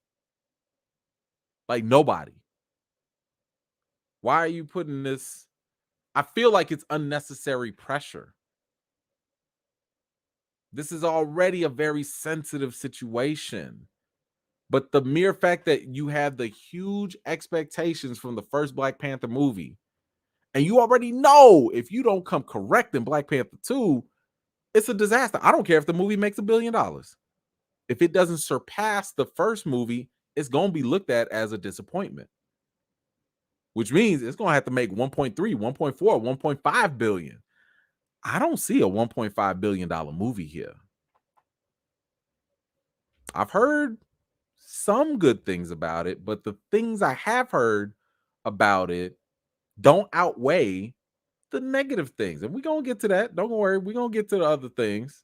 Like, nobody. Why are you putting this? I feel like it's unnecessary pressure. This is already a very sensitive situation. But the mere fact that you have the huge expectations from the first Black Panther movie, and you already know if you don't come correct in Black Panther 2, it's a disaster. I don't care if the movie makes $1 billion. If it doesn't surpass the first movie, it's going to be looked at as a disappointment, which means it's going to have to make 1.3, 1.4, 1.5 billion. I don't see a $1.5 billion movie here. I've heard some good things about it, but the things I have heard about it don't outweigh the negative things. And we're going to get to that. Don't worry. We're going to get to the other things.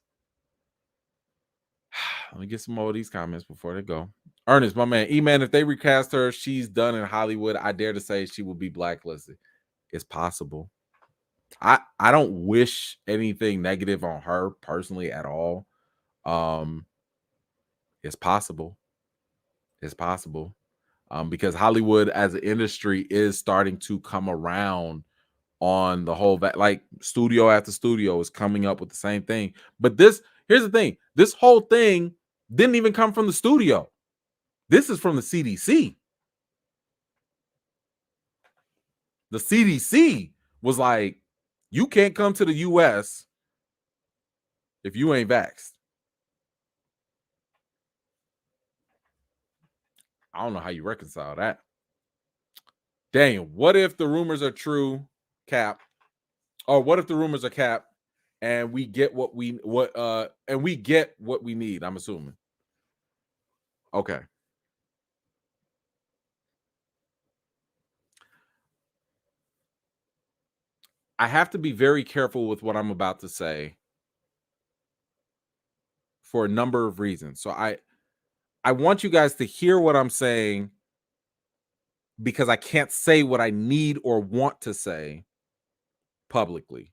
Let me get some more of these comments before they go. Ernest, my man. E-Man, if they recast her, she's done in Hollywood. I dare to say she will be blacklisted. It's possible. I don't wish anything negative on her personally at all. It's possible. It's possible. Because Hollywood as an industry is starting to come around on the whole, like studio after studio is coming up with the same thing. But here's the thing. This whole thing didn't even come from the studio. This is from the CDC. The CDC was like, you can't come to the US if you ain't vaxxed. I don't know how you reconcile that. Daniel, what if the rumors are true, Cap? Or what if the rumors are Cap and we get what we need, I'm assuming. Okay. I have to be very careful with what I'm about to say for a number of reasons. So I want you guys to hear what I'm saying because I can't say what I need or want to say publicly.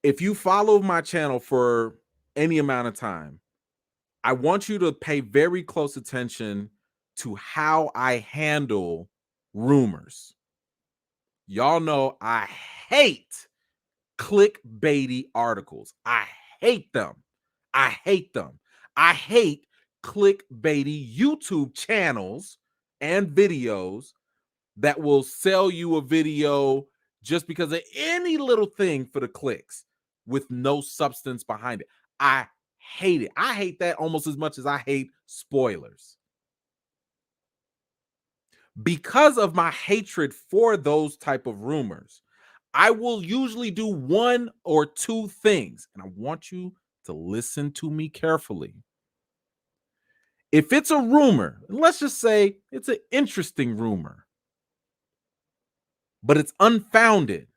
If you follow my channel for any amount of time, I want you to pay very close attention to how I handle rumors. Y'all know I hate clickbaity articles. I hate them. I hate them. I hate clickbaity YouTube channels and videos that will sell you a video just because of any little thing for the clicks with no substance behind it. I hate it. I hate that almost as much as I hate spoilers. Because of my hatred for those type of rumors, I will usually do one or two things, and I want you to listen to me carefully. If it's a rumor, let's just say it's an interesting rumor, but it's unfounded,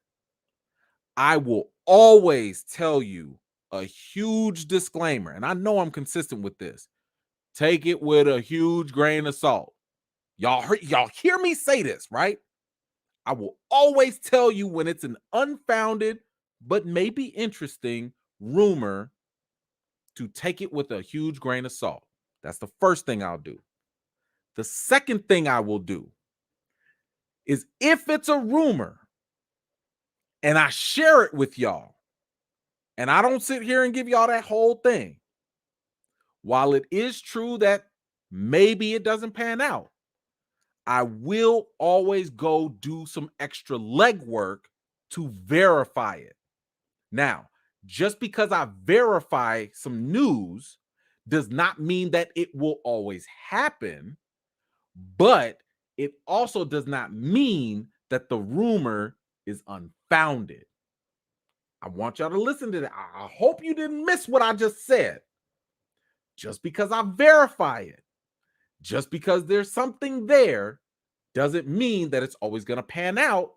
I will always tell you a huge disclaimer, and I know I'm consistent with this. Take it with a huge grain of salt. y'all hear me say this, right? I will always tell you when it's an unfounded but maybe interesting rumor to take it with a huge grain of salt. That's the first thing I'll do. The second thing I will do is if it's a rumor and I share it with y'all, and I don't sit here and give y'all that whole thing, while it is true that maybe it doesn't pan out, I will always go do some extra legwork to verify it. Now, just because I verify some news does not mean that it will always happen, but it also does not mean that the rumor is unfounded. I want y'all to listen to that. I hope you didn't miss what I just said. Just because I verify it, just because there's something there, doesn't mean that it's always going to pan out,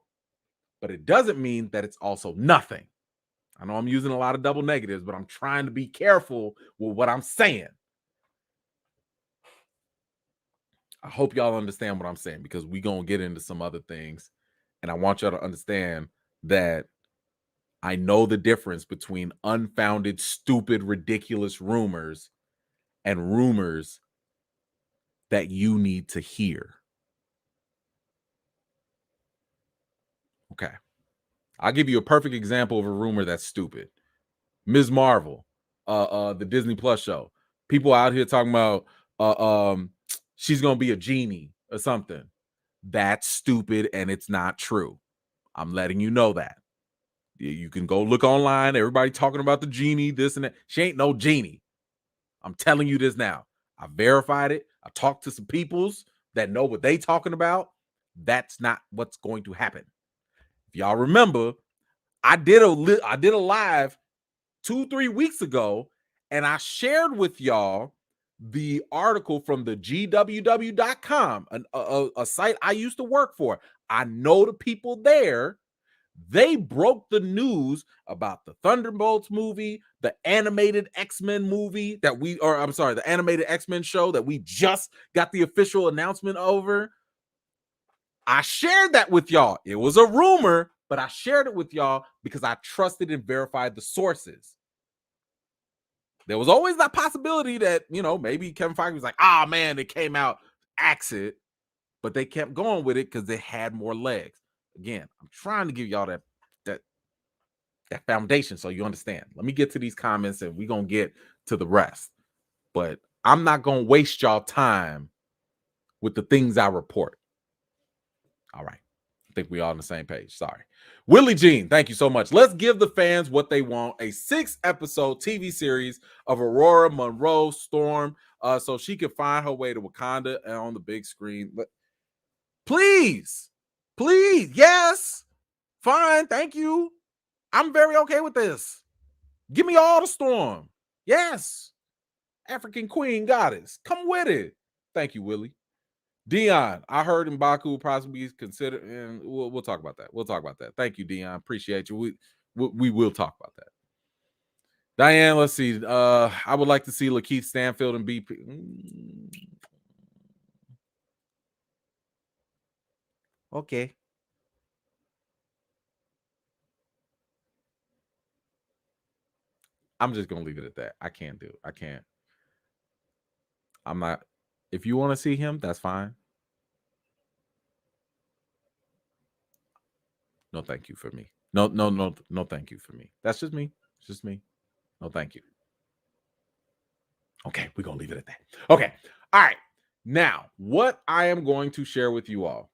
but it doesn't mean that it's also nothing. I know I'm using a lot of double negatives, but I'm trying to be careful with what I'm saying. I hope y'all understand what I'm saying, because we're going to get into some other things. And I want y'all to understand that I know the difference between unfounded, stupid, ridiculous rumors and rumors that you need to hear. Okay. I'll give you a perfect example of a rumor that's stupid. Ms. Marvel, the Disney Plus show. People out here talking about she's gonna be a genie or something. That's stupid and it's not true. I'm letting you know that. You can go look online. Everybody talking about the genie, this and that. She ain't no genie. I'm telling you this now. I verified it. I talked to some peoples that know what they talking about. That's not what's going to happen. If y'all remember, I did a live 2-3 weeks ago, and I shared with y'all the article from the gww.com, a site I used to work for. I know the people there. They broke the news about the Thunderbolts movie, the animated X-Men movie the animated X-Men show that we just got the official announcement over. I shared that with y'all. It was a rumor, but I shared it with y'all because I trusted and verified the sources. There was always that possibility that, maybe Kevin Feige was like, man, it came out, axe it. But they kept going with it because they had more legs. Again, I'm trying to give y'all that foundation so you understand. Let me get to these comments and we're going to get to the rest. But I'm not going to waste y'all time with the things I report. All right. I think we're all on the same page. Sorry. Willie Jean, thank you so much. Let's give the fans what they want. A 6-episode TV series of Aurora Monroe Storm so she can find her way to Wakanda and on the big screen. But please, yes. Fine, thank you. I'm very okay with this. Give me all the Storm. Yes. African Queen Goddess. Come with it. Thank you, Willie. Dion, I heard M'Baku will possibly be considered, and we'll talk about that. We'll talk about that. Thank you, Dion. Appreciate you. We will talk about that. Diane, let's see. I would like to see Lakeith Stanfield and BP. Okay. I'm just gonna leave it at that. I can't. I'm not. If you want to see him, that's fine. No, thank you for me. No, thank you for me. That's just me. It's just me. No, thank you. Okay, we're gonna leave it at that. Okay. All right. Now, what I am going to share with you all.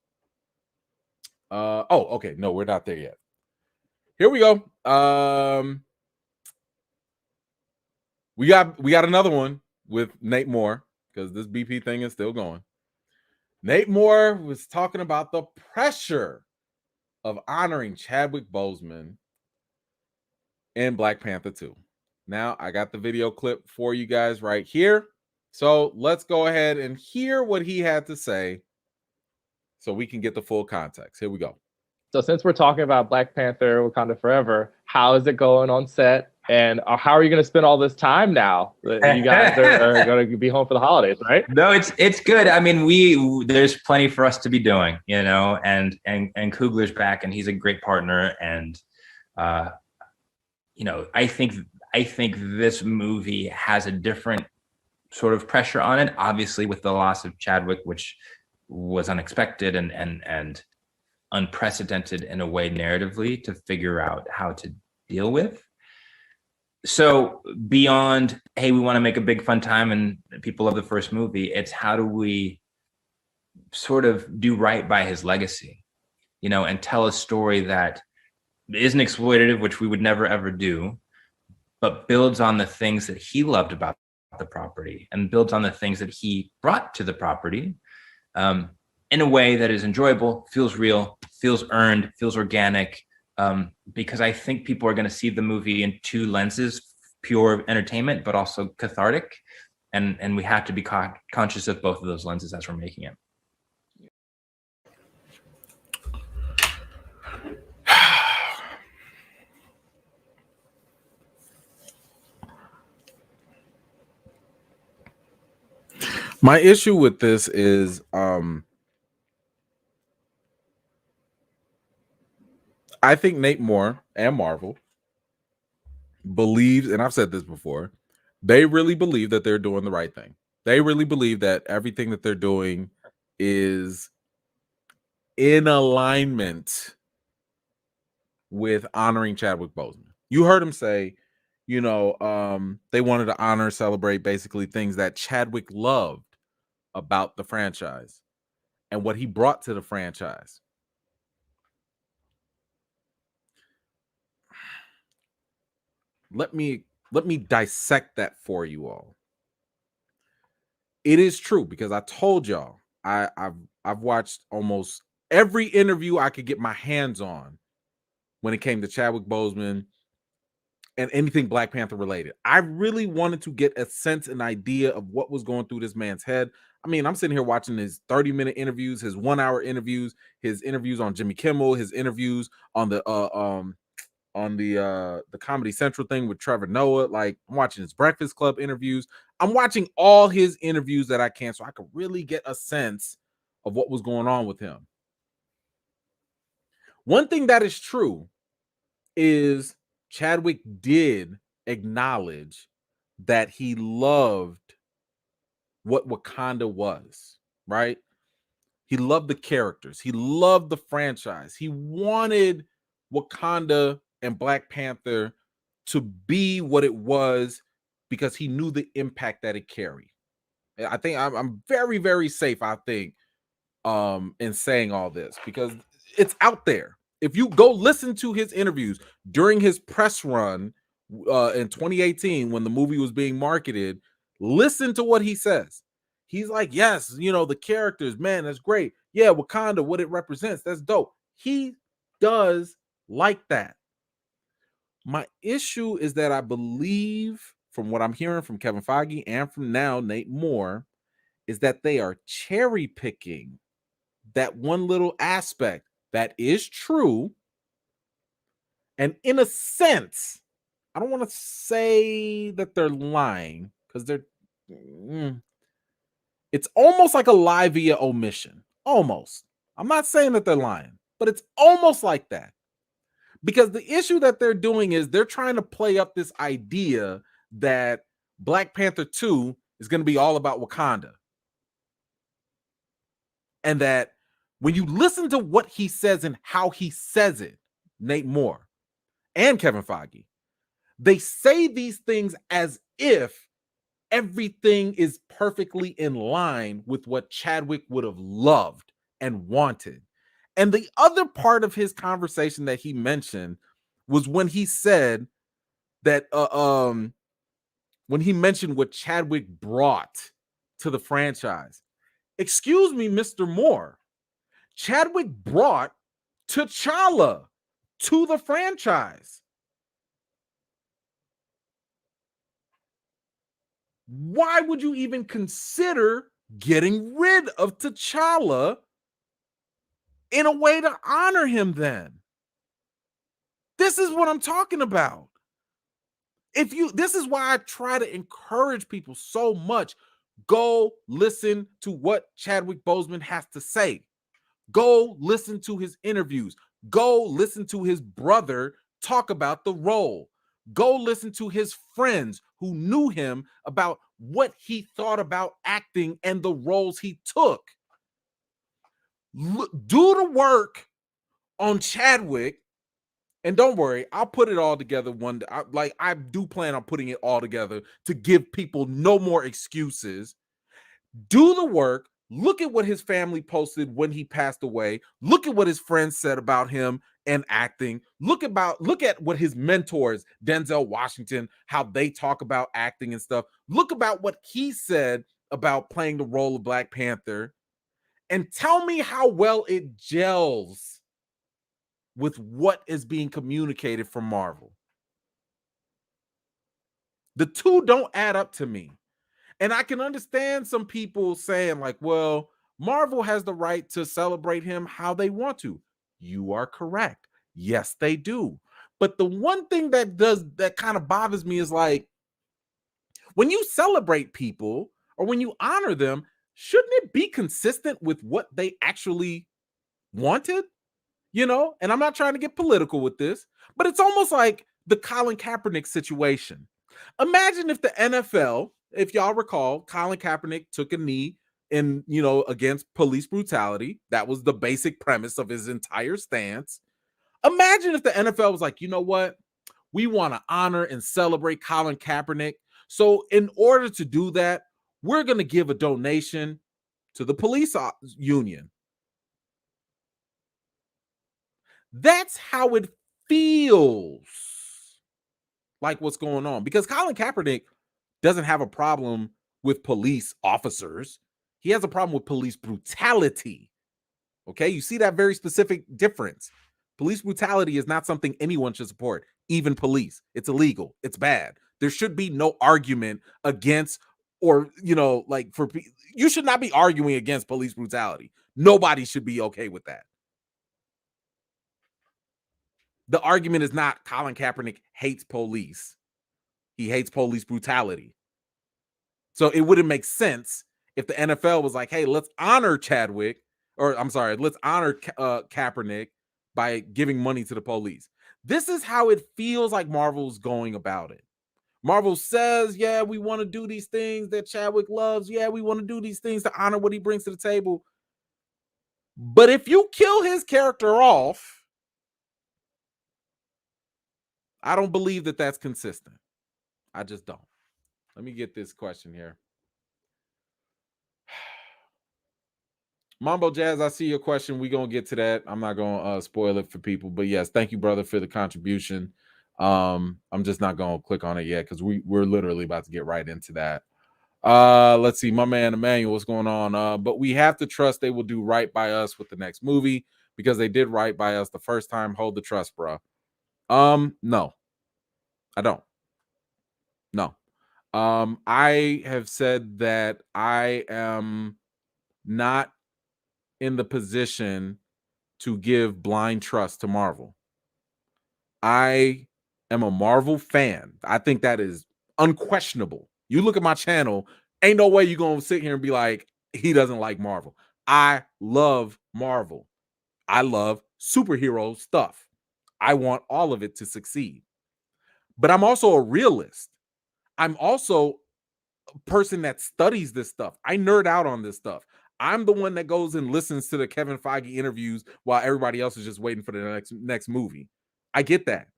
Okay. No, we're not there yet. Here we go. We got another one with Nate Moore, because this BP thing is still going. Nate Moore was talking about the pressure of honoring Chadwick Boseman in Black Panther 2. Now, I got the video clip for you guys right here. So let's go ahead and hear what he had to say so we can get the full context. Here we go. So since we're talking about Black Panther, Wakanda Forever, how is it going on set? And how are you going to spend all this time now that you guys are going to be home for the holidays, right? No, it's good. I mean, there's plenty for us to be doing, you know, and Coogler's back and he's a great partner. And, you know, I think this movie has a different sort of pressure on it, obviously with the loss of Chadwick, which was unexpected and unprecedented in a way narratively to figure out how to deal with. So beyond, hey, we want to make a big fun time and people love the first movie, it's how do we sort of do right by his legacy, you know, and tell a story that isn't exploitative, which we would never ever do, but builds on the things that he loved about the property and builds on the things that he brought to the property in a way that is enjoyable, feels real, feels earned, feels organic. Because I think people are going to see the movie in two lenses, pure entertainment, but also cathartic. And we have to be conscious of both of those lenses as we're making it. My issue with this is I think Nate Moore and Marvel believes, and I've said this before, they really believe that they're doing the right thing. They really believe that everything that they're doing is in alignment with honoring Chadwick Boseman. You heard him say, you know, they wanted to honor, celebrate basically things that Chadwick loved about the franchise and what he brought to the franchise. Let me dissect that for you all. It is true because I told y'all I've watched almost every interview I could get my hands on when it came to Chadwick Boseman and anything Black Panther related. I really wanted to get a sense and idea of what was going through this man's head. I mean, I'm sitting here watching his 30-minute interviews, his 1-hour interviews, his interviews on Jimmy Kimmel, his interviews on the Comedy Central thing with Trevor Noah. Like, I'm watching his Breakfast Club interviews. I'm watching all his interviews that I can so I could really get a sense of what was going on with him. One thing that is true is Chadwick did acknowledge that he loved what Wakanda was, right? He loved the characters. He loved the franchise. He wanted Wakanda and Black Panther to be what it was because he knew the impact that it carried. I think I'm very, very safe, I think, in saying all this because it's out there. If you go listen to his interviews during his press run in 2018 when the movie was being marketed, listen to what he says. He's like, yes, you know, the characters, man, that's great. Yeah, Wakanda, what it represents, that's dope. He does like that. My issue is that I believe, from what I'm hearing from Kevin Feige and from now Nate Moore, is that they are cherry picking that one little aspect that is true. And in a sense, I don't want to say that they're lying because it's almost like a lie via omission. Almost. I'm not saying that they're lying, but it's almost like that. Because the issue that they're doing is they're trying to play up this idea that Black Panther 2 is going to be all about Wakanda. And that when you listen to what he says and how he says it, Nate Moore and Kevin Feige, they say these things as if everything is perfectly in line with what Chadwick would have loved and wanted. And the other part of his conversation that he mentioned was when he said that when he mentioned what Chadwick brought to the franchise. Excuse me, Mr. Moore. Chadwick brought T'Challa to the franchise. Why would you even consider getting rid of T'Challa in a way to honor him then? This is what I'm talking about. This is why I try to encourage people so much. Go listen to what Chadwick Boseman has to say. Go listen to his interviews. Go listen to his brother talk about the role. Go listen to his friends who knew him about what he thought about acting and the roles he took. Do the work on Chadwick, and don't worry, I'll put it all together one day. I do plan on putting it all together to give people no more excuses. Do the work. Look at what his family posted when he passed away. Look at what his friends said about him and acting. Look at what his mentors, Denzel Washington, how they talk about acting and stuff. Look about what he said about playing the role of Black Panther, and tell me how well it gels with what is being communicated from Marvel. The two don't add up to me. And I can understand some people saying, like, well, Marvel has the right to celebrate him how they want to. You are correct. Yes, they do. But the one thing that kind of bothers me is, like, when you celebrate people or when you honor them, shouldn't it be consistent with what they actually wanted? And I'm not trying to get political with this, but it's almost like the Colin Kaepernick situation. Imagine if the NFL, if y'all recall, Colin Kaepernick took a knee against police brutality. That was the basic premise of his entire stance. Imagine if the NFL was like, you know what? We want to honor and celebrate Colin Kaepernick. So in order to do that, we're going to give a donation to the police union. That's how it feels like what's going on, because Colin Kaepernick doesn't have a problem with police officers. He has a problem with police brutality. Okay, you see that very specific difference. Police brutality is not something anyone should support, even police. It's illegal. It's bad. There should be no argument against, or, you should not be arguing against police brutality. Nobody should be okay with that. The argument is not Colin Kaepernick hates police. He hates police brutality. So it wouldn't make sense if the NFL was like, hey, let's honor Chadwick, let's honor Kaepernick by giving money to the police. This is how it feels like Marvel's going about it. Marvel says, yeah, we want to do these things that Chadwick loves. Yeah, we want to do these things to honor what he brings to the table. But if you kill his character off, I don't believe that that's consistent. I just don't. Let me get this question here. Mambo Jazz, I see your question. We're going to get to that. I'm not going to spoil it for people. But yes, thank you, brother, for the contribution. I'm just not going to click on it yet because we're literally about to get right into that. Let's see. My man Emmanuel, what's going on? But we have to trust they will do right by us with the next movie because they did right by us the first time. Hold the trust, bro. No, I don't. No. I have said that I am not in the position to give blind trust to Marvel. I am a Marvel fan. I think that is unquestionable. You look at my channel, ain't no way you're going to sit here and be like, he doesn't like Marvel. I love Marvel. I love superhero stuff. I want all of it to succeed. But I'm also a realist. I'm also a person that studies this stuff. I nerd out on this stuff. I'm the one that goes and listens to the Kevin Feige interviews while everybody else is just waiting for the next movie. I get that.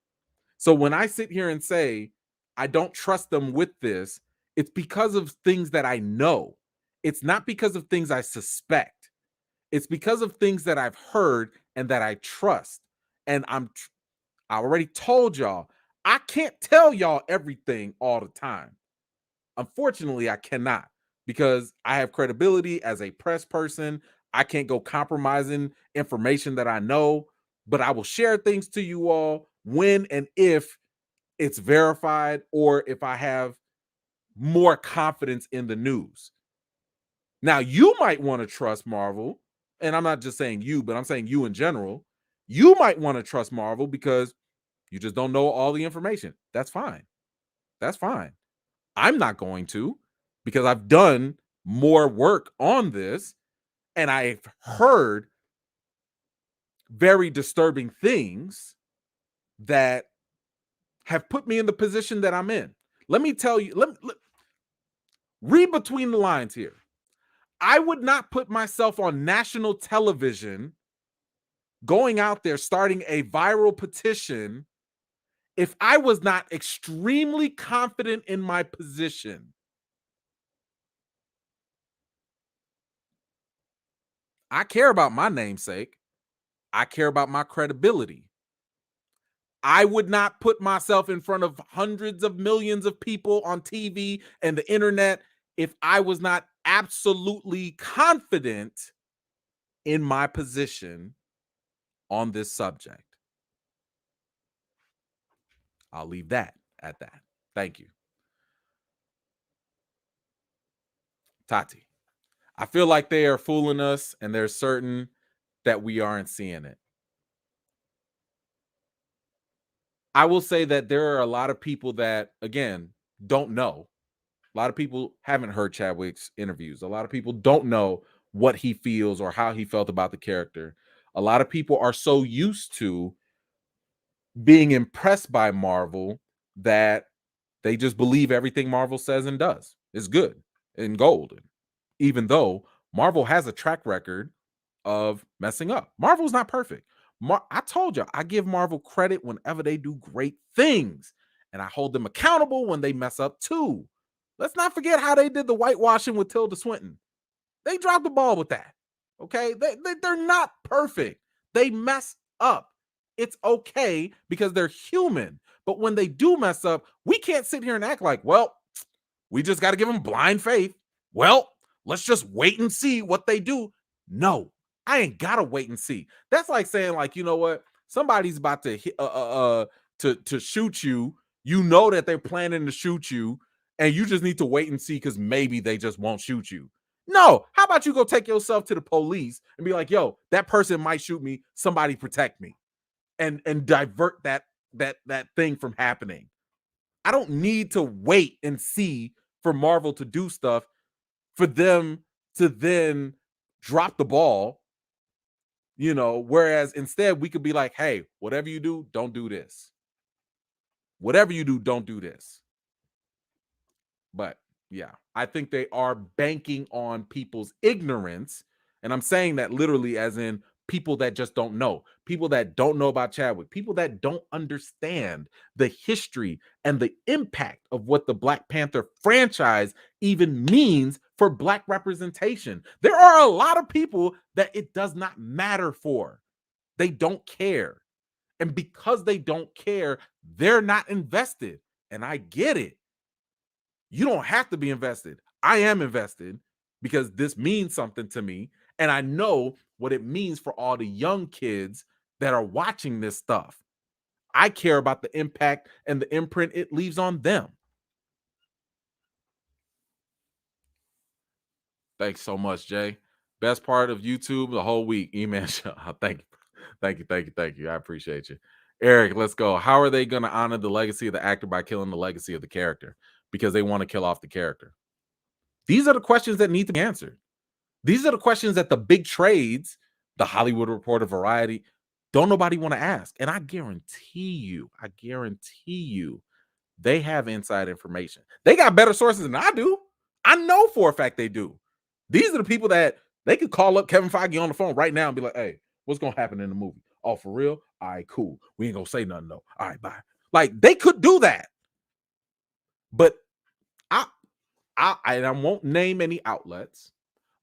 So when I sit here and say I don't trust them with this, it's because of things that I know. It's not because of things I suspect. It's because of things that I've heard and that I trust. And I already told y'all, I can't tell y'all everything all the time. Unfortunately, I cannot, because I have credibility as a press person. I can't go compromising information that I know, but I will share things to you all when and if it's verified or if I have more confidence in the news. Now, you might want to trust Marvel, and I'm not just saying you, but I'm saying you in general. You might want to trust Marvel because you just don't know all the information. That's fine. That's fine. I'm not going to, because I've done more work on this and I've heard very disturbing things that have put me in the position that I'm in. Let me tell you, read between the lines here. I would not put myself on national television going out there starting a viral petition if I was not extremely confident in my position. I care about my namesake. I care about my credibility. I would not put myself in front of hundreds of millions of people on TV and the internet if I was not absolutely confident in my position on this subject. I'll leave that at that. Thank you. Tati, I feel like they are fooling us and they're certain that we aren't seeing it. I will say that there are a lot of people that, again, don't know. A lot of people haven't heard Chadwick's interviews. A lot of people don't know what he feels or how he felt about the character. A lot of people are so used to being impressed by Marvel that they just believe everything Marvel says and does is good and gold. Even though Marvel has a track record of messing up. Marvel's not perfect. I told you, I give Marvel credit whenever they do great things, and I hold them accountable when they mess up too. Let's not forget how they did the whitewashing with Tilda Swinton. They dropped the ball with that. Okay, they're not perfect. They mess up. It's okay because they're human. But when they do mess up, we can't sit here and act like, well, we just got to give them blind faith. Well, let's just wait and see what they do. No, I ain't gotta wait and see. That's like saying, like, you know what? Somebody's about to to shoot you. You know that they're planning to shoot you, and you just need to wait and see because maybe they just won't shoot you. No, how about you go take yourself to the police and be like, yo, that person might shoot me. Somebody protect me, and divert that thing from happening. I don't need to wait and see for Marvel to do stuff for them to then drop the ball, you know, whereas instead we could be like, hey, whatever you do, don't do this. Whatever you do, don't do this. But yeah, I think they are banking on people's ignorance. And I'm saying that literally as in people that just don't know, people that don't know about Chadwick, people that don't understand the history and the impact of what the Black Panther franchise even means for Black representation. There are a lot of people that it does not matter for. They don't care. And because they don't care, they're not invested. And I get it. You don't have to be invested. I am invested because this means something to me. And I know what it means for all the young kids that are watching this stuff. I care about the impact and the imprint it leaves on them. Thanks so much, Jay. Best part of YouTube the whole week. Thank you. I appreciate you. Eric, let's go. How are they going to honor the legacy of the actor by killing the legacy of the character? Because they want to kill off the character. These are the questions that need to be answered. These are the questions that the big trades, the Hollywood Reporter, Variety, don't nobody want to ask. And I guarantee you, they have inside information. They got better sources than I do. I know for a fact they do. These are the people that they could call up Kevin Feige on the phone right now and be like, hey, what's going to happen in the movie? Oh, for real? All right, cool. We ain't going to say nothing, though. All right, bye. Like, they could do that. But I won't name any outlets,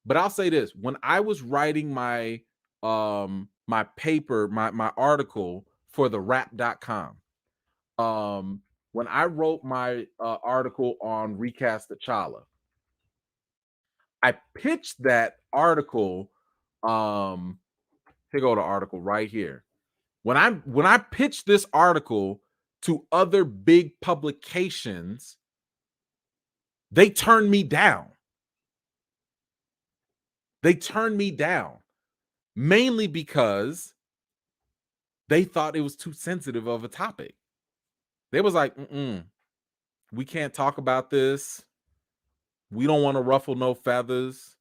but I'll say this. When I was writing my my paper, my article for the rap.com, when I wrote my article on Recast T'Challa, I pitched that article. Here go the article right here. When I pitched this article to other big publications, they turned me down. They turned me down mainly because they thought it was too sensitive of a topic. They was like, We can't talk about this. We don't want to ruffle no feathers.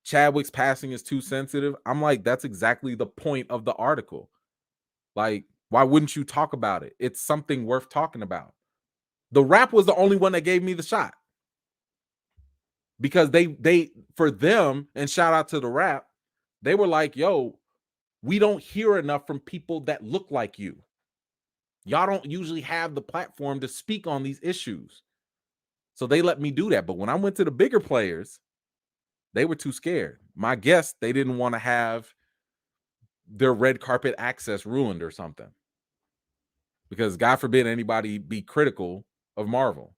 Chadwick's passing is too sensitive. I'm like, that's exactly the point of the article. Like, why wouldn't you talk about it? It's something worth talking about. The rap was the only one that gave me the shot. Because they for them, and shout out to the rap, they were like, yo, we don't hear enough from people that look like you. Y'all don't usually have the platform to speak on these issues. So they let me do that. But when I went to the bigger players, they were too scared. My guess, they didn't want to have their red carpet access ruined or something. Because God forbid anybody be critical of Marvel.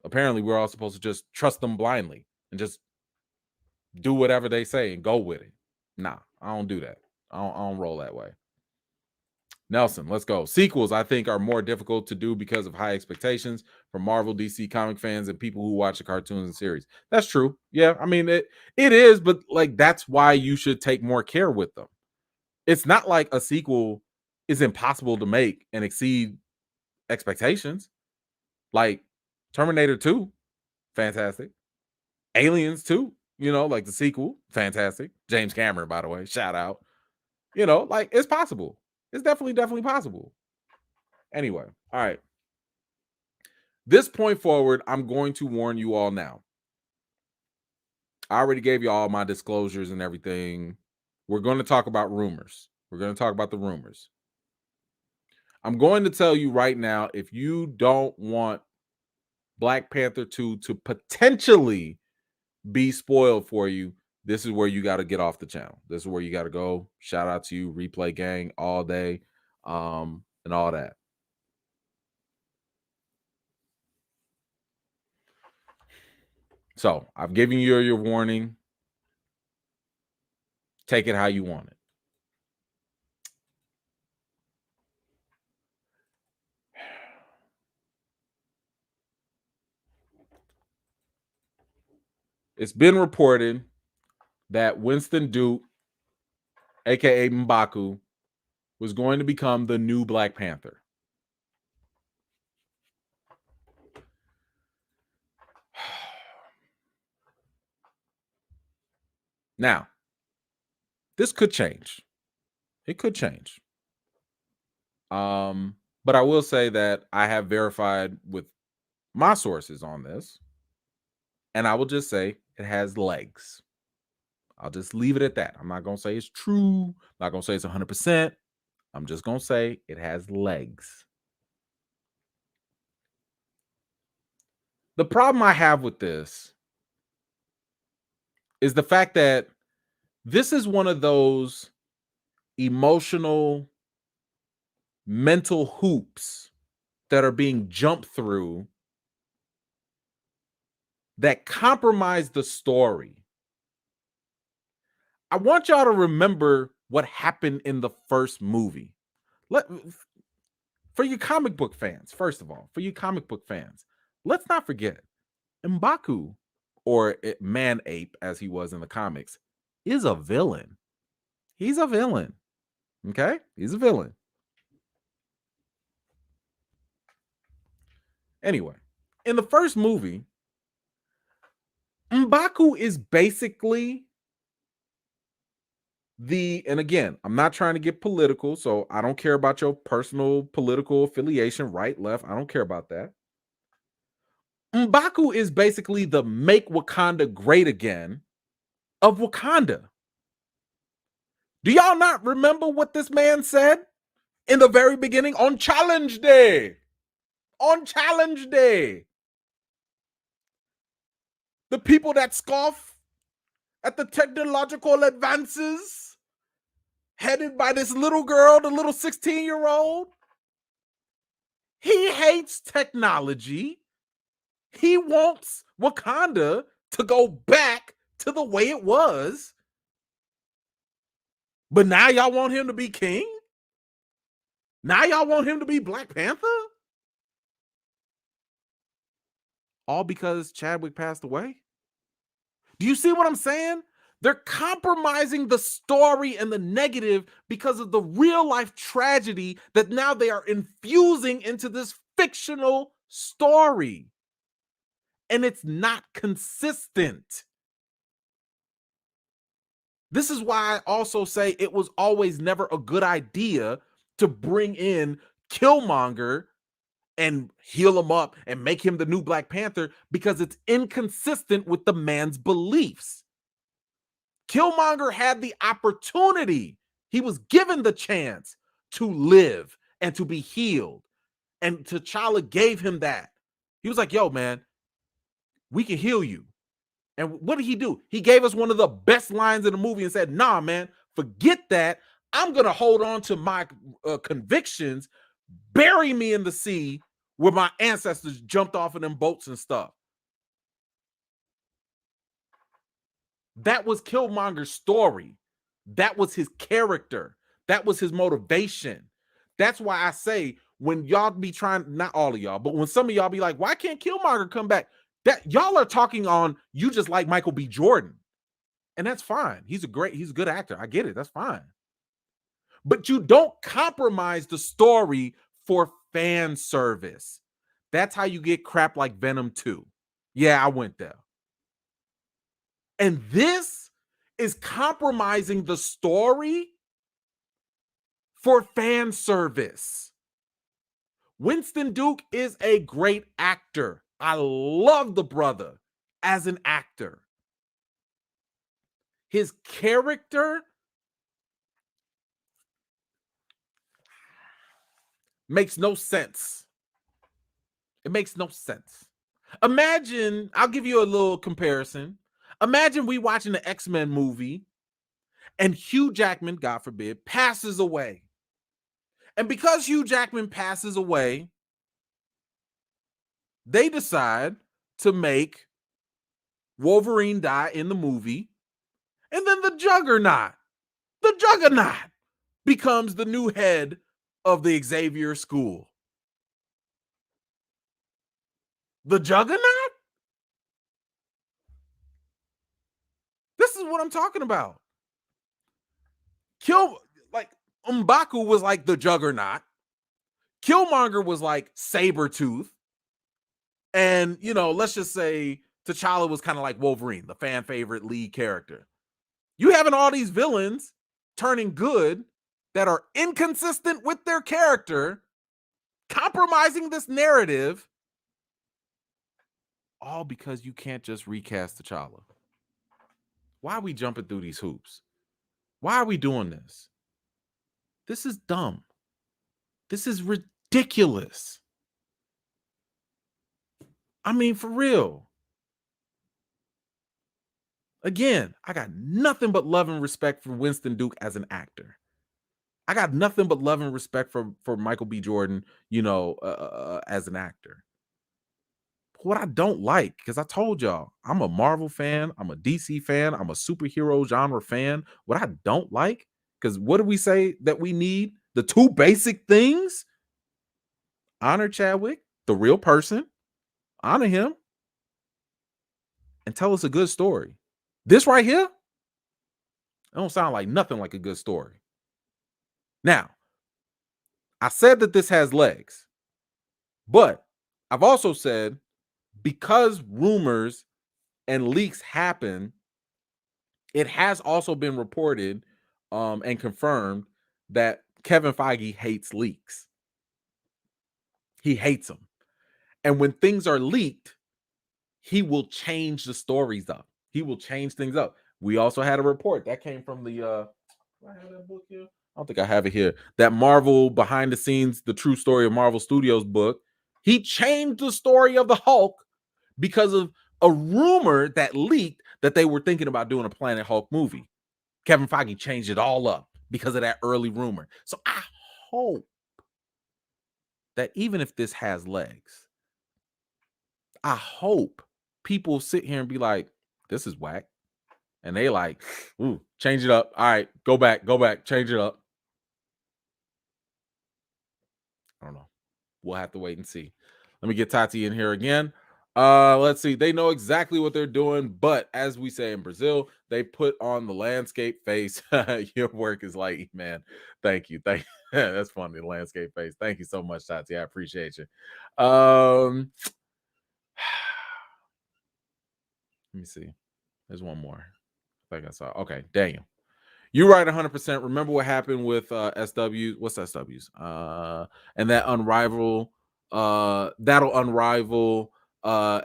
Apparently, we're all supposed to just trust them blindly and just do whatever they say and go with it. Nah, I don't do that. I don't roll that way. Nelson, let's go. Sequels, I think, are more difficult to do because of high expectations from Marvel, DC comic fans, and people who watch the cartoons and series. That's true. Yeah, I mean, it is, but like that's why you should take more care with them. It's not like a sequel is impossible to make and exceed expectations. Like Terminator 2, fantastic. Aliens 2, like the sequel, fantastic. James Cameron, by the way, shout out. Like it's possible. It's definitely possible. Anyway, all right. This point forward, I'm going to warn you all now. I already gave you all my disclosures and everything. We're going to talk about rumors. We're going to talk about the rumors. I'm going to tell you right now, if you don't want Black Panther 2 to potentially be spoiled for you, this is where you got to get off the channel. This is where you got to go. Shout out to you, Replay Gang, all day, and all that. So I've given you your warning. Take it how you want it. It's been reported that Winston Duke, aka M'Baku, was going to become the new Black Panther. Now, this could change. It could change. But I will say that I have verified with my sources on this, and I will just say it has legs. I'll just leave it at that. I'm not going to say it's true. I'm not going to say it's 100%. I'm just going to say it has legs. The problem I have with this is the fact that this is one of those emotional, mental hoops that are being jumped through that compromise the story. I want y'all to remember what happened in the first movie. For you comic book fans, first of all, let's not forget M'Baku, or Man Ape as he was in the comics, is a villain. He's a villain. Okay? He's a villain. Anyway, in the first movie, M'Baku is basically and again, I'm not trying to get political, so I don't care about your personal political affiliation, right, left. I don't care about that. M'Baku is basically the make Wakanda great again of Wakanda. Do y'all not remember what this man said in the very beginning on Challenge Day? On Challenge Day. The people that scoff at the technological advances headed by this little girl, the little 16-year-old. He hates technology. He wants Wakanda to go back to the way it was. But now y'all want him to be king? Now y'all want him to be Black Panther? All because Chadwick passed away? Do you see what I'm saying? They're compromising the story and the negative because of the real life tragedy that now they are infusing into this fictional story. And it's not consistent. This is why I also say it was always never a good idea to bring in Killmonger and heal him up and make him the new Black Panther, because it's inconsistent with the man's beliefs. Killmonger had the opportunity. He was given the chance to live and to be healed. And T'Challa gave him that. He was like, yo, man, we can heal you. And what did he do? He gave us one of the best lines in the movie and said, nah, man, forget that. I'm going to hold on to my convictions. Bury me in the sea where my ancestors jumped off of them boats and stuff. That was Killmonger's story. That was his character. That was his motivation. That's why I say, when y'all be trying, not all of y'all, but when some of y'all be like, why can't Killmonger come back? That y'all are talking on, you just like Michael B. Jordan. And that's fine. He's a good actor. I get it. That's fine. But you don't compromise the story for fan service. That's how you get crap like Venom 2. Yeah, I went there. And this is compromising the story for fan service. Winston Duke is a great actor. I love the brother as an actor. His character makes no sense. It makes no sense. Imagine, I'll give you a little comparison. Imagine we watching the X-Men movie and Hugh Jackman, God forbid, passes away. And because Hugh Jackman passes away, they decide to make Wolverine die in the movie. And then the Juggernaut becomes the new head of the Xavier School. The Juggernaut? This is what I'm talking about. M'Baku was like the Juggernaut. Killmonger was like Sabretooth. And, let's just say T'Challa was kind of like Wolverine, the fan favorite lead character. You having all these villains turning good that are inconsistent with their character, compromising this narrative, all because you can't just recast T'Challa. Why are we jumping through these hoops? Why are we doing this? This is dumb. This is ridiculous. I mean, for real. Again, I got nothing but love and respect for Winston Duke as an actor. I got nothing but love and respect for Michael B. Jordan, as an actor. But what I don't like, because I told y'all, I'm a Marvel fan, I'm a DC fan, I'm a superhero genre fan. What I don't like, because what do we say that we need? The two basic things: honor Chadwick, the real person, honor him, and tell us a good story. This right here, it don't sound like nothing like a good story. Now, I said that this has legs, but I've also said, because rumors and leaks happen, it has also been reported and confirmed that Kevin Feige hates leaks. He hates them. And when things are leaked, he will change the stories up. He will change things up. We also had a report that came from the do I have that book here? I don't think I have it here. That Marvel behind the scenes, the true story of Marvel Studios book. He changed the story of the Hulk because of a rumor that leaked that they were thinking about doing a Planet Hulk movie. Kevin Feige changed it all up because of that early rumor. So I hope that even if this has legs, I hope people sit here and be like, this is whack. And they like, ooh, change it up. All right, go back, change it up. I don't know. We'll have to wait and see. Let me get Tati in here again. Let's see. They know exactly what they're doing, but as we say in Brazil, they put on the landscape face. Your work is like, man, thank you. That's funny. The landscape face. Thank you so much, Tati. I appreciate you. Let me see. There's one more. I think I saw. Okay, Daniel. You're right 100%. Remember what happened with SW? What's SWs? And that that'll unrival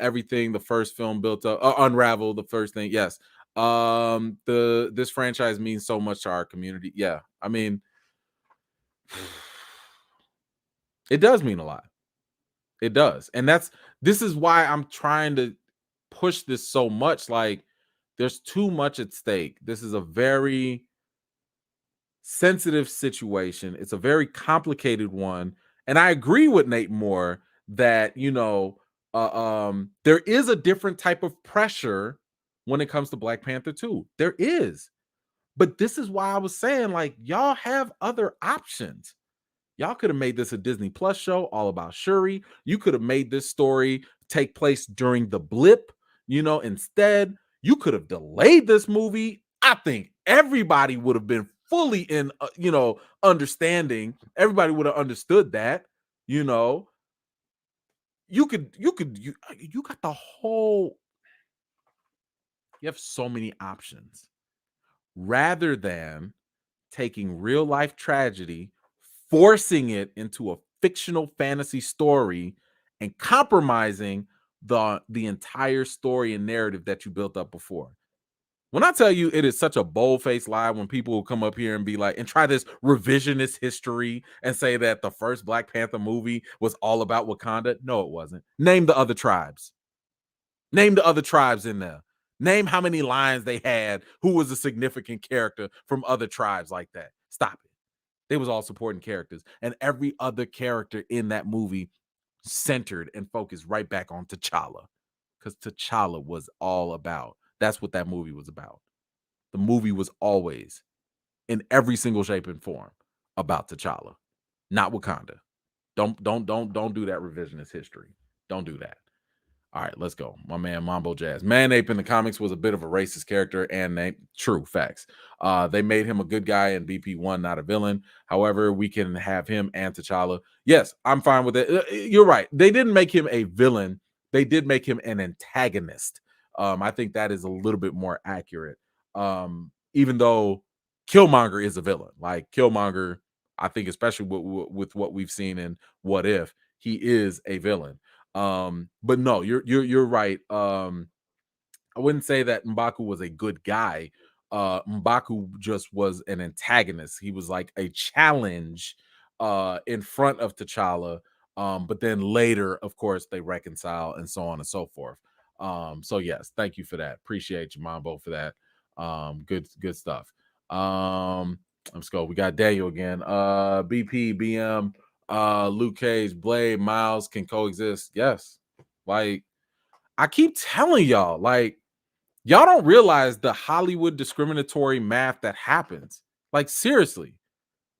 everything the first film built up, unravel the first thing. Yes. This franchise means so much to our community. Yeah. I mean, it does mean a lot. It does. And this is why I'm trying to push this so much. Like, there's too much at stake. This is a very sensitive situation. It's a very complicated one. And I agree with Nate Moore that, there is a different type of pressure when it comes to Black Panther 2. There is. But this is why I was saying, like, y'all have other options. Y'all could have made this a Disney Plus show all about Shuri. You could have made this story take place during the blip, instead. You could have delayed this movie. I think everybody would have been fully in, understanding. Everybody would have understood that, you got the whole, you have so many options rather than taking real life tragedy, forcing it into a fictional fantasy story and compromising the entire story and narrative that you built up before. When I tell you it is such a bold-faced lie when people will come up here and be like, and try this revisionist history and say that the first Black Panther movie was all about Wakanda. No, it wasn't. Name the other tribes. Name the other tribes in there. Name how many lines they had, who was a significant character from other tribes like that. Stop it. They was all supporting characters. And every other character in that movie centered and focused right back on T'Challa. Because T'Challa was all about. That's what that movie was about. The movie was always, in every single shape and form, about T'Challa, not Wakanda. Don't do that revisionist history. Don't do that. All right, let's go. My man Mambo Jazz. Man-Ape in the comics was a bit of a racist character and name. True facts. They made him a good guy in BP1, not a villain. However, we can have him and T'Challa. Yes, I'm fine with it. You're right. They didn't make him a villain. They did make him an antagonist. I think that is a little bit more accurate. Even though Killmonger is a villain. Like Killmonger, I think especially with what we've seen in What If, he is a villain. But no, you're right. I wouldn't say that M'Baku was a good guy. M'Baku just was an antagonist. He was like a challenge in front of T'Challa. But then later, of course, they reconcile and so on and so forth. So yes, thank you for that. Appreciate you, Mambo, for that. Good stuff. Let's go. We got Daniel again. BP, BM, Luke Cage, Blade, Miles can coexist. Yes. Like, I keep telling y'all, like, y'all don't realize the Hollywood discriminatory math that happens. Like, seriously,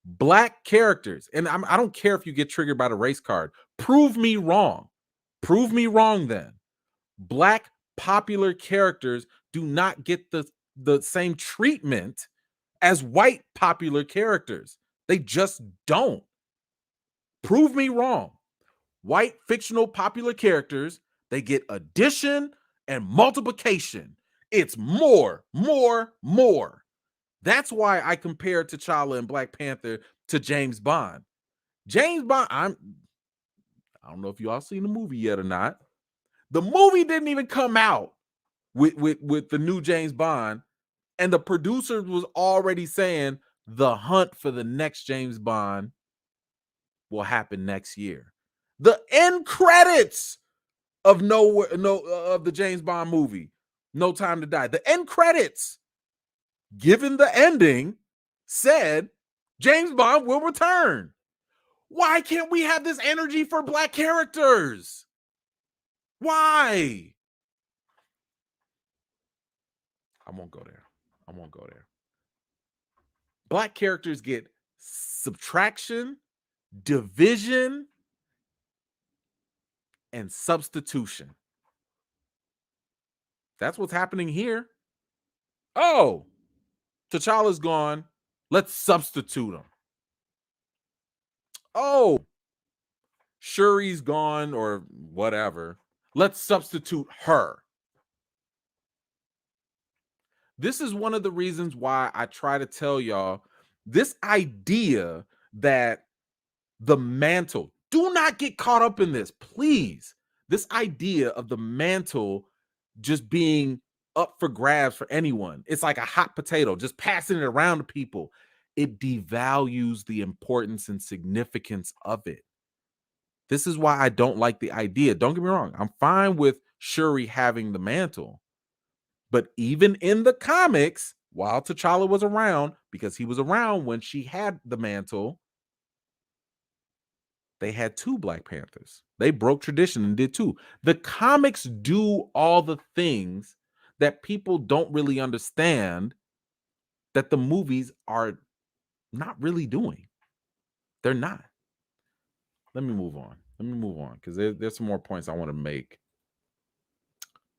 Black characters, and I don't care if you get triggered by the race card. Prove me wrong. Prove me wrong then. Black popular characters do not get the same treatment as white popular characters. They just don't. Prove me wrong. White fictional popular characters, they get addition and multiplication. It's more. That's why I compare T'Challa and Black Panther to James Bond. James Bond, I don't know if you all seen the movie yet or not. The movie didn't even come out with the new James Bond, and the producer was already saying the hunt for the next James Bond will happen next year. The end credits of the James Bond movie, No Time to Die. The end credits, given the ending, said James Bond will return. Why can't we have this energy for Black characters? Why? I won't go there. Black characters get subtraction, division, and substitution. That's what's happening here. Oh, T'Challa's gone. Let's substitute him. oh, Shuri's gone or whatever. Let's substitute her. This is one of the reasons why I try to tell y'all this idea that the mantle, do not get caught up in this, please. This idea of the mantle just being up for grabs for anyone. It's like a hot potato, just passing it around to people. It devalues the importance and significance of it. This is why I don't like the idea. Don't get me wrong. I'm fine with Shuri having the mantle. But even in the comics, while T'Challa was around, because he was around when she had the mantle, they had 2 Black Panthers. They broke tradition and did 2. The comics do all the things that people don't really understand that the movies are not really doing. They're not. Let me move on because there's some more points I want to make.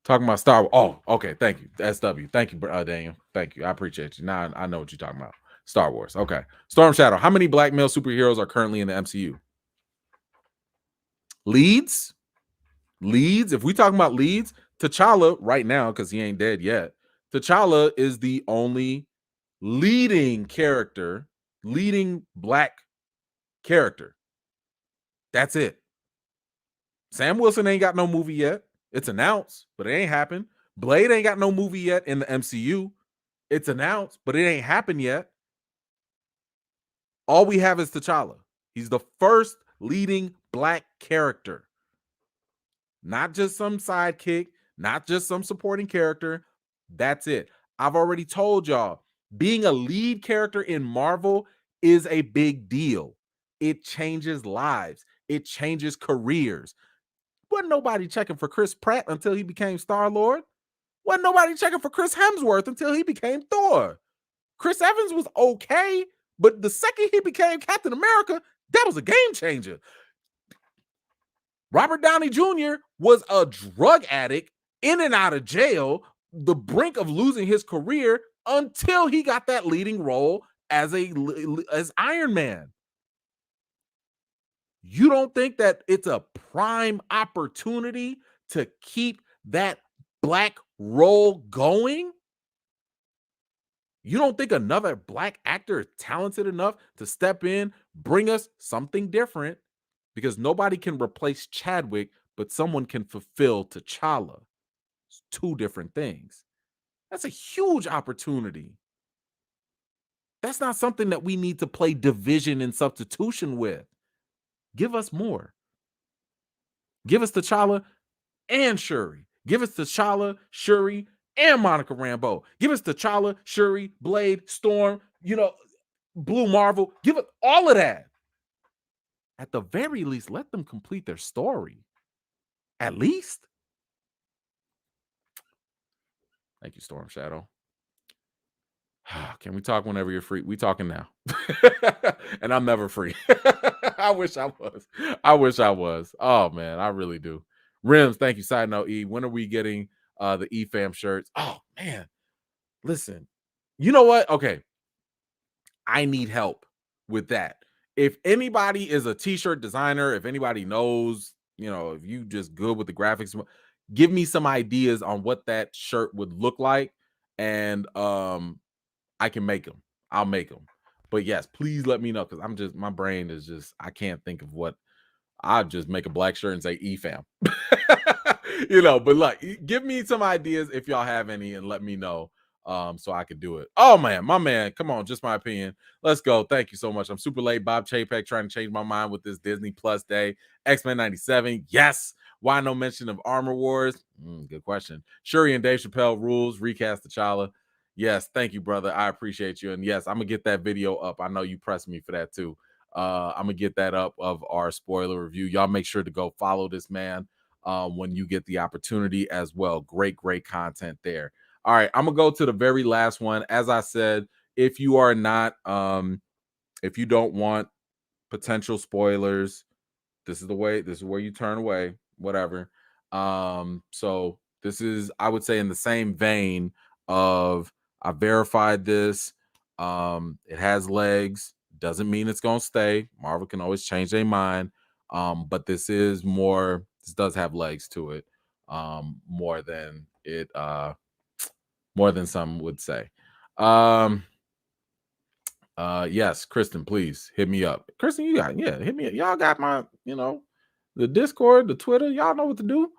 Talking about Star Wars. Oh, okay. Thank you. SW. Thank you, Daniel. Thank you. I appreciate you. Now I know what you're talking about. Star Wars. Okay. Storm Shadow. How many black male superheroes are currently in the MCU? Leads. If we talking about leads, T'Challa right now, because he ain't dead yet, T'Challa is the only leading black character. That's it. Sam Wilson ain't got no movie yet. It's announced, but it ain't happened. Blade ain't got no movie yet in the MCU. It's announced, but it ain't happened yet. All we have is T'Challa. He's the first leading black character. Not just some sidekick, not just some supporting character. That's it. I've already told y'all, being a lead character in Marvel is a big deal. It changes lives. It changes careers. Wasn't nobody checking for Chris Pratt until he became Star-Lord. Wasn't nobody checking for Chris Hemsworth until he became Thor. Chris Evans was okay, but the second he became Captain America, that was a game changer. Robert Downey Jr. was a drug addict in and out of jail, the brink of losing his career until he got that leading role as Iron Man. You don't think that it's a prime opportunity to keep that black role going? You don't think another black actor is talented enough to step in, bring us something different? Because nobody can replace Chadwick, but someone can fulfill T'Challa. It's 2 different things. That's a huge opportunity. That's not something that we need to play division and substitution with. Give us more. Give us T'Challa and Shuri. Give us T'Challa, Shuri, and Monica Rambeau. Give us T'Challa, Shuri, Blade, Storm, Blue Marvel. Give us all of that. At the very least, let them complete their story. At least. Thank you, Storm Shadow. Can we talk whenever you're free? We talking now. And I'm never free. I wish I was. Oh, man, I really do. Rims, thank you. Side note, E, when are we getting the EFAM shirts? Oh, man. Listen, you know what? Okay. I need help with that. If anybody is a t-shirt designer, if anybody knows, if you just good with the graphics, give me some ideas on what that shirt would look like. And I can make them. I'll make them. But yes, please let me know, because my brain is just, I can't think of what. I'll just make a black shirt and say EFAM. But look, give me some ideas if y'all have any and let me know so I could do it. Oh, man, my man. Come on, just my opinion. Let's go. Thank you so much. I'm super late. Bob Chapek trying to change my mind with this Disney Plus day. X-Men 97. Yes. Why no mention of Armor Wars? Good question. Shuri and Dave Chappelle rules. Recast T'Challa. Yes. Thank you, brother. I appreciate you. And yes, I'm going to get that video up. I know you pressed me for that too. I'm going to get that up of our spoiler review. Y'all make sure to go follow this man when you get the opportunity as well. Great content there. All right, I'm gonna go to the very last one. As I said, if you are not, if you don't want potential spoilers, this is where you turn away, whatever. So this is, I would say, in the same vein of, I verified this. It has legs. Doesn't mean it's gonna stay. Marvel can always change their mind. But this is more. This does have legs to it. More than it. More than some would say. Yes, Kristen, please hit me up. Kristen, you got hit me up. Y'all got my, the Discord, the Twitter. Y'all know what to do.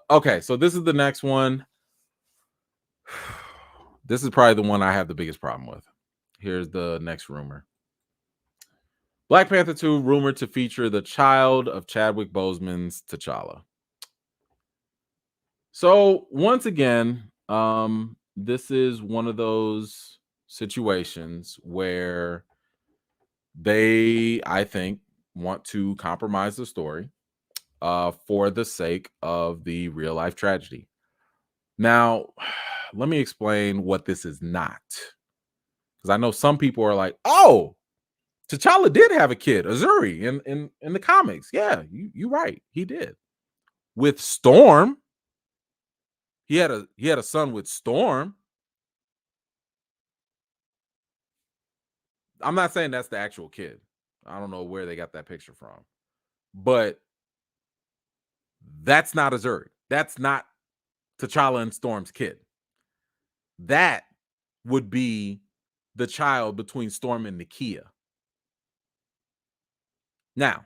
Okay, so this is the next one. This is probably the one I have the biggest problem with. Here's the next rumor. Black Panther 2 rumored to feature the child of Chadwick Boseman's T'Challa. So once again, this is one of those situations where they, I think, want to compromise the story for the sake of the real life tragedy. Now, let me explain what this is not. Because I know some people are like, oh, T'Challa did have a kid, Azuri, in the comics. Yeah, you're right. He did. With Storm. He had a son with Storm. I'm not saying that's the actual kid. I don't know where they got that picture from. But that's not Azuri. That's not T'Challa and Storm's kid. That would be the child between Storm and Nakia. Now,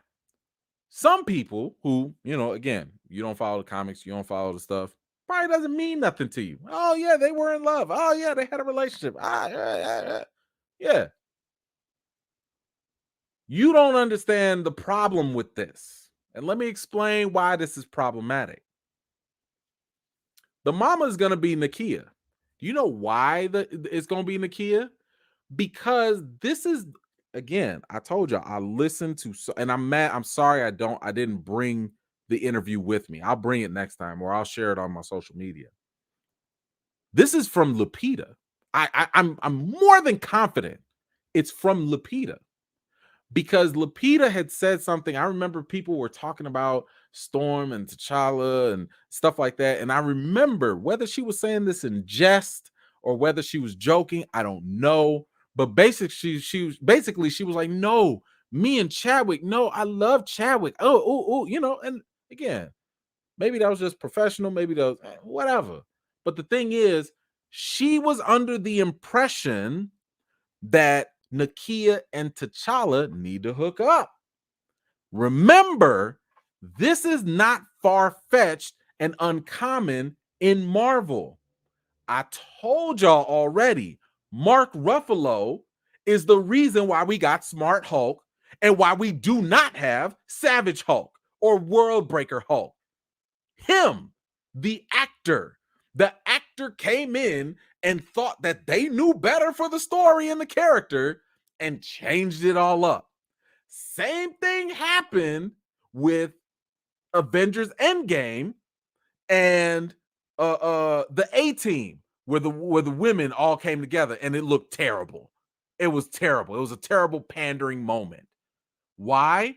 some people who, again, you don't follow the comics, you don't follow the stuff, probably doesn't mean nothing to you. Oh, yeah, they were in love. Oh, yeah, they had a relationship. Yeah. You don't understand the problem with this. And let me explain why this is problematic. The mama is going to be Nakia. Do you know why it's going to be Nakia? Because this is, again, I told y'all, I listened to, and I'm mad. I'm sorry I didn't bring the interview with me. I'll bring it next time, or I'll share it on my social media. This is from Lupita. I'm more than confident it's from Lupita. Because Lupita had said something. I remember people were talking about Storm and T'Challa and stuff like that. And I remember whether she was saying this in jest or whether she was joking, I don't know. But basically, she was like, no, me and Chadwick, no, I love Chadwick. Oh, and again, maybe that was just professional, maybe that was whatever. But the thing is, she was under the impression that Nakia and T'Challa need to hook up. Remember, this is not far-fetched and uncommon in Marvel. I told y'all already, Mark Ruffalo is the reason why we got Smart Hulk and why we do not have Savage Hulk or World Breaker Hulk. Him, the actor came in and thought that they knew better for the story and the character and changed it all up. Same thing happened with Avengers Endgame and the A-Team, where the women all came together and it looked terrible. It was terrible. It was a terrible pandering moment. Why?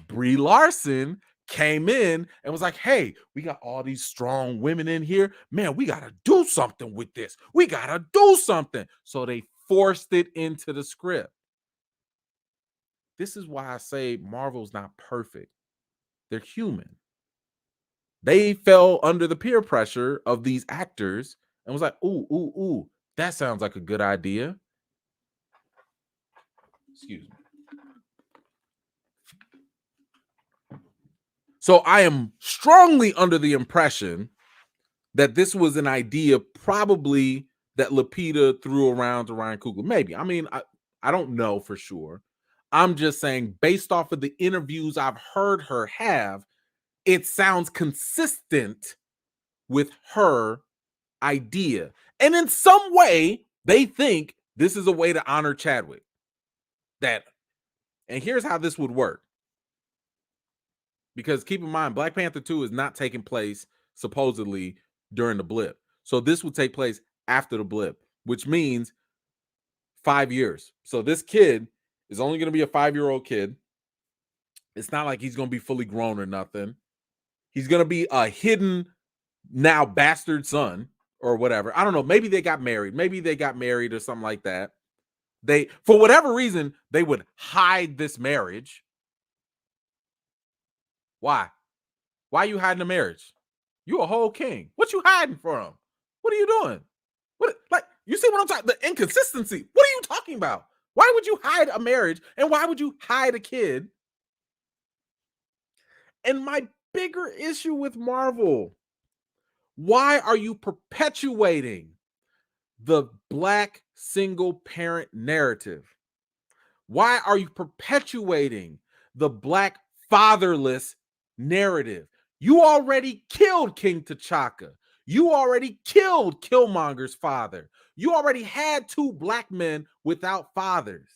Brie Larson came in and was like, hey, we got all these strong women in here. Man, we got to do something with this. We got to do something. So they forced it into the script. This is why I say Marvel's not perfect. They're human. They fell under the peer pressure of these actors and was like, ooh, that sounds like a good idea. Excuse me. So I am strongly under the impression that this was an idea probably that Lupita threw around to Ryan Coogler. Maybe. I mean, I don't know for sure. I'm just saying, based off of the interviews I've heard her have, it sounds consistent with her idea. And in some way, they think this is a way to honor Chadwick. And here's how this would work. Because keep in mind, Black Panther 2 is not taking place supposedly during the blip. So this would take place after the blip, which means 5 years. So this kid is only going to be a 5-year-old kid. It's not like he's going to be fully grown or nothing. He's going to be a hidden now bastard son or whatever. I don't know. Maybe they got married. Maybe they got married or something like that. They, for whatever reason, they would hide this marriage. Why? Why are you hiding the marriage? You a whole king. What you hiding from? What are you doing? What, like, you see what I'm talking? The inconsistency. What are you talking about? Why would you hide a marriage? And why would you hide a kid? And my bigger issue with Marvel, why are you perpetuating the Black single parent narrative? Why are you perpetuating the Black fatherless narrative? You already killed King T'Chaka. You already killed Killmonger's father. You already had 2 Black men without fathers.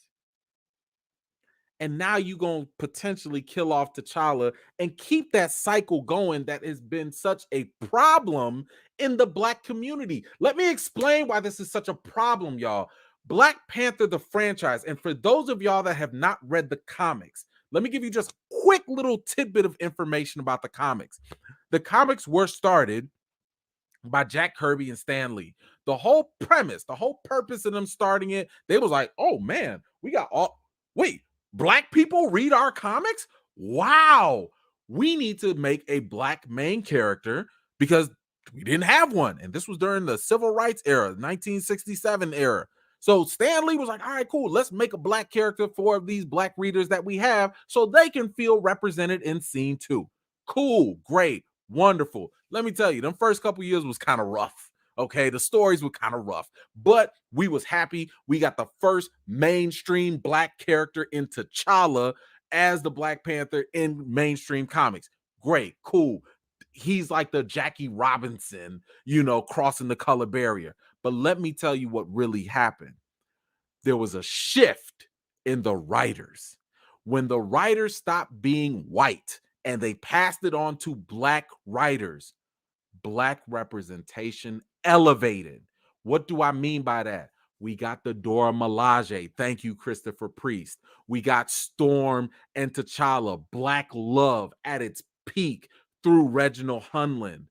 And now you're going to potentially kill off T'Challa and keep that cycle going that has been such a problem in the Black community. Let me explain why this is such a problem, y'all. Black Panther, the franchise, and for those of y'all that have not read the comics, let me give you just a quick little tidbit of information about the comics. The comics were started by Jack Kirby and Stan Lee. The whole premise, the whole purpose of them starting it, they was like, oh man, we got all, wait, Black people read our comics? Wow. We need to make a Black main character because we didn't have one. And this was during the civil rights era, 1967 era. So Stan Lee was like, all right, cool. Let's make a Black character for these Black readers that we have so they can feel represented in scene 2. Cool, great, wonderful. Let me tell you, them first couple years was kind of rough. Okay, the stories were kind of rough, but we was happy. We got the first mainstream Black character in T'Challa as the Black Panther in mainstream comics. Great, cool. He's like the Jackie Robinson, crossing the color barrier. But let me tell you what really happened. There was a shift in the writers. When the writers stopped being white and they passed it on to Black writers, Black representation elevated. What do I mean by that? We got the Dora Milaje. Thank you, Christopher Priest. We got Storm and T'Challa. Black love at its peak through Reginald Hunlin.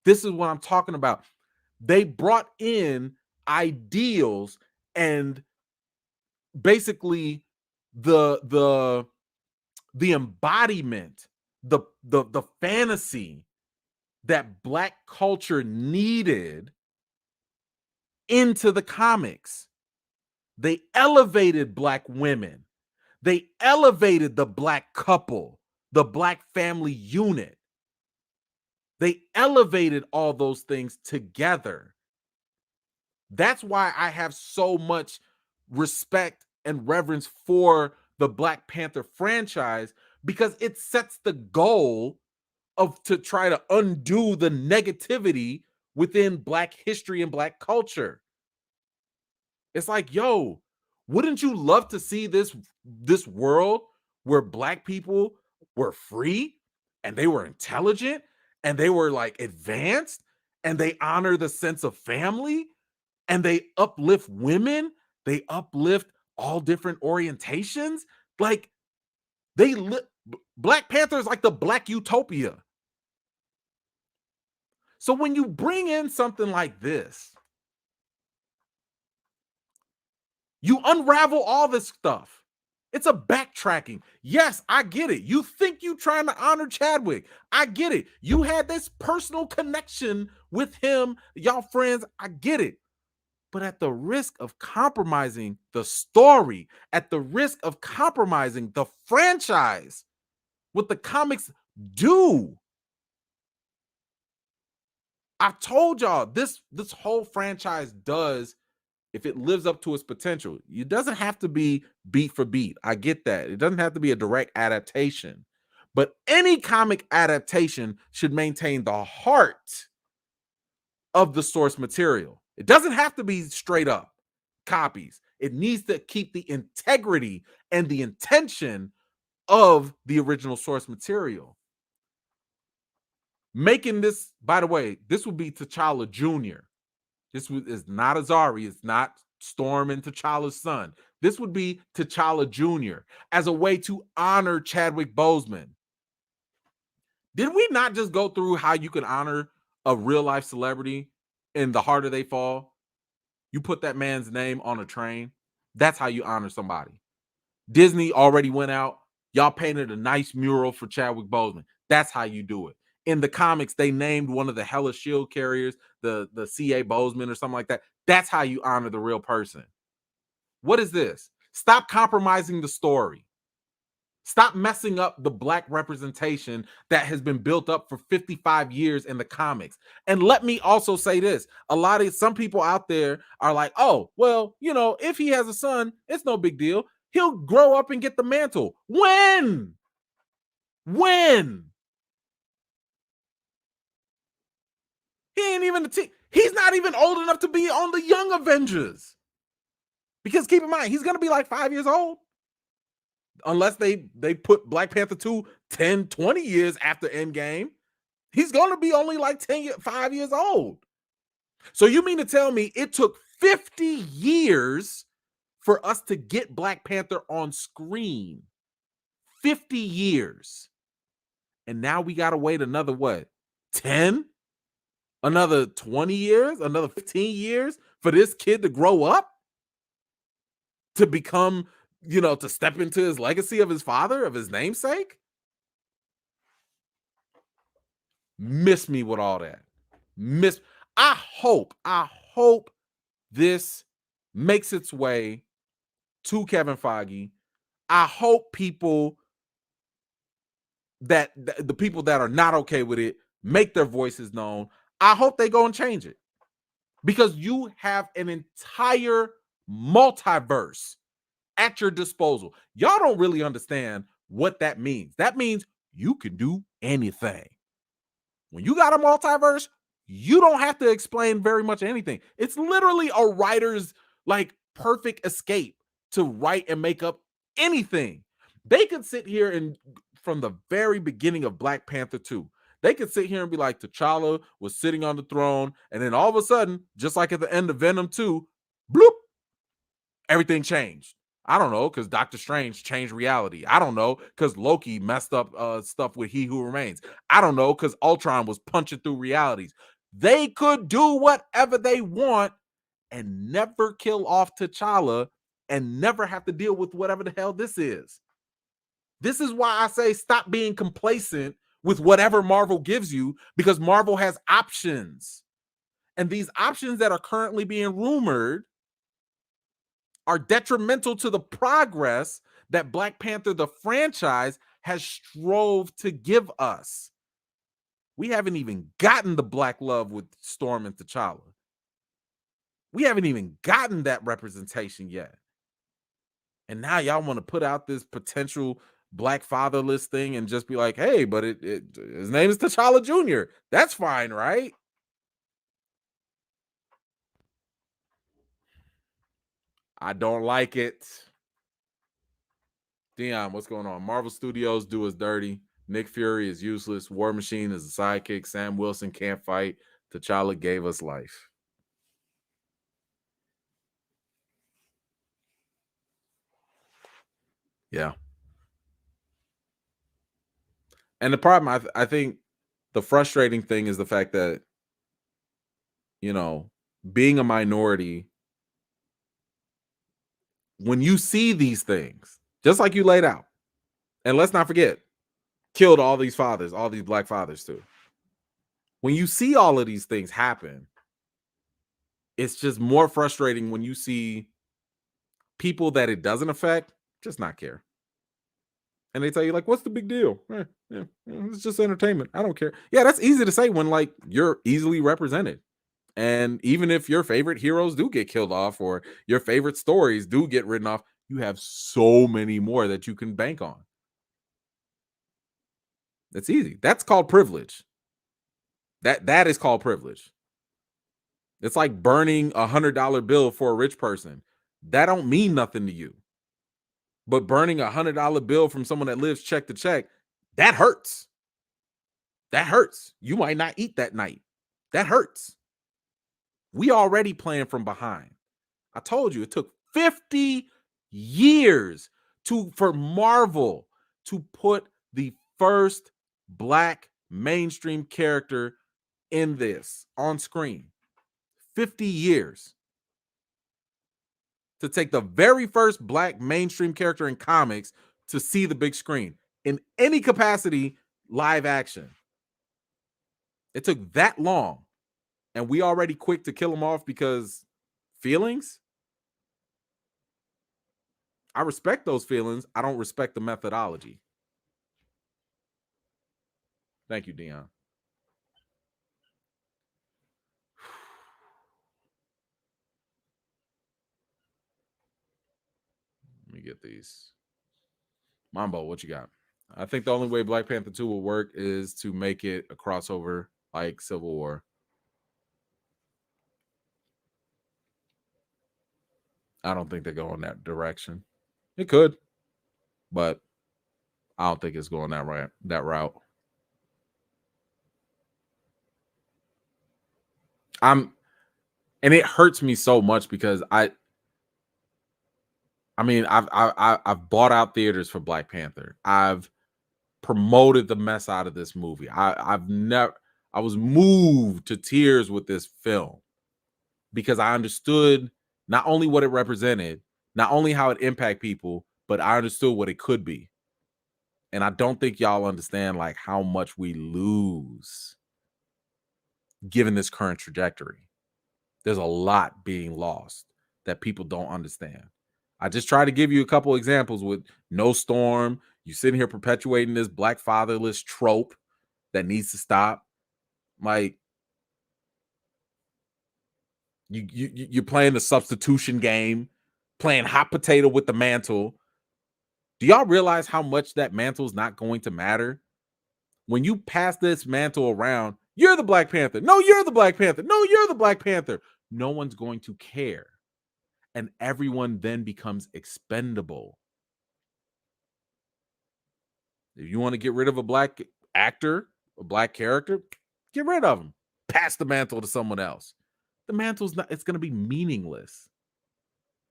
This is what I'm talking about. They brought in ideals and basically the embodiment, the fantasy that Black culture needed into the comics. They elevated Black women. They elevated the Black couple, the Black family unit. They elevated all those things together. That's why I have so much respect and reverence for the Black Panther franchise, because it sets the goal to try to undo the negativity within Black history and Black culture. It's like, yo, wouldn't you love to see this world where Black people were free and they were intelligent and they were like advanced and they honor the sense of family and they uplift women, they uplift all different orientations? Like, Black Panther is like the Black utopia. So when you bring in something like this, you unravel all this stuff. It's a backtracking. Yes, I get it. You think you're trying to honor Chadwick. I get it. You had this personal connection with him, y'all friends. I get it. But at the risk of compromising the story, at the risk of compromising the franchise, what the comics do. I've told y'all this whole franchise does, if it lives up to its potential. It doesn't have to be beat for beat. I get that. It doesn't have to be a direct adaptation. But any comic adaptation should maintain the heart of the source material. It doesn't have to be straight up copies. It needs to keep the integrity and the intention of the original source material. Making this, by the way, this would be T'Challa Jr. This is not Azari. It's not Storm and T'Challa's son. This would be T'Challa Jr. as a way to honor Chadwick Boseman. Did we not just go through how you can honor a real life celebrity in The Harder They Fall? You put that man's name on a train. That's how you honor somebody. Disney already went out. Y'all painted a nice mural for Chadwick Boseman. That's how you do it. In the comics, they named one of the Hella Shield carriers the CA Boseman or something like that. That's how you honor the real person. What is this? Stop compromising the story. Stop messing up the Black representation that has been built up for 55 years in the comics. And let me also say this. Some people out there are like, oh, well, if he has a son, it's no big deal. He'll grow up and get the mantle. When? He ain't even he's not even old enough to be on the Young Avengers. Because keep in mind, he's going to be like 5 years old. Unless they put Black Panther 2 10, 20 years after Endgame. He's going to be only like 5 years old. So you mean to tell me it took 50 years for us to get Black Panther on screen? 50 years. And now we got to wait another, 10? Another 20 years? Another 15 years for this kid to grow up? To become, to step into his legacy of his father, of his namesake? Miss me with all that. I hope this makes its way to Kevin Feige. I hope people the people that are not okay with it make their voices known. I hope they go and change it. Because you have an entire multiverse at your disposal. Y'all don't really understand what that means. That means you can do anything. When you got a multiverse, you don't have to explain very much anything. It's literally a writer's perfect escape to write and make up anything. They could sit here and from the very beginning of Black Panther 2, they could sit here and be like, T'Challa was sitting on the throne, and then all of a sudden, just like at the end of Venom 2, bloop, everything changed. I don't know, because Doctor Strange changed reality. I don't know, because Loki messed up stuff with He Who Remains. I don't know, because Ultron was punching through realities. They could do whatever they want and never kill off T'Challa and never have to deal with whatever the hell this is. This is why I say stop being complacent with whatever Marvel gives you, because Marvel has options. And these options that are currently being rumored are detrimental to the progress that Black Panther, the franchise, has strove to give us. We haven't even gotten the Black love with Storm and T'Challa. We haven't even gotten that representation yet. And now y'all want to put out this potential Black fatherless thing and just be like, hey, but his name is T'Challa Jr. That's fine, right? I don't like it. Dion, what's going on? Marvel Studios do us dirty. Nick Fury is useless. War Machine is a sidekick. Sam Wilson can't fight. T'Challa gave us life. Yeah. And the problem, I think the frustrating thing is the fact that, being a minority, when you see these things, just like you laid out, and let's not forget, killed all these fathers, all these Black fathers too. When you see all of these things happen, it's just more frustrating when you see people that it doesn't affect just not care. And they tell you, what's the big deal? It's just entertainment. I don't care. Yeah, that's easy to say when, you're easily represented. And even if your favorite heroes do get killed off or your favorite stories do get written off, you have so many more that you can bank on. That's easy. That's called privilege. That is called privilege. It's like burning $100 bill for a rich person. That don't mean nothing to you. But burning $100 bill from someone that lives check to check, that hurts. That hurts. You might not eat that night. That hurts. We already playing from behind. I told you it took 50 years for Marvel to put the first Black mainstream character in this on screen. 50 years. to take the very first Black mainstream character in comics to see the big screen in any capacity, live action. It took that long, and we already quick to kill him off because feelings. I respect those feelings. I don't respect the methodology. Thank you, Dion. Let me get these. Mambo, what you got? I think the only way Black Panther 2 will work is to make it a crossover like Civil War. I don't think they go in that direction. It could, but I don't think it's going that route. And it hurts me so much because I've bought out theaters for Black Panther. I've promoted the mess out of this movie. I was moved to tears with this film because I understood not only what it represented, not only how it impacted people, but I understood what it could be. And I don't think y'all understand like how much we lose given this current trajectory. There's a lot being lost that people don't understand. I just try to give you a couple examples with No Storm. You sitting here perpetuating this Black fatherless trope that needs to stop. Like you're playing the substitution game, playing hot potato with the mantle. Do y'all realize how much that mantle is not going to matter? When you pass this mantle around, you're the Black Panther. No, you're the Black Panther. No, you're the Black Panther. No one's going to care. And everyone then becomes expendable. If you want to get rid of a Black actor, a Black character, get rid of him. Pass the mantle to someone else. The mantle's not, it's going to be meaningless.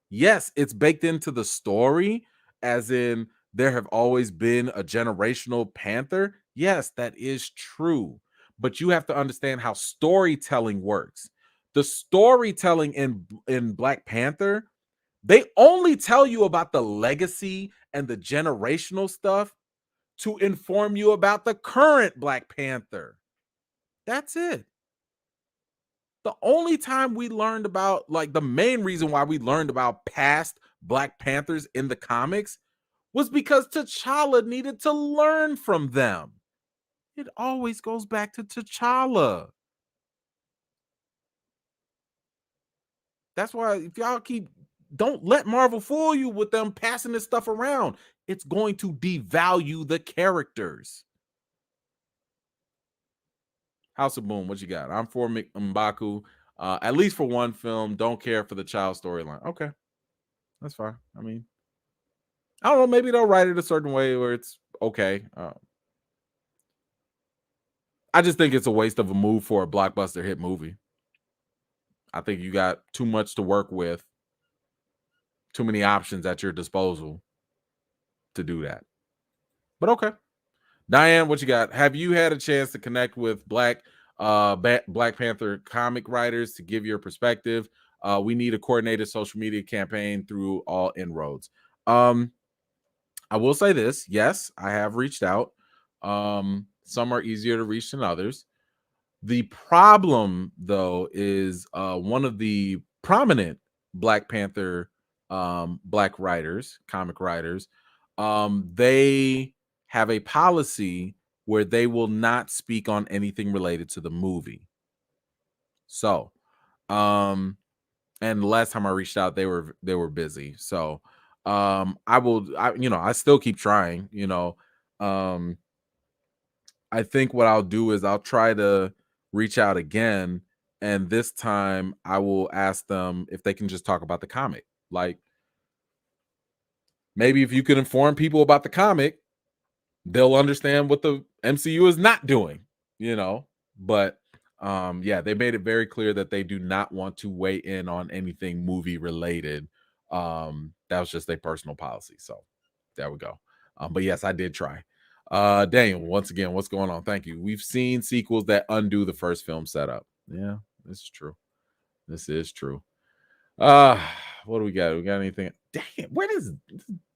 Yes, it's baked into the story, as in there have always been a generational Panther. Yes, that is true. But you have to understand how storytelling works. The storytelling in Black Panther, they only tell you about the legacy and the generational stuff to inform you about the current Black Panther. That's it. The only time we learned about, like, the main reason why we learned about past Black Panthers in the comics was because T'Challa needed to learn from them. It always goes back to T'Challa. That's why if y'all don't let Marvel fool you with them passing this stuff around. It's going to devalue the characters. House of Boom, what you got? I'm for M'Baku. At least for one film. Don't care for the child storyline. Okay. That's fine. I mean, I don't know. Maybe they'll write it a certain way where it's okay. I just think it's a waste of a move for a blockbuster hit movie. I think you got too much to work with, too many options at your disposal to do that. But okay. Diane, what you got? Have you had a chance to connect with Black Panther comic writers to give your perspective? We need a coordinated social media campaign through all inroads. I will say this. Yes, I have reached out. Some are easier to reach than others. The problem, though, is one of the prominent Black Panther Black writers, comic writers, they have a policy where they will not speak on anything related to the movie. So, and the last time I reached out, they were busy. So, I still keep trying, I think what I'll do is I'll try to reach out again. And this time I will ask them if they can just talk about the comic. Like, maybe if you can inform people about the comic, they'll understand what the MCU is not doing, But they made it very clear that they do not want to weigh in on anything movie related. That was just their personal policy. So there we go. But yes, I did try. Daniel, once again, what's going on? Thank you. We've seen sequels that undo the first film setup. Yeah, this is true. This is true. What do we got? We got anything? Dang, where does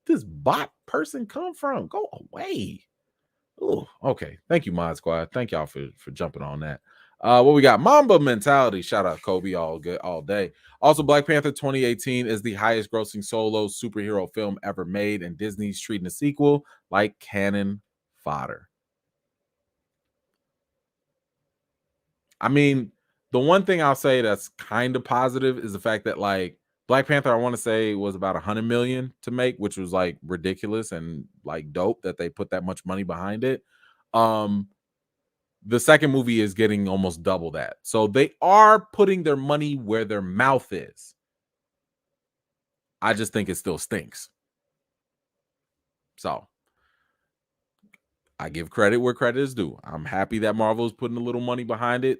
this bot person come from? Go away. Oh, okay. Thank you, Mod Squad. Thank y'all for jumping on that. What we got? Mamba Mentality. Shout out Kobe. All good all day. Also, Black Panther 2018 is the highest grossing solo superhero film ever made, and Disney's treating the sequel like cannon fodder. I mean, the one thing I'll say that's kind of positive is the fact that like Black Panther, I want to say was about 100 million to make, which was like ridiculous and like dope that they put that much money behind it. The second movie is getting almost double that. So they are putting their money where their mouth is. I just think it still stinks. So I give credit where credit is due. I'm happy that Marvel is putting a little money behind it.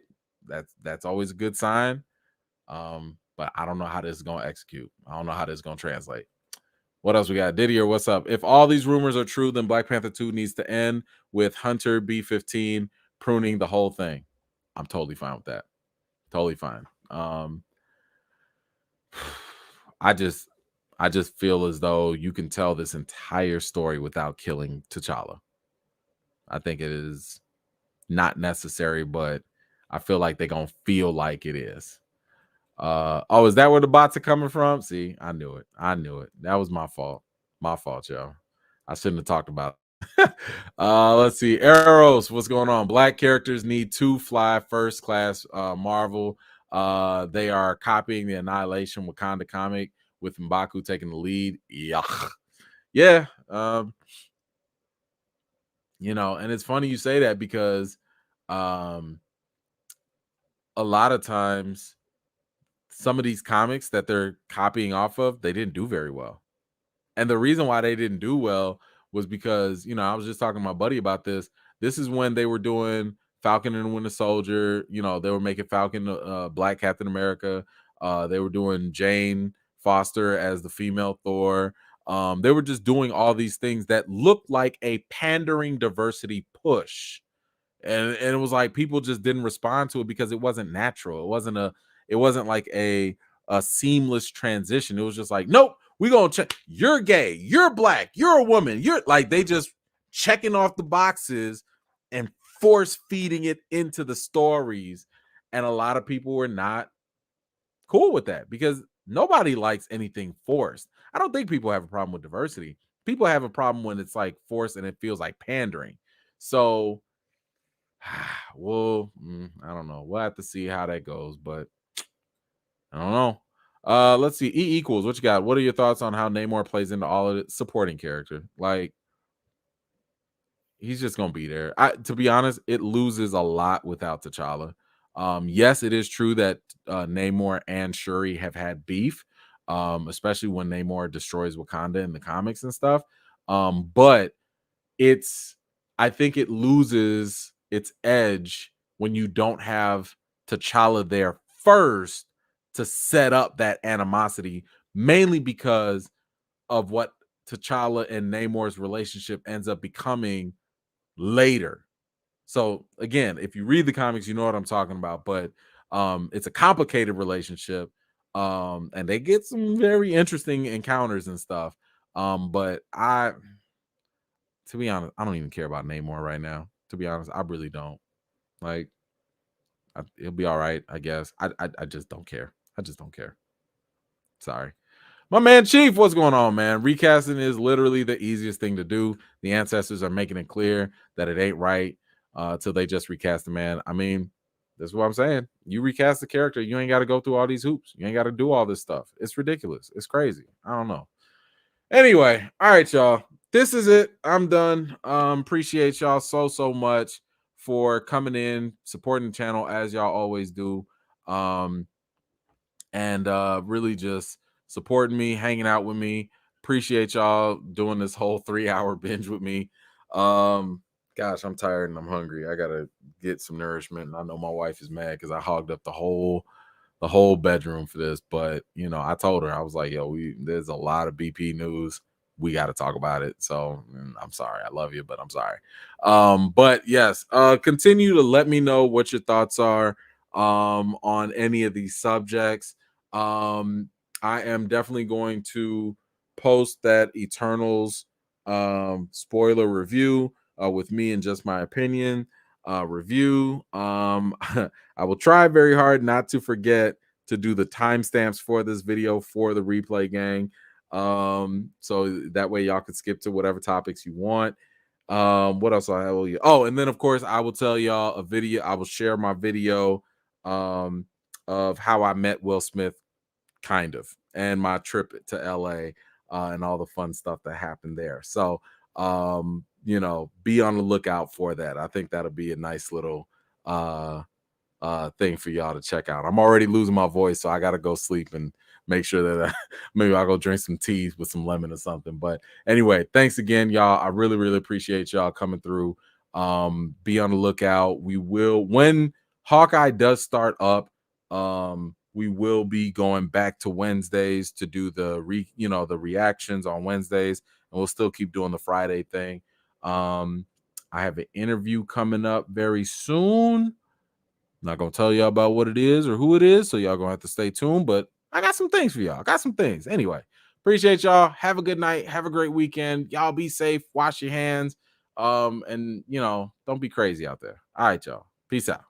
That's always a good sign. But I don't know how this is going to execute. I don't know how this is going to translate. What else we got? Didier, what's up? If all these rumors are true, then Black Panther 2 needs to end with Hunter B-15 pruning the whole thing. I'm totally fine with that. Totally fine. I just feel as though you can tell this entire story without killing T'Challa. I think it is not necessary, but I feel like they're going to feel like it is. Oh, is that where the bots are coming from? See, I knew it. That was my fault. My fault, y'all. I shouldn't have talked about it. Let's see. Arrows, what's going on? Black characters need to fly first class. Marvel. They are copying the Annihilation Wakanda comic with M'Baku taking the lead. Yuck. Yeah. And it's funny you say that because a lot of times some of these comics that they're copying off of, they didn't do very well. And the reason why they didn't do well was because, I was just talking to my buddy about this. This is when they were doing Falcon and the Winter Soldier. They were making Falcon Black Captain America. They were doing Jane Foster as the female Thor. They were just doing all these things that looked like a pandering diversity push. And it was like people just didn't respond to it because it wasn't natural. It wasn't like a seamless transition. It was just like, nope, we're gonna check. You're gay, you're black, you're a woman. You're like they just checking off the boxes and force feeding it into the stories. And a lot of people were not cool with that because nobody likes anything forced. I don't think people have a problem with diversity. People have a problem when it's like forced and it feels like pandering. So well, I don't know. We'll have to see how that goes, but I don't know. Let's see. E equals. What you got? What are your thoughts on how Namor plays into all of it? Supporting character. Like, he's just gonna be there. To be honest, it loses a lot without T'Challa. Yes, it is true that Namor and Shuri have had beef, especially when Namor destroys Wakanda in the comics and stuff. But I think it loses its edge when you don't have T'Challa there first to set up that animosity, mainly because of what T'Challa and Namor's relationship ends up becoming later. So again, if you read the comics, you know what I'm talking about, but it's a complicated relationship, and they get some very interesting encounters and stuff. But to be honest, I don't even care about Namor right now. To be honest, I really don't. Like, it'll be all right, I guess. I just don't care. I just don't care. Sorry. My man Chief, what's going on, man? Recasting is literally the easiest thing to do. The ancestors are making it clear that it ain't right till they just recast the man. I mean, that's what I'm saying. You recast the character, you ain't got to go through all these hoops. You ain't got to do all this stuff. It's ridiculous. It's crazy. I don't know. Anyway, all right, y'all. This is it. I'm done. Appreciate y'all so much for coming in, supporting the channel as y'all always do. And really just supporting me, hanging out with me. Appreciate y'all doing this whole 3-hour binge with me. Gosh, I'm tired and I'm hungry. I gotta get some nourishment. And I know my wife is mad because I hogged up the whole bedroom for this. But I told her, I was like, yo, there's a lot of BP news. We got to talk about it. So I'm sorry. I love you, but I'm sorry. But yes, continue to let me know what your thoughts are on any of these subjects. I am definitely going to post that Eternals spoiler review with me and just my opinion review. I will try very hard not to forget to do the timestamps for this video for the replay gang. So that way y'all can skip to whatever topics you want. What else I have you? Oh, and then of course I will tell y'all a video. I will share my video of how I met Will Smith, kind of, and my trip to LA and all the fun stuff that happened there. So you know, be on the lookout for that. I think that'll be a nice little thing for y'all to check out. I'm already losing my voice, so I gotta go sleep and make sure that maybe I'll go drink some teas with some lemon or something. But anyway, thanks again, y'all. I really, really appreciate y'all coming through. Be on the lookout. We will, when Hawkeye does start up, we will be going back to Wednesdays to do the the reactions on Wednesdays, and we'll still keep doing the Friday thing. I have an interview coming up very soon. Not gonna tell y'all about what it is or who it is, so y'all gonna have to stay tuned. But I got some things for y'all. I got some things. Anyway, appreciate y'all. Have a good night. Have a great weekend. Y'all be safe. Wash your hands. And don't be crazy out there. All right, y'all. Peace out.